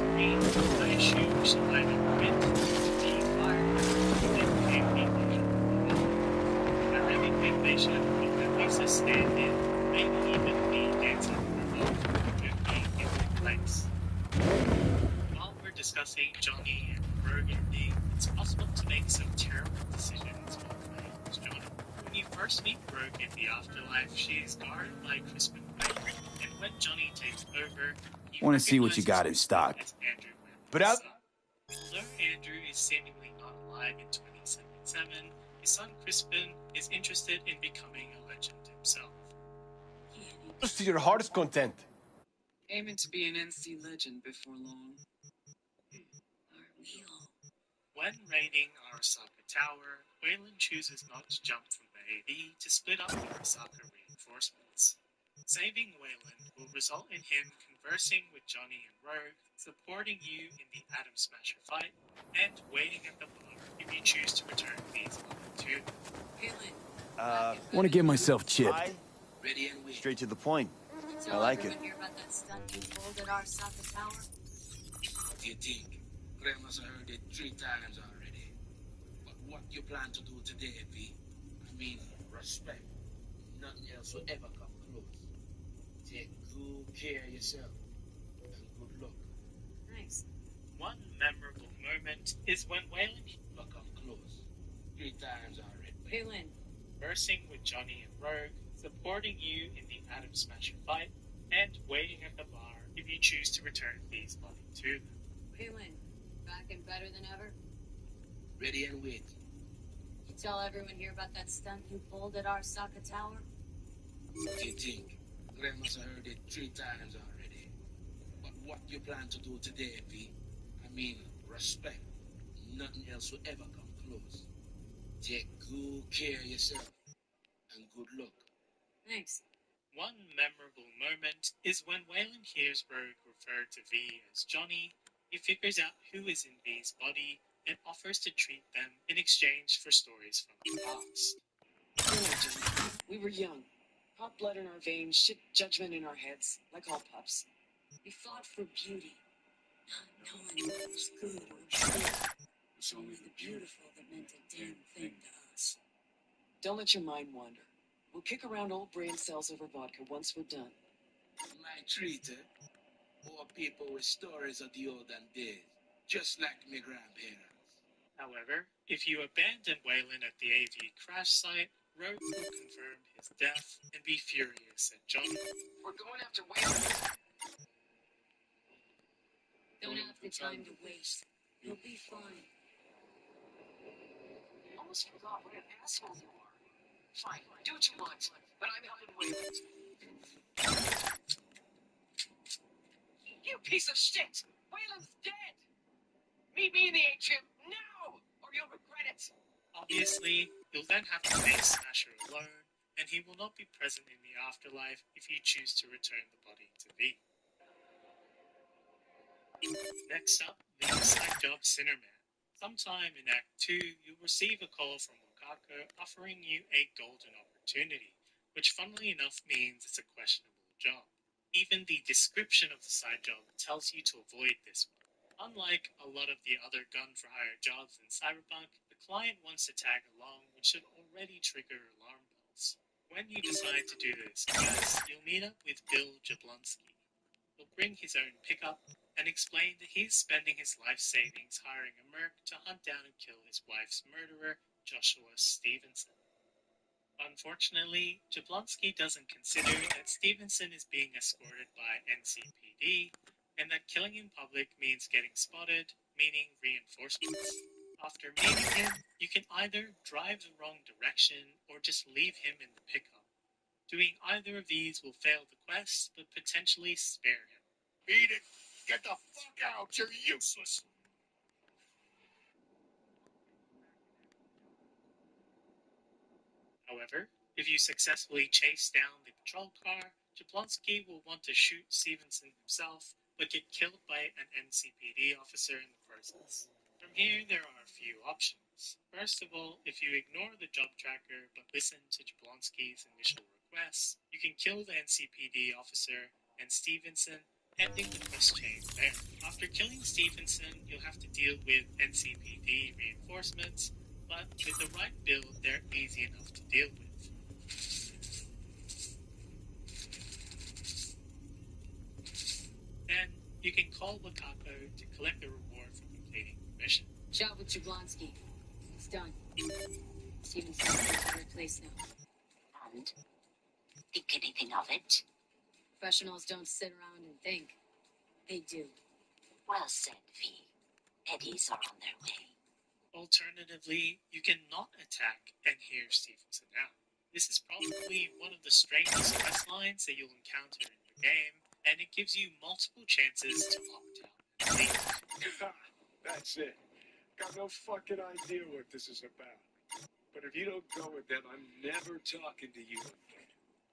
screen, I assume she'll either quit, be fired, and pay me a heavy vacation with at least a stand-in, maybe even me dancing remote with me in my place. While we're discussing Johnny and Burgundy, it's possible to make some terrible decisions while playing as Johnny. When you first meet Rogue in the afterlife, she is guarded by Crispin Whalen, and when Johnny takes over, he Want to see what you got in recognizes stock. as Andrew But out. Although Andrew is seemingly not alive in 2077, his son Crispin is interested in becoming a legend himself. To your heart's content. Aiming to be an NC legend before long. When raiding Arasaka Tower, Wayland chooses not to jump from the AV to split up Arasaka reinforcements. Saving Wayland will result in him conversing with Johnny and Rogue, supporting you in the Atom Smasher fight, and waiting at the bar if you choose to return these too. Want to get myself chipped. Ready and wait. Straight to the point. So I like it. everyone hear about that stunt you pulled at Arasaka Tower? What do you think? Greg must have heard it 3 times already. But what you plan to do today, V? I mean, respect. Nothing else will ever come close. Take good care of yourself. And good luck. Thanks. One memorable moment is when Wayland But come close. 3 times already. Wayland. conversing with Johnny and Rogue, supporting you in the Atom Smasher fight, and waiting at the bar if you choose to return V's body to them. Wayland. Back and better than ever? Ready and wait. You tell everyone here about that stunt you pulled at Arasaka Tower? What do you think? Greg must have heard it 3 times already. But what you plan to do today, V? I mean, respect. Nothing else will ever come close. Take good care of yourself. And good luck. Thanks. One memorable moment is when Wayland hears Rogue refer to V as Johnny. He figures out who is in V's body and offers to treat them in exchange for stories from the past. We were young. Hot blood in our veins, shit judgment in our heads, like all pups. We fought for beauty, not knowing what was good or true. It's only the beautiful that meant a damn thing to us. Don't let your mind wander. We'll kick around old brain cells over vodka once we're done. My treat, eh? More people with stories of the olden days. Just like me grandparents. However, if you abandon Wayland at the AV crash site, Rogue will confirm his death and be furious at Johnny. We're going after Wayland. Don't have the time to waste. You'll be fine. Almost forgot what an asshole you are. Fine, do what you want, but I'm helping Wayland. You piece of shit! Wayland's dead! Meet me in the atrium now, or you'll regret it. Obviously, you'll then have to face Smasher alone, and he will not be present in the afterlife if you choose to return the body to V. Next up, the side job Sinnerman. Sometime in Act 2, you'll receive a call from Wakako offering you a golden opportunity, which funnily enough means it's a questionable job. Even the description of the side job tells you to avoid this one. Unlike a lot of the other gun-for-hire jobs in Cyberpunk, the client wants to tag along, which should already trigger alarm bells. When you decide to do this quest, you'll meet up with Bill Jablonski. He'll bring his own pickup and explain that he's spending his life savings hiring a merc to hunt down and kill his wife's murderer, Joshua Stevenson. Unfortunately, Jablonski doesn't consider that Stevenson is being escorted by NCPD, and that killing in public means getting spotted, meaning reinforcements. After meeting him, you can either drive the wrong direction or just leave him in the pickup. Doing either of these will fail the quest, but potentially spare him. Beat it! Get the fuck out! You're useless! However, if you successfully chase down the patrol car, Jablonski will want to shoot Stevenson himself, but get killed by an NCPD officer in the process. From here, there are a few options. First of all, if you ignore the job tracker but listen to Jablonski's initial requests, you can kill the NCPD officer and Stevenson ending the quest chain there. After killing Stevenson, you'll have to deal with NCPD reinforcements, but with the right build, they're easy enough to deal with. Then, you can call Wakako to collect the reward for completing the mission. Job with Jablonski. It's done. Stevenson's in a better place now. And? Think anything of it? Professionals don't sit around and think. They do. Well said, V. Eddies are on their way. Alternatively, you can not attack and hear Stevenson out. This is probably one of the strangest quest lines that you'll encounter in your game, and it gives you multiple chances to opt out and leave. That's it. Got no fucking idea what this is about. But if you don't go with them, I'm never talking to you again.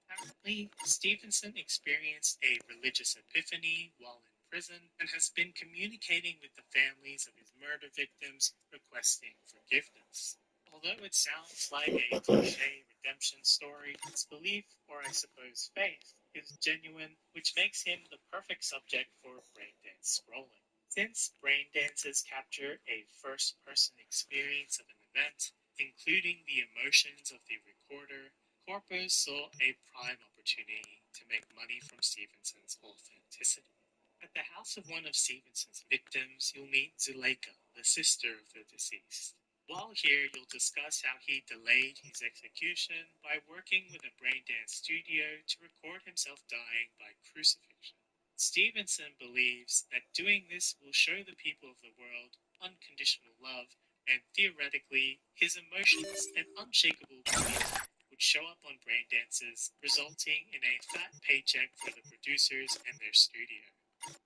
Apparently, Stevenson experienced a religious epiphany while in prison and has been communicating with the families of his murder victims, requesting forgiveness. Although it sounds like a cliché redemption story, his belief, or I suppose faith, is genuine, which makes him the perfect subject for braindance scrolling. Since brain dances capture a first-person experience of an event, including the emotions of the recorder, Corpo saw a prime opportunity to make money from Stevenson's authenticity. At the house of one of Stevenson's victims, you'll meet Zuleika, the sister of the deceased. While here, you'll discuss how he delayed his execution by working with a braindance studio to record himself dying by crucifixion. Stevenson believes that doing this will show the people of the world unconditional love, and theoretically, his emotions and unshakable belief would show up on brain dances, resulting in a fat paycheck for the producers and their studio.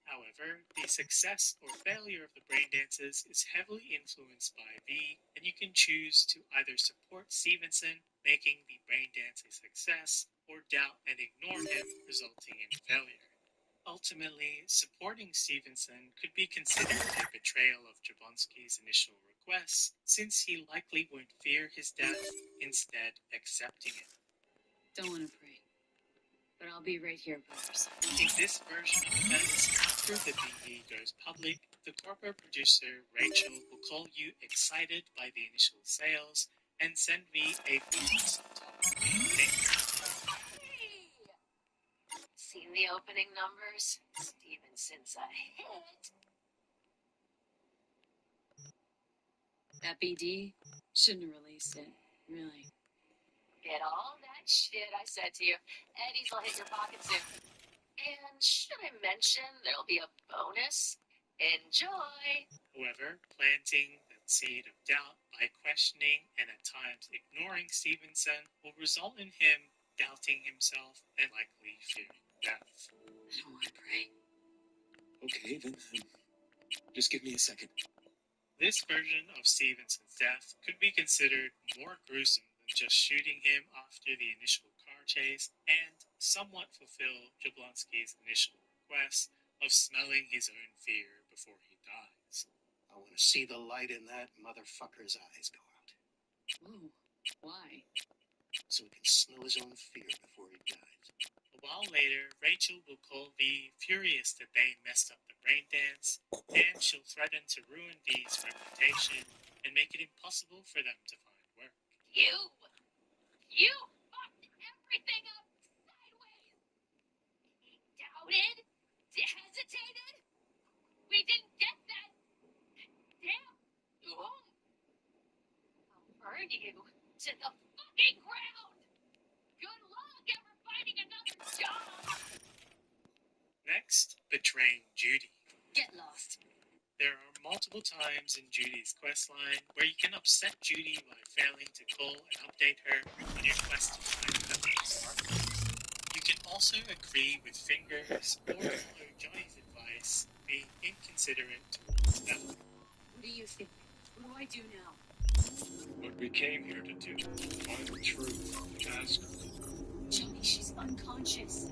However, the success or failure of the brain dances is heavily influenced by V, and you can choose to either support Stevenson, making the brain dance a success, or doubt and ignore him, resulting in failure. Ultimately, supporting Stevenson could be considered a betrayal of Jablonski's initial requests, since he likely won't fear his death, instead accepting it. Don't want to pray. But I'll be right here by your side. In this version of events, after the BD goes public, the corporate producer, Rachel, will call you excited by the initial sales and send me a bonus on top of the thing. Hey! Seen the opening numbers? Stevenson's a hit. That BD shouldn't have released it. Really. Get all that shit I said to you. Eddies will hit your pocket soon. And should I mention there'll be a bonus? Enjoy! However, planting that seed of doubt by questioning and at times ignoring Stevenson will result in him doubting himself and likely fearing death. I don't want to pray. Okay, then just give me a second. This version of Stevenson's death could be considered more gruesome than just shooting him after the initial car chase, and somewhat fulfill Jablonski's initial request of smelling his own fear before he dies. I want to see the light in that motherfucker's eyes go out. Whoa. Why? So he can smell his own fear before he dies. A while later, Rachel will call V furious that they messed up the brain dance, and she'll threaten to ruin V's reputation and make it impossible for them to find work. You fucked everything up sideways! He doubted? Hesitated? We didn't get that! Damn! I'll burn you to the fucking ground! Good luck ever finding another job! Next, betraying Judy. Get lost. There are multiple times in Judy's questline where you can upset Judy by failing to call and update her on your quest to find another apartment. You can also agree with Fingers or follow Johnny's advice, being inconsiderate towards them. What do you think? What do I do now? What we came here to do, find the truth, ask her. Johnny, she's unconscious.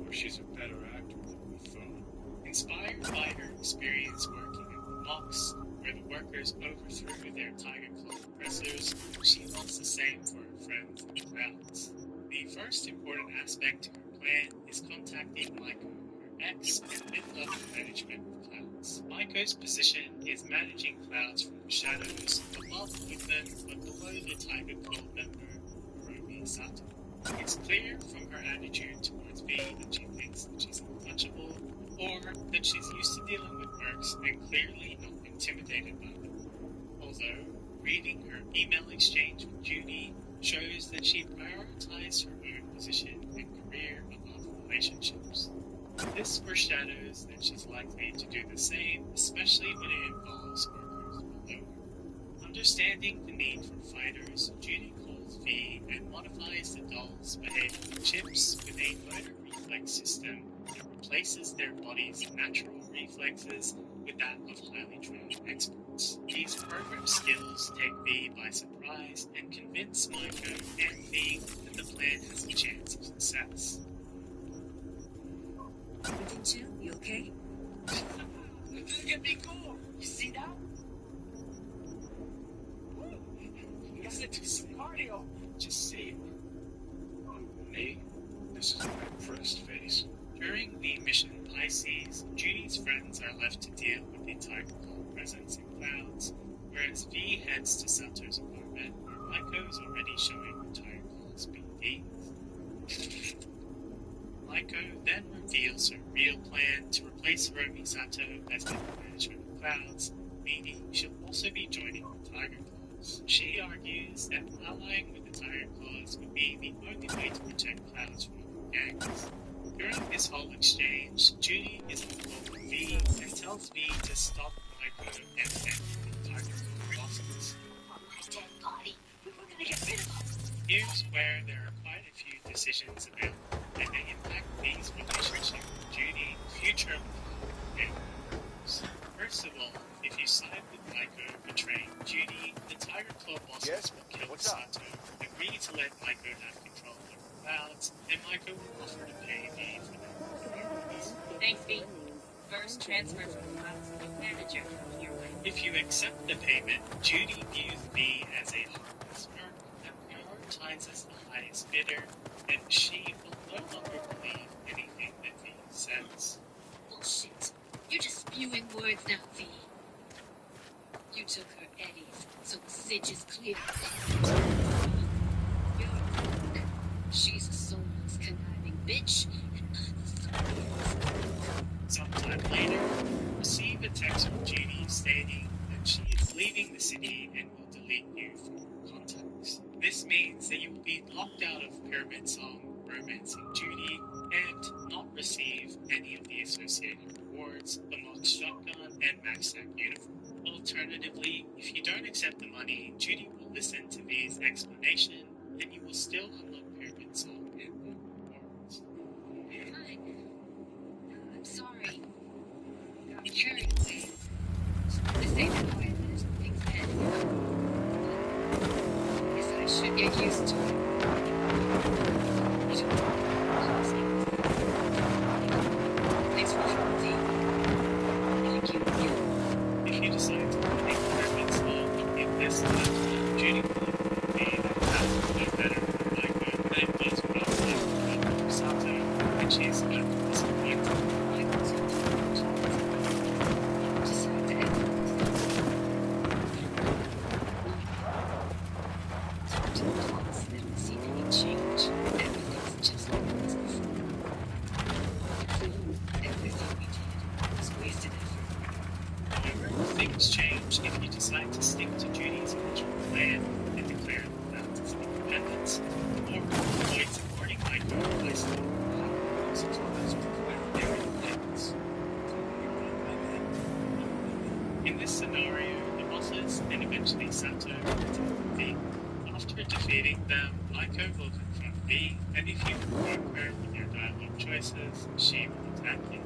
Or she's a better actor than we thought. Inspired by her experience working at the Mox, where the workers overthrew their Tiger Claw oppressors, she wants the same for her friends and pals. The first important aspect to her plan is contacting Michael, her X and mid-level management of clouds. Maiko's position is managing clouds from the shadows, above Woodman but below the Tiger Claw member, Hiromi Sato. It's clear from her attitude towards V that she thinks that she's untouchable, or that she's used to dealing with mercs and clearly not intimidated by them. Although, reading her email exchange with Judy shows that she prioritized her own position and career above relationships. This foreshadows that she's likely to do the same, especially when it involves workers below her. Understanding the need for fighters, Judy calls V and modifies the doll's behavioral chips with a motor reflex system that replaces their body's natural reflexes with that of highly trained experts. These program skills take V by surprise and convince Maiko and V that the plan has a chance of success. Everything chill? You okay? Look at me go! You see that? You gotta do some cardio. Just say it. Me? This is my impressed face. During the mission Pisces, Judy's friends are left to deal with the Tiger Claw presence in clouds, whereas V heads to Sato's apartment, where Maiko is already showing the Tiger Claw's BDs. Maiko then reveals her real plan to replace Hiromi Sato as the management of clouds, meaning she'll also be joining the Tiger Claws. She argues that allying with the Tiger Claws would be the only way to protect clouds from other gangs. During this whole exchange, Judy is on the phone with V and tells V to stop Maiko and the Tiger Claw bosses. Dead body. We were gonna get rid of him. Here's where there are quite a few decisions available, and they impact V's relationship with Judy, future and members. First of all, if you side with Maiko betraying Judy, the Tiger Claw bosses will kill Sato, agree to let Maiko have control over clouds, and Maiko will offer to pay V for their performance. Thanks, V. First transfer from clouds to manager. Your way. If you accept the payment, Judy views V as a heartless merc that prioritizes the highest bidder, and she will no longer believe anything that V says. Bullshit. You're just spewing words now, V. You took her eddies, so the sitch is clear. You're a crook. She's a soulless, conniving bitch, and I'm a soulless. Sometime later, receive a text from Judy stating that she is leaving the city and will delete you from her contacts. This means that you will be locked out of Pyramid Song, Romancing Judy, and not receive any of the associated rewards, the mod shotgun, and max stack uniform. Alternatively, if you don't accept the money, Judy will listen to V's explanation, and you will still unlock Pyramid Song and the rewards. Fine. I'm sorry. Got me carried away. This ain't how I imagined things ending up. Guess I should get used to it. Thanks for the tea. Thank you. If you decide to take Pyramid Song in this time, Judy will be that path no better than Maiko, and it was probably from Sato, and she is about to disappoint. Things change if you decide to stick to Judy's original plan and declare the Mountain's independence, or avoid supporting Maiko by staying in this scenario, the bosses and eventually Sato will attack V. After defeating them, Maiko will confront V, and if you provoke her with your dialogue choices, she will attack you.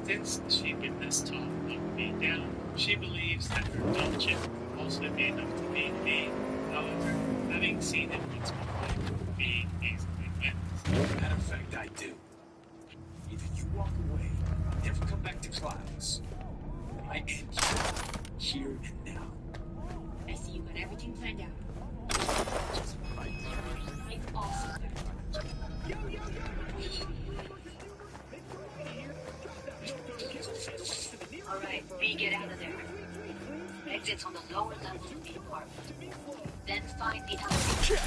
Since she witnessed Top knock V down, she believes that her doll chip will also be enough to beat V. However, having seen it once before, V easily wins. Matter of fact, I do. Either you walk away, never come back to Clouds, or I end you, here and now. I see you got everything planned out. Just right. It's awesome. Yo! Alright, B, get out of there. Exits on the lower level of the apartment. Then find the elevator.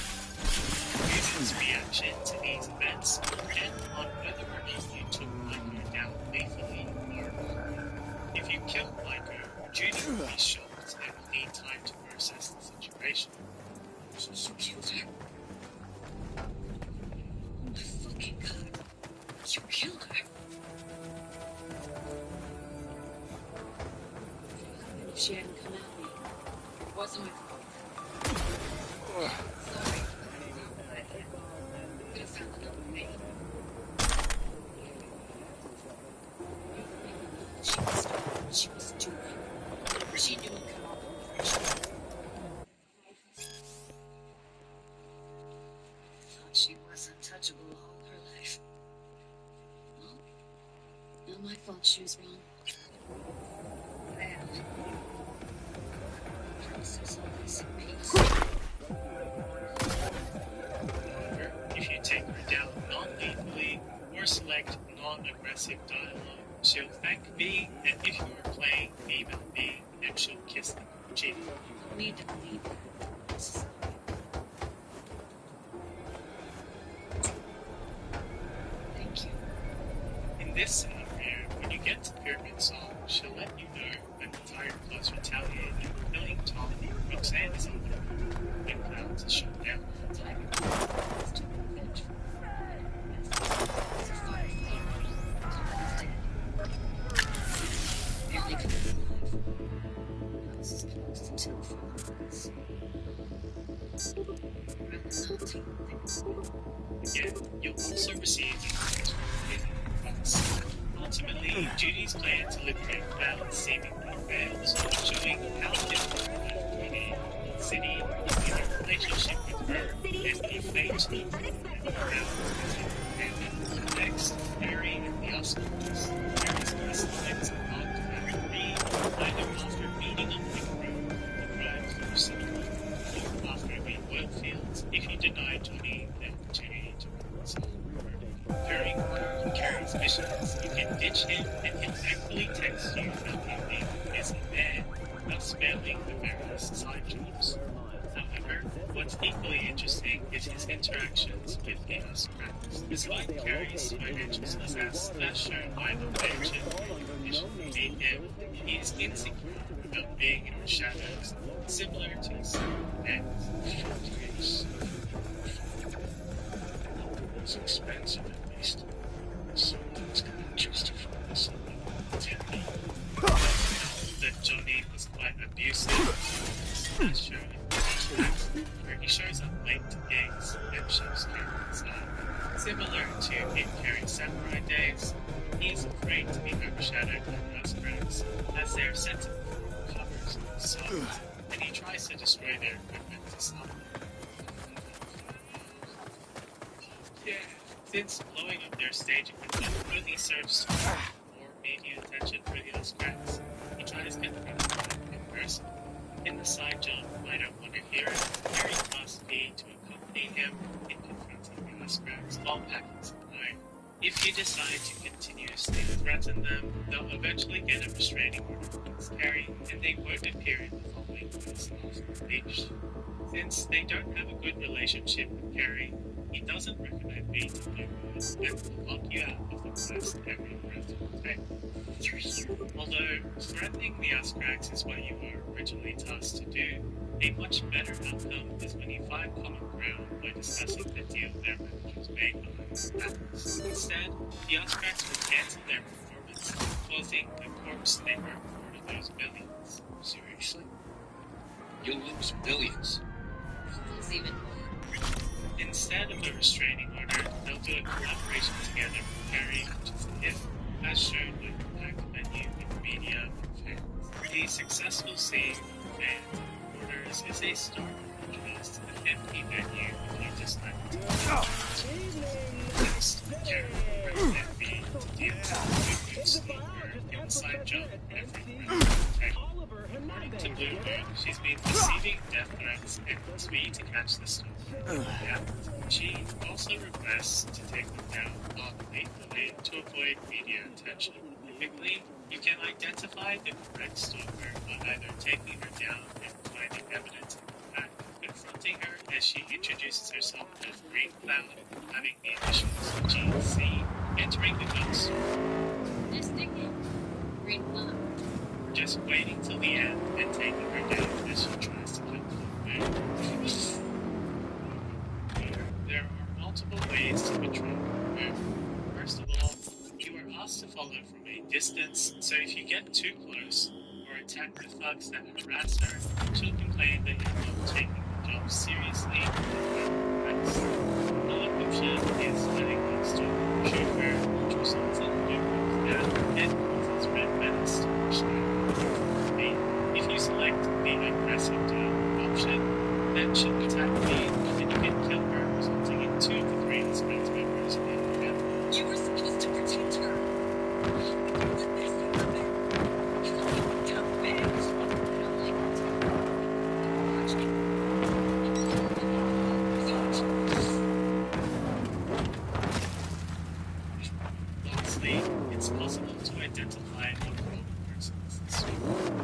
Users' reaction to these events will depend on whether or not you took Micah down lethally or not. If you killed Micah, Judy will be shocked and will need time to process the situation. You killed her? Oh my fucking god. You killed her? If she hadn't come at me, it wasn't my fault. Sorry. Could have found another way. She was doing. She knew it come up with her. Thought she was untouchable all her life. Well, not my fault she was wrong. I have. Promises always in peace. However, if you take her down non-lethally or select non-aggressive dialogue, she'll thank B, and if you are playing B by B, then she'll kiss the cheek. You need to believe that. This is thank you. In this scenario, when you get to Pyramid Song, she'll let you know that the Tired Plus retaliated, killing Tom, Roxanne is on the road, and Cloud to shut down. Tiger is to be vengeful. As a firefighter, Todd is dead. Barely could be alive. House is closed until further notice. Around the mountain. Again, you'll also receive information from advice. Ultimately, Judy's plan to liberate Cloud seemingly fails, showing how difficult it can be. City, in a relationship with her, and the fate of Cloud. Next, Harry and the Oscars. Harry's classifieds are not directly, either after meeting on the road, the crimes that were settled, or after the oil fields, if you deny Johnny the opportunity to reconcile. During one of Carrie's missions, you can ditch him and he'll thankfully text you that he is a man, thus failing the various side jobs. However, what's equally interesting is his interactions with the Oscars. Despite Carrie's financial success, as shown by the mansion where you initially meet him, he is insecure about being in the shadows, similar to his ex. It's expensive, at least. Someone's gonna justify this. Tell me. That Johnny was quite abusive, as shown in the flashbacks, where he shows up late to gigs and shows Carrie inside. Similar to in Carrie's samurai days, he's afraid to be overshadowed by the Oscars, as they're sensitive for covers and songs, and he tries to destroy their equipment to stop them. Yeah, since blowing up their stage equipment really serves to draw more media attention for the Oscars, he tries to get rid of them in person. In the side job, I don't want to hear it, Harry asks me to accompany him in confronting the Oscars while packing supply. If you decide to continuously threaten them, they'll eventually get a restraining order against Harry, and they won't appear in the following months after the beach. Since they don't have a good relationship with Harry, he doesn't recommend being to do good and will lock you out of the quest every breath you take. Although threatening the Oscars is what you were originally tasked to do, a much better outcome is when you find common ground by discussing the deal their managers made behind their backs. Instead, the Oscars will cancel their performance, causing the corpse they work for to lose millions. Seriously? You'll lose billions. That's even more. Instead of a restraining order, they'll do a collaboration together with Harry, which is a hit, as shown by the packed venue with media and fans. The successful scene with fans and reporters is a stark contrast to the empty venue if you just like to Next, Carrie recommend me to deal with good news Bluebird inside job every breath you take. According to Bluebird, she's been receiving death threats and wants me to catch the storm. Yeah. She also requests to take them down non-lethally to avoid media attention. Quickly, you can identify the correct stalker by either taking her down and finding evidence in the back, confronting her as she introduces herself as Green Cloud, having the initials GC, entering the gunstore. Nice nickname, Green Cloud. Or just waiting till the end and taking her down as she tries to kill her. There are multiple ways to betray her. First of all, you are asked to follow from a distance, so if you get too close or attack the thugs that harass her, she'll complain that you're not taking the job seriously and next. Another option is letting the stalker shoot her, which results in Newman's death and causes Red Menace to push her. If you select the aggressive down option, then she'll attack me and you can kill her, resulting in 2 of the 3 Hispanic members in your death. You were supposed to protect her. Lastly, it's possible to identify what role the person is.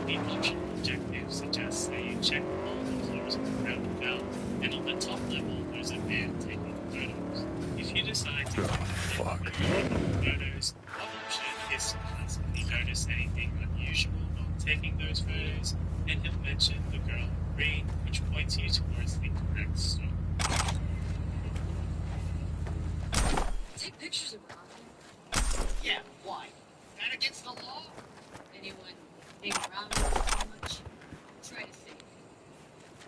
The optional objectives suggest that you check all the floors of the ground belt, and on the top level, there's a man taking photos. If you decide to taking photos, one option is to ask if he noticed anything unusual while taking those photos, and he'll mention the girl in green, which points you towards the correct stop. Take pictures of her. Yeah, why? That against the law? Anyone hang around with her too much? Try to think.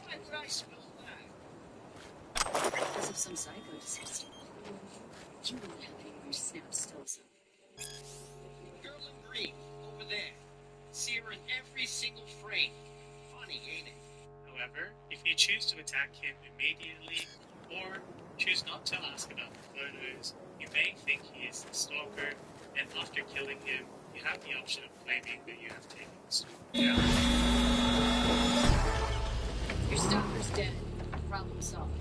Why would I spill that? Because of some psycho disease. You really have anyone to snap stills of. Girl in green, over there. See her in every single frame. Funny, ain't it? However, if you choose to attack him immediately, or choose not to ask about the photos, you may think he is the stalker, and after killing him, you have the option of claiming that you have taken the stalker down. Your stalker's dead. Problem solved.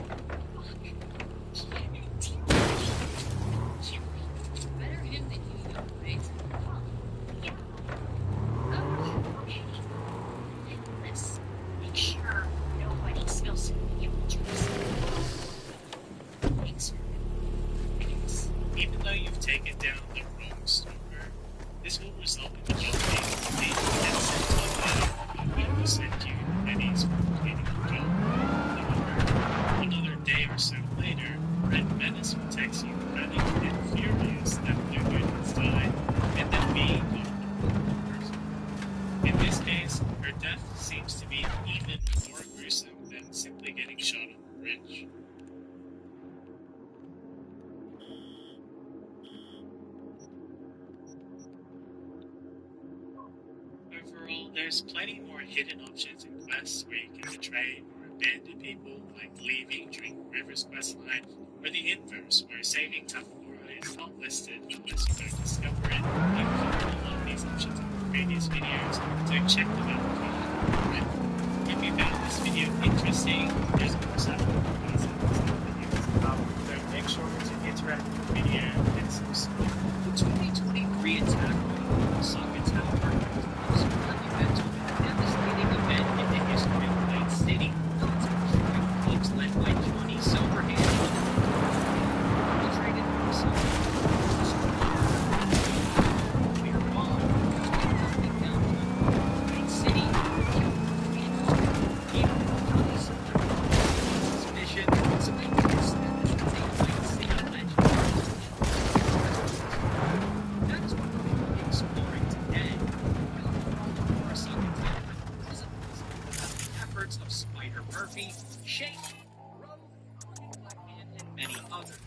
Better him than you, though, right? Yeah. Okay. Let's make sure nobody spills the juice. Thanks, sir. Thanks. Even though you've taken down the wrong stalker, this will result in the job being completed and sent to a letter that will send you pennies for completing the job. However, another day or so later, Red Menace will text you having been furious that Blue Moon has died, and then being the wrong person. In this case, her death seems to be even more gruesome than simply getting shot on a bridge. Overall, there's plenty more hidden options in quests where you can betray or abandon people, like leaving during River's questline, or the inverse, where saving Tapahora is not listed unless you go discover it. I've covered a lot of these options in previous videos, so check them out if you haven't. If you found this video interesting, there's also other videos so make sure to interact with the video and subscribe. The 2023 attack on Osaka Tower was the most monumental and devastating event in the history of Night City. Teams led by Johnny Silverhand traded clear bomb coming down to Night City. His mission was to establish a Night City legend. That's what we'll be exploring today. The efforts of Spider Murphy, Shake, Rogue, Blackman, and many others. To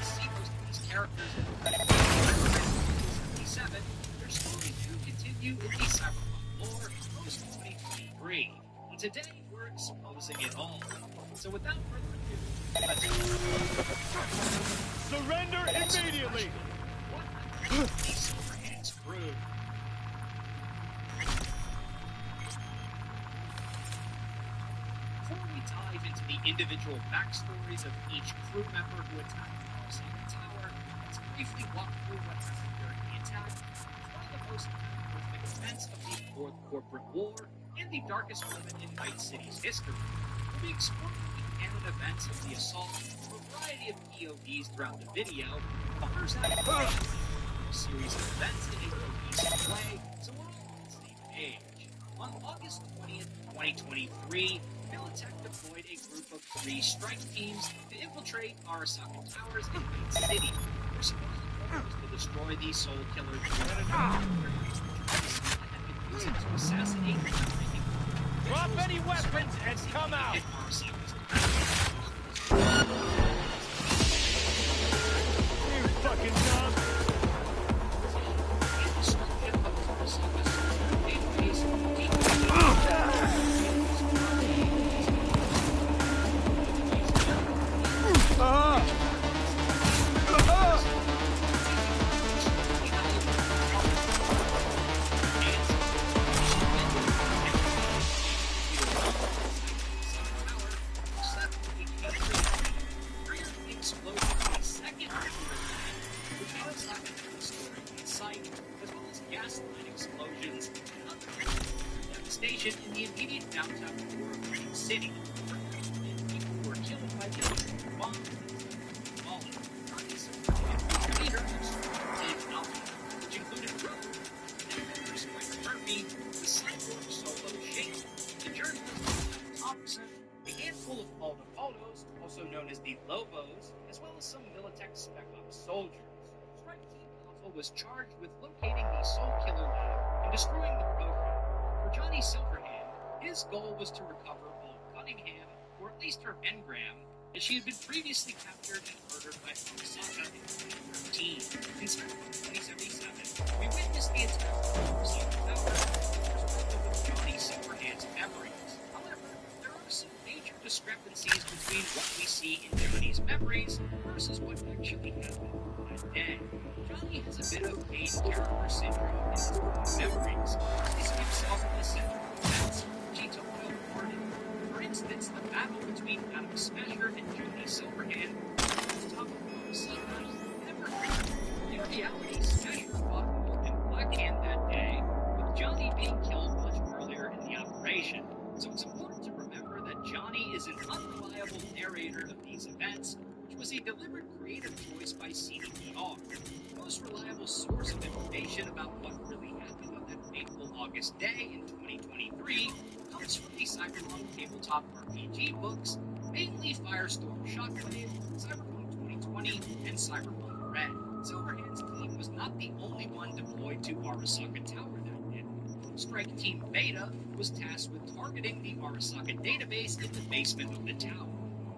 see most of these characters in 1977, their story to continue in the Cyberpunk lore post 2023. And today, we're exposing it all. So without further ado, let's Surrender immediately! Silverhand's crew. Before we dive into the individual backstories of each crew member who attacked Osaka Tower, let's briefly walk through what happened during the attack, post-cataclysmic events of the Fourth Corporate War and the darkest moment in Night City's history. We'll be exploring the canon events of the assault through a variety of POVs throughout the video. Buffers out a series of events in a cohesive way, so we're all on the same page. On August 20th, 2023, Militech deployed a group of 3 strike teams to infiltrate Arasaka Towers in Night City. Their supposed goal was to destroy the Soul Killer had been using to assassinate the Drop any weapons and come out! You fucking dumb! In the immediate downtown core of Night City, people were killed by the bomb. Leader Team Alpha, which included Rogue, members like Murphy, the cyborg Solo Shape, the journalist Thompson, a handful of Aldo Aldos, also known as the Lobos, as well as some Militech Spec Ops soldiers. Strike Team Alpha was charged with locating the Soul Killer lab and destroying the program. For Johnny Silverhand, his goal was to recover Old Cunningham, or at least her engram, as she had been previously captured and murdered by Arasaka in 2013. In Cyberpunk 2077, we witnessed the attack on Arasaka Tower with Johnny Silverhand's memories. However, there are some major discrepancies between what we see in Johnny's memories versus what actually happened that day. Johnny has a bit of main character syndrome in his memories. He sees himself in the center of events which he took no part in. For instance, the battle between Adam Smasher and Johnny Silverhand on top of Arasaka never happened. In reality, Smasher fought Morgan Blackhand that day, with Johnny being killed much earlier in the operation. So it's important to remember that Johnny is an unreliable narrator of these events, which was a deliberate creative choice by CDPR. The most reliable source of information about what really happened on that fateful August day in 2023 comes from the Cyberpunk tabletop RPG books, mainly Firestorm Shockwave, Cyberpunk 2020, and Cyberpunk Red. Silverhand's team was not the only one deployed to Arasaka Tower that day. Strike Team Beta was tasked with targeting the Arasaka database in the basement of the tower.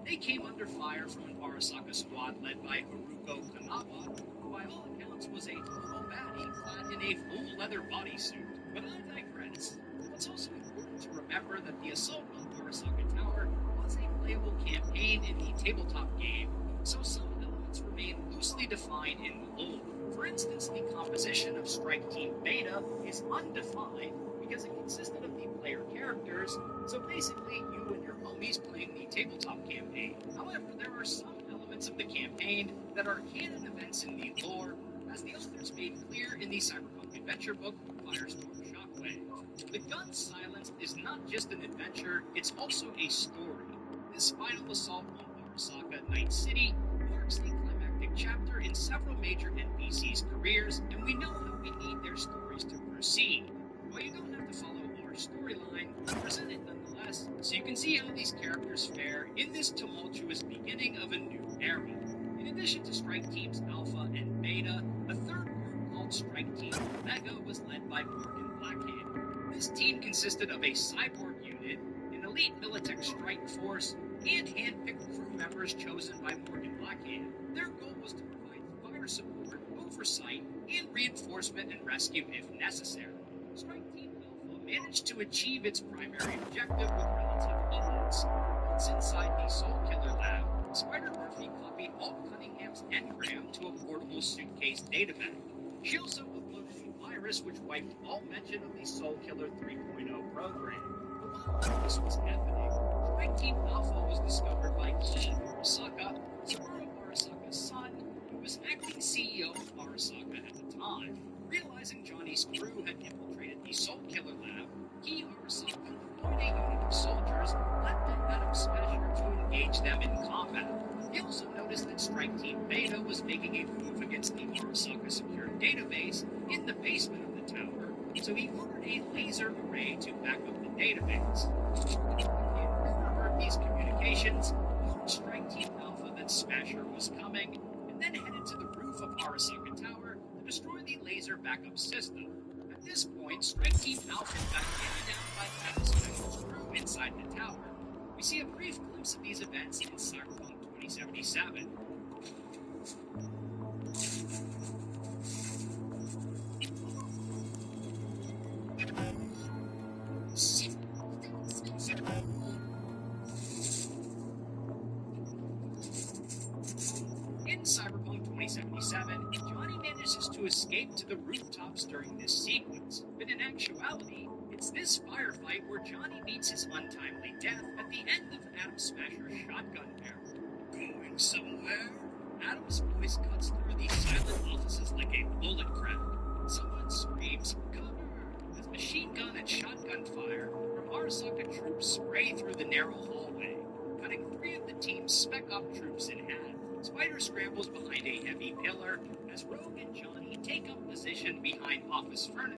They came under fire from an Arasaka squad led by Haruko Kanawa, who by all accounts was a hobo baddie clad in a full leather bodysuit. But I digress. It's also important to remember that the assault on Arasaka Tower was a playable campaign in the tabletop game, so some elements remain loosely defined in the lore. For instance, the composition of Strike Team Beta is undefined because it consisted of the player characters, so basically you and your homies playing the tabletop campaign. However, there are some elements of the campaign that are canon events in the lore, as the authors made clear in the Cyberpunk adventure book, Firestorm Shockwave. The Gun Silenced is not just an adventure, it's also a story. This final assault on Arasaka Night City marks the climactic chapter in several major NPCs' careers, and we know how we need their stories to proceed. While you don't have to follow our storyline, present it nonetheless, so you can see how these characters fare in this tumultuous beginning of a new era. In addition to Strike Teams Alpha and Beta, a third group called Strike Team Omega was led by Morgan Blackhand. This team consisted of a cyborg unit, an elite Militech strike force, and hand-picked crew members chosen by Morgan Blackhand. Their goal was to provide fire support, oversight, and reinforcement and rescue if necessary. Strike Team Alpha managed to achieve its primary objective with relative ease. Once inside the Soul Killer lab, Spider Murphy copied Alt Cunningham's engram to a portable suitcase databag. She also uploaded a virus which wiped all mention of the Soul Killer 3.0 program. But while this was happening, Strike Team Alpha was discovered by Key Arasaka, Saburo Arasaka's son, who was acting CEO of Arasaka at the time. Realizing Johnny's crew had infiltrated the Soul Killer lab, he Arasaka deployed a unit of soldiers led by Adam Smasher to engage them in combat. He also noticed that Strike Team Beta was making a move against the Arasaka secure database in the basement of the tower, so he ordered a laser array to back up the database. He overheard these communications, warned Strike Team Alpha that Smasher was coming, and then headed to the roof of Arasaka Tower to destroy the laser backup system. At this point, Strike Team Alpha got pinned down by Adam Smasher's crew inside the tower. We see a brief glimpse of these events in Cyberpunk 2077. In Cyberpunk 2077, Johnny manages to escape to the rooftops during this sequence, but in actuality, it's this firefight where Johnny meets his untimely death at the end of Adam Smasher's shotgun barrel. Going somewhere? Adam's voice cuts through the silent offices like a bullet crack. Someone screams, "Cover!" as machine gun and shotgun fire from Arasaka troops spray through the narrow hallway, cutting 3 of the team's Spec Op troops in half. Spider scrambles behind a heavy pillar as Rogue and Johnny take up position behind office furniture.